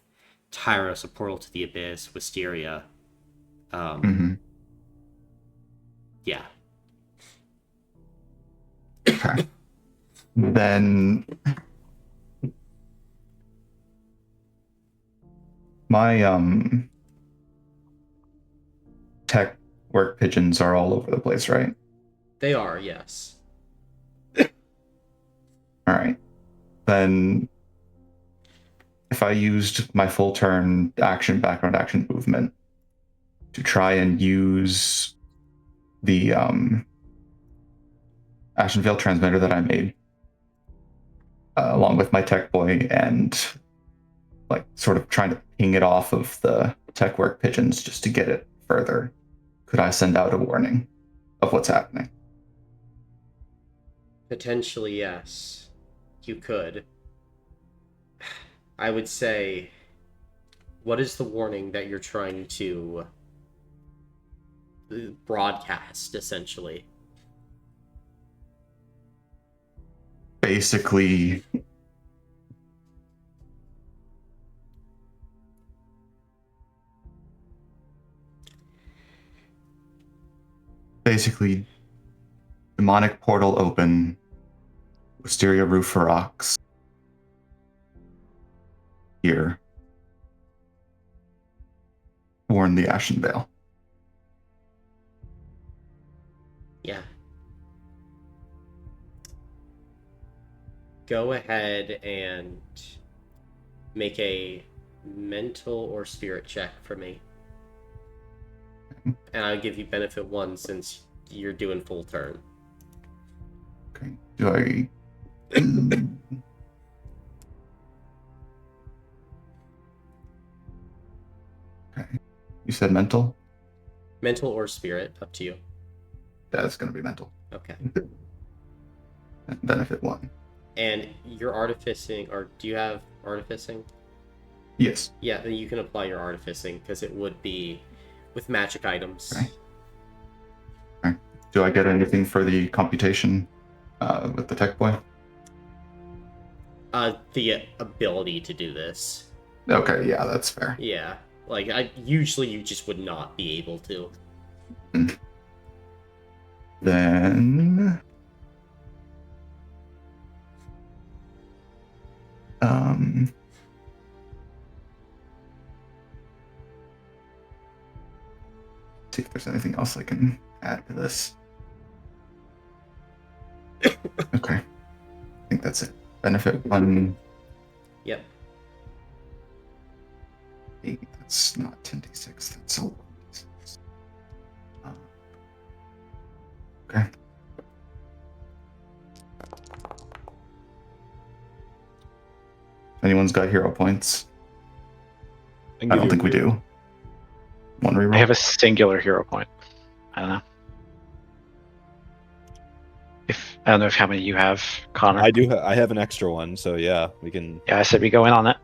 Tyros, a portal to the abyss, Wisteria. Yeah. Okay. Then my tech work pigeons are all over the place, right? They are, yes. All right. Then if I used my full turn action, background action movement to try and use the Ashen Veil transmitter that I made, along with my tech boy, and like sort of trying to ping it off of the tech work pigeons just to get it further, could I send out a warning of what's happening? Potentially, yes. You could. I would say, what is the warning that you're trying to broadcast, essentially? Basically, demonic portal open, Wisteria roof rocks. Here. worn the Ashen Veil. Yeah. Go ahead and make a mental or spirit check for me. And I'll give you benefit 1 since you're doing full turn. Okay. Do I... Okay. You said mental? Mental or spirit, up to you. That's going to be mental. Okay. Benefit 1. And you're artificing, or do you have artificing? Yes. Yeah, then you can apply your artificing, because it would be with magic items. Okay. Okay. Do I get anything for the computation with the tech boy? The ability to do this. Okay, yeah, that's fair. Yeah. Like, usually you just would not be able to. Then... see if there's anything else I can add to this. Okay. I think that's it. Benefit 1. Yep. 8. That's not 10d6. That's a 1d6. Okay. Anyone's got hero points? I don't think we do. One reroll. I have a singular hero point. I don't know. I don't know how many you have, Connor. I do. I have an extra one, so yeah, we can. Yeah, I said we go in on it.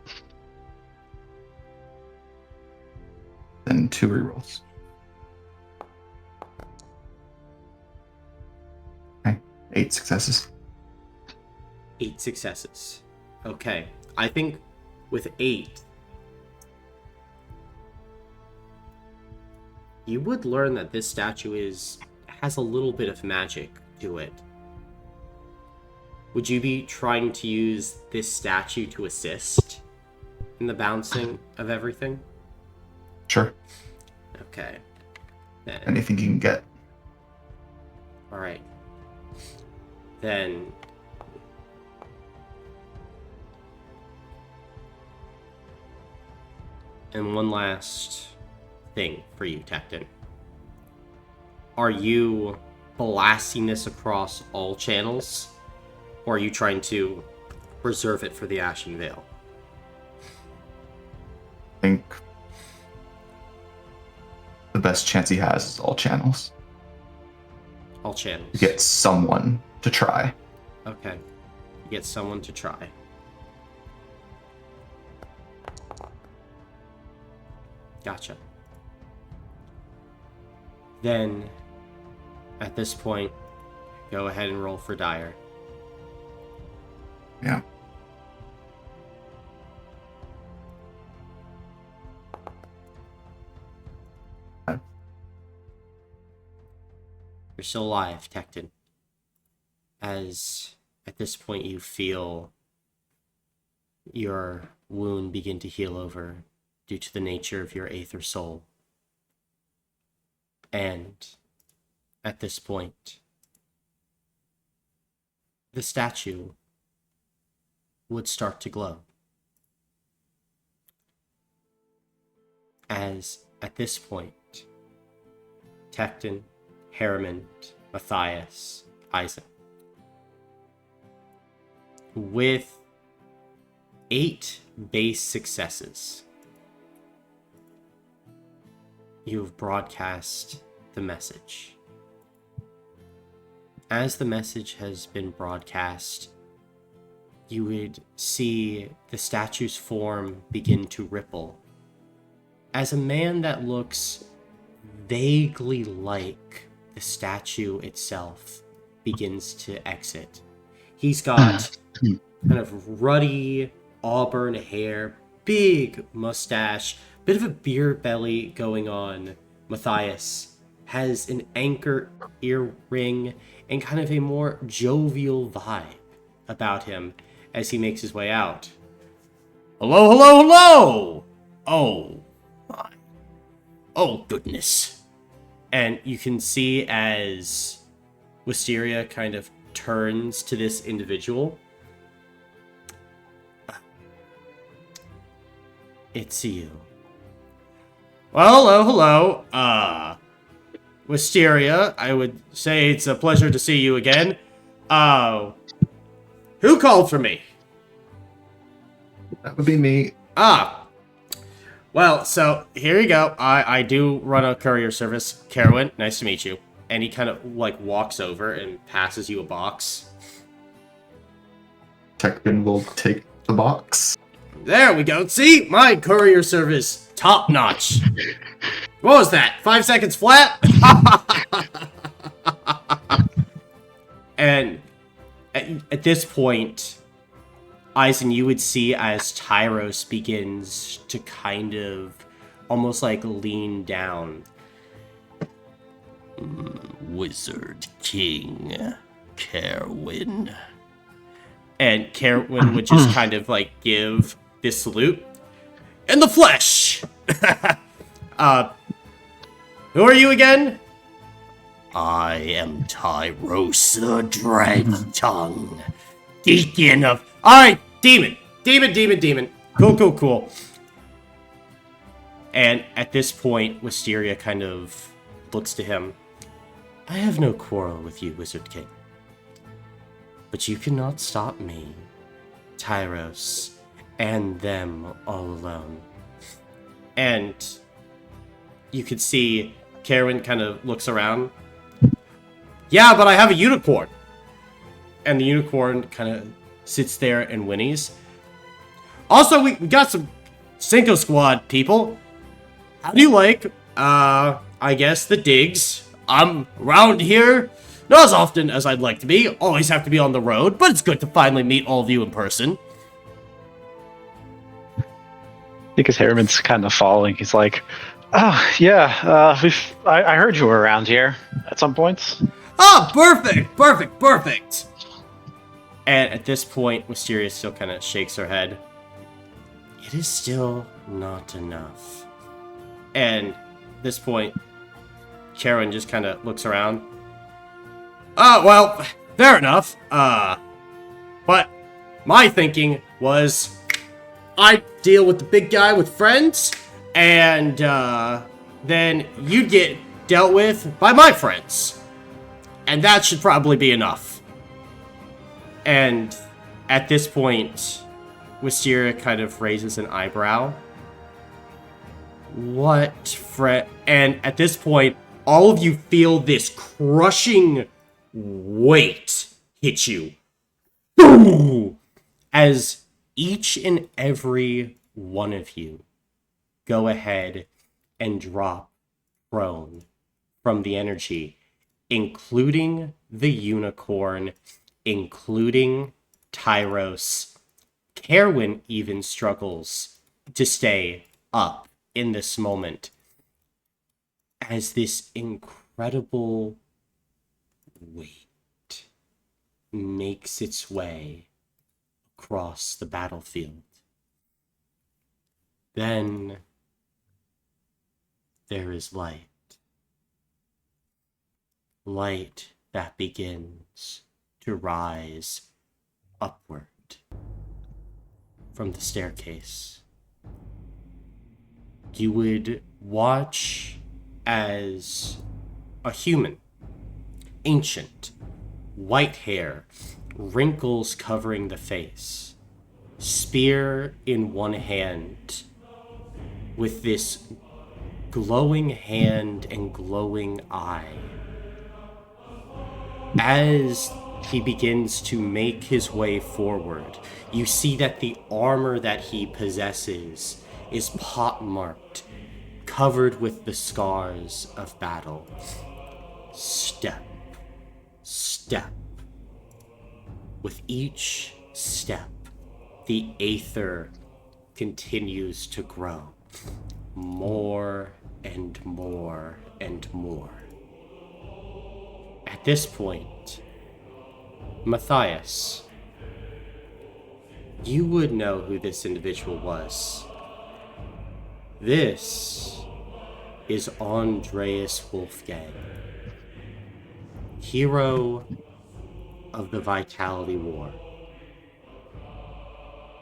Then 2 rerolls. Okay. 8 successes. 8 successes. Okay. I think with 8, you would learn that this statue has a little bit of magic to it. Would you be trying to use this statue to assist in the bouncing of everything? Sure. Okay. Then, Anything you can get. all right. Then and one last thing for you, Tecton. Are you blasting this across all channels? Or are you trying to reserve it for the Ashen Veil? I think the best chance he has is all channels. All channels. You get someone to try. Okay. You get someone to try. Gotcha. Then, at this point, go ahead and roll for Dyer. Yeah. You're still alive, Tecton. As at this point you feel your wound begin to heal over due to the nature of your aether soul. And at this point, the statue would start to glow. As at this point, Tecton, Harriman, Matthias, Isaac, with 8 base successes, you have broadcast the message. As the message has been broadcast, you would see the statue's form begin to ripple as a man that looks vaguely like the statue itself begins to exit. He's got kind of ruddy auburn hair, big mustache, bit of a beer belly going on. Matthias has an anchor earring and kind of a more jovial vibe about him as he makes his way out. Hello, hello, hello! Oh, my. Oh, goodness. And you can see as Wisteria kind of turns to this individual. It's you. Well, hello. Wisteria, I would say it's a pleasure to see you again. Who called for me? That would be me. Well, so here you go. I do run a courier service. Carwin, nice to meet you. And he kind of like walks over and passes you a box. Techbin will take the box. There we go. See? My courier service, top notch. What was that? 5 seconds flat? And at this point, Eisen, you would see as Tyros begins to kind of almost like lean down. Wizard King Carwin. And Carwin would just kind of like give this salute. In the flesh! Who are you again? I am Tyros the Dragon Tongue. Deacon of... Alright, demon. Demon. Cool. And at this point, Wisteria kind of looks to him. I have no quarrel with you, Wizard King. But you cannot stop me, Tyros, and them all alone. And you could see Carwin kind of looks around. Yeah, but I have a unicorn. And the unicorn kind of sits there and whinnies. Also, we got some Cinco Squad people. How do you like, I guess, the digs? I'm around here, not as often as I'd like to be. Always have to be on the road, but it's good to finally meet all of you in person. Because Harriman's kind of following. He's like, oh, yeah, I heard you were around here at some points. Ah, perfect. And at this point, Wisteria still kind of shakes her head. It is still not enough. And at this point, Karen just kind of looks around. Oh, well, fair enough. But my thinking was I deal with the big guy with friends, and then you'd get dealt with by my friends. And that should probably be enough. And at this point, Wisteria kind of raises an eyebrow. What friend? And at this point, all of you feel this crushing weight hit you. Boom! As each and every one of you go ahead and drop prone from the energy, including the unicorn, including Tyros. Carwin even struggles to stay up in this moment as this incredible weight makes its way across the battlefield. Then there is light. Light that begins to rise upward from the staircase. You would watch as a human, ancient, white hair, wrinkles covering the face, spear in one hand, with this glowing hand and glowing eye. As he begins to make his way forward, you see that the armor that he possesses is pockmarked, covered with the scars of battle. Step. With each step, the aether continues to grow. More and more and more. At this point, Matthias, you would know who this individual was. This is Andreas Wolfgang, hero of the Vitality War.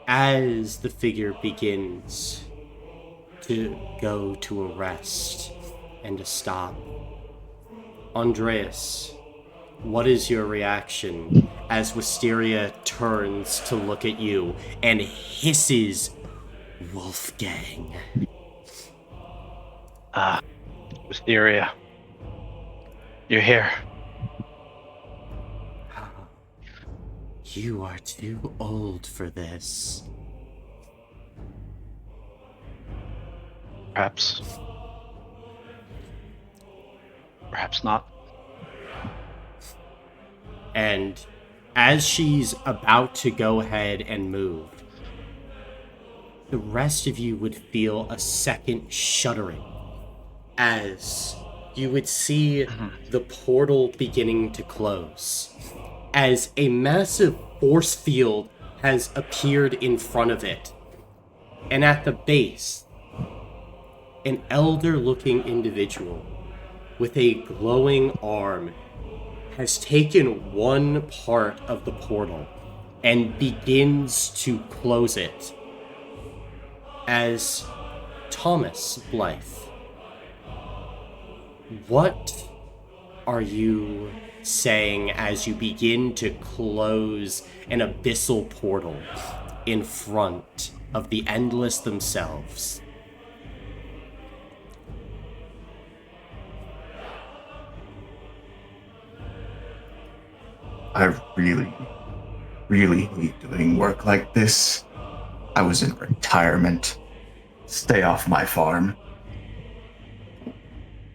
As the figure begins to go to a rest and to stop, Andreas, what is your reaction as Wisteria turns to look at you and hisses Wolfgang? Wisteria, you're here. You are too old for this. Perhaps not. And as she's about to go ahead and move, the rest of you would feel a second shuddering as you would see the portal beginning to close, as a massive force field has appeared in front of it. And at the base, an elder-looking individual with a glowing arm has taken one part of the portal and begins to close it. As Thomas Blythe, what are you saying as you begin to close an abyssal portal in front of the Endless themselves? I really hate doing work like this. I was in retirement. Stay off my farm.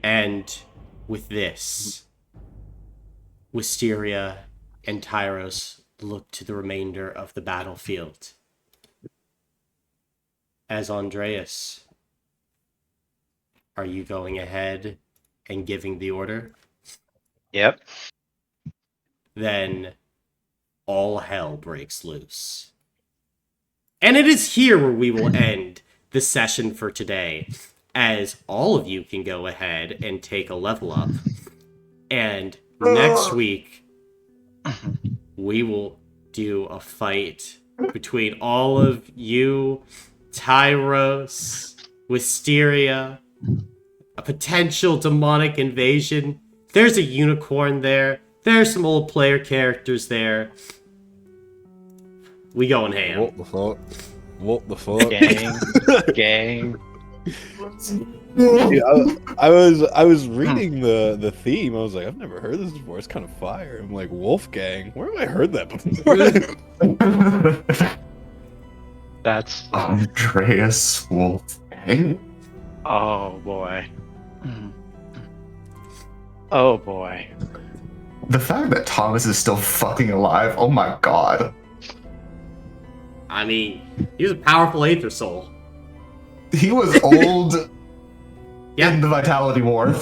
And with this, Wisteria and Tyros look to the remainder of the battlefield. As Andreas, are you going ahead and giving the order? Yep. Then all hell breaks loose. And it is here where we will end the session for today, as all of you can go ahead and take a level up. And next week, we will do a fight between all of you, Tyros, Wisteria, a potential demonic invasion. There's a unicorn there. There's some old player characters there. We going ham. What the fuck? What the fuck? Gang. Dude, I was reading the theme. I was like, I've never heard this before. It's kind of fire. I'm like, Wolfgang. Where have I heard that before? That's. Andreas Wolfgang. Oh boy. Oh boy. The fact that Thomas is still fucking alive, oh my god. I mean, he was a powerful Aether Soul. He was old Yeah. in the Vitality War.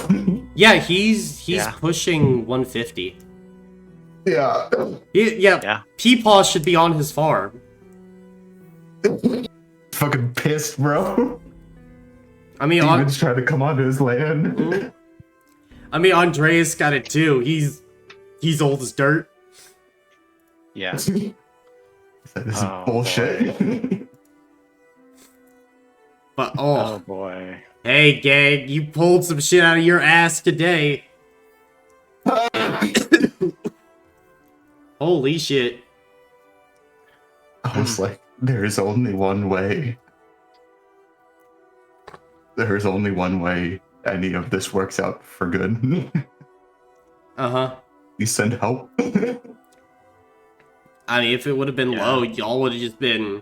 Yeah, he's Yeah. pushing 150. Yeah. Yeah. Peepaw should be on his farm. Fucking pissed, bro. I mean, Demons trying to come onto his land. Andreas got it too. He's old as dirt. Yeah. This is Oh, bullshit. But Oh boy. hey gang, you pulled some shit out of your ass today. Holy shit. I was like, there is only one way. There is only one way any of this works out for good. Uh-huh. You send help. I mean, if it would have been Yeah. low, y'all would have just been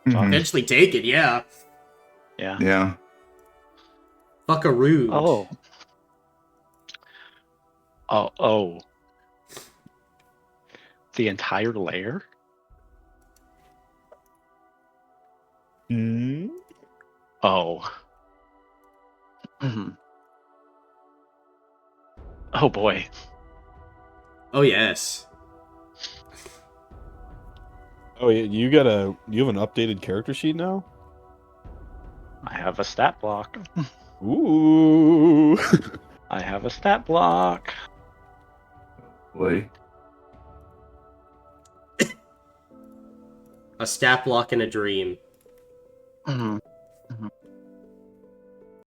Mhm. eventually taken, yeah. Yeah. Yeah. Fuckaroo. Oh. Oh. The entire layer? Hmm? Oh. Mhm. Oh boy. Oh, yes. Oh, yeah, you have an updated character sheet now? I have a stat block. Ooh. I have a stat block. Boy. A stat block in a dream. Mhm.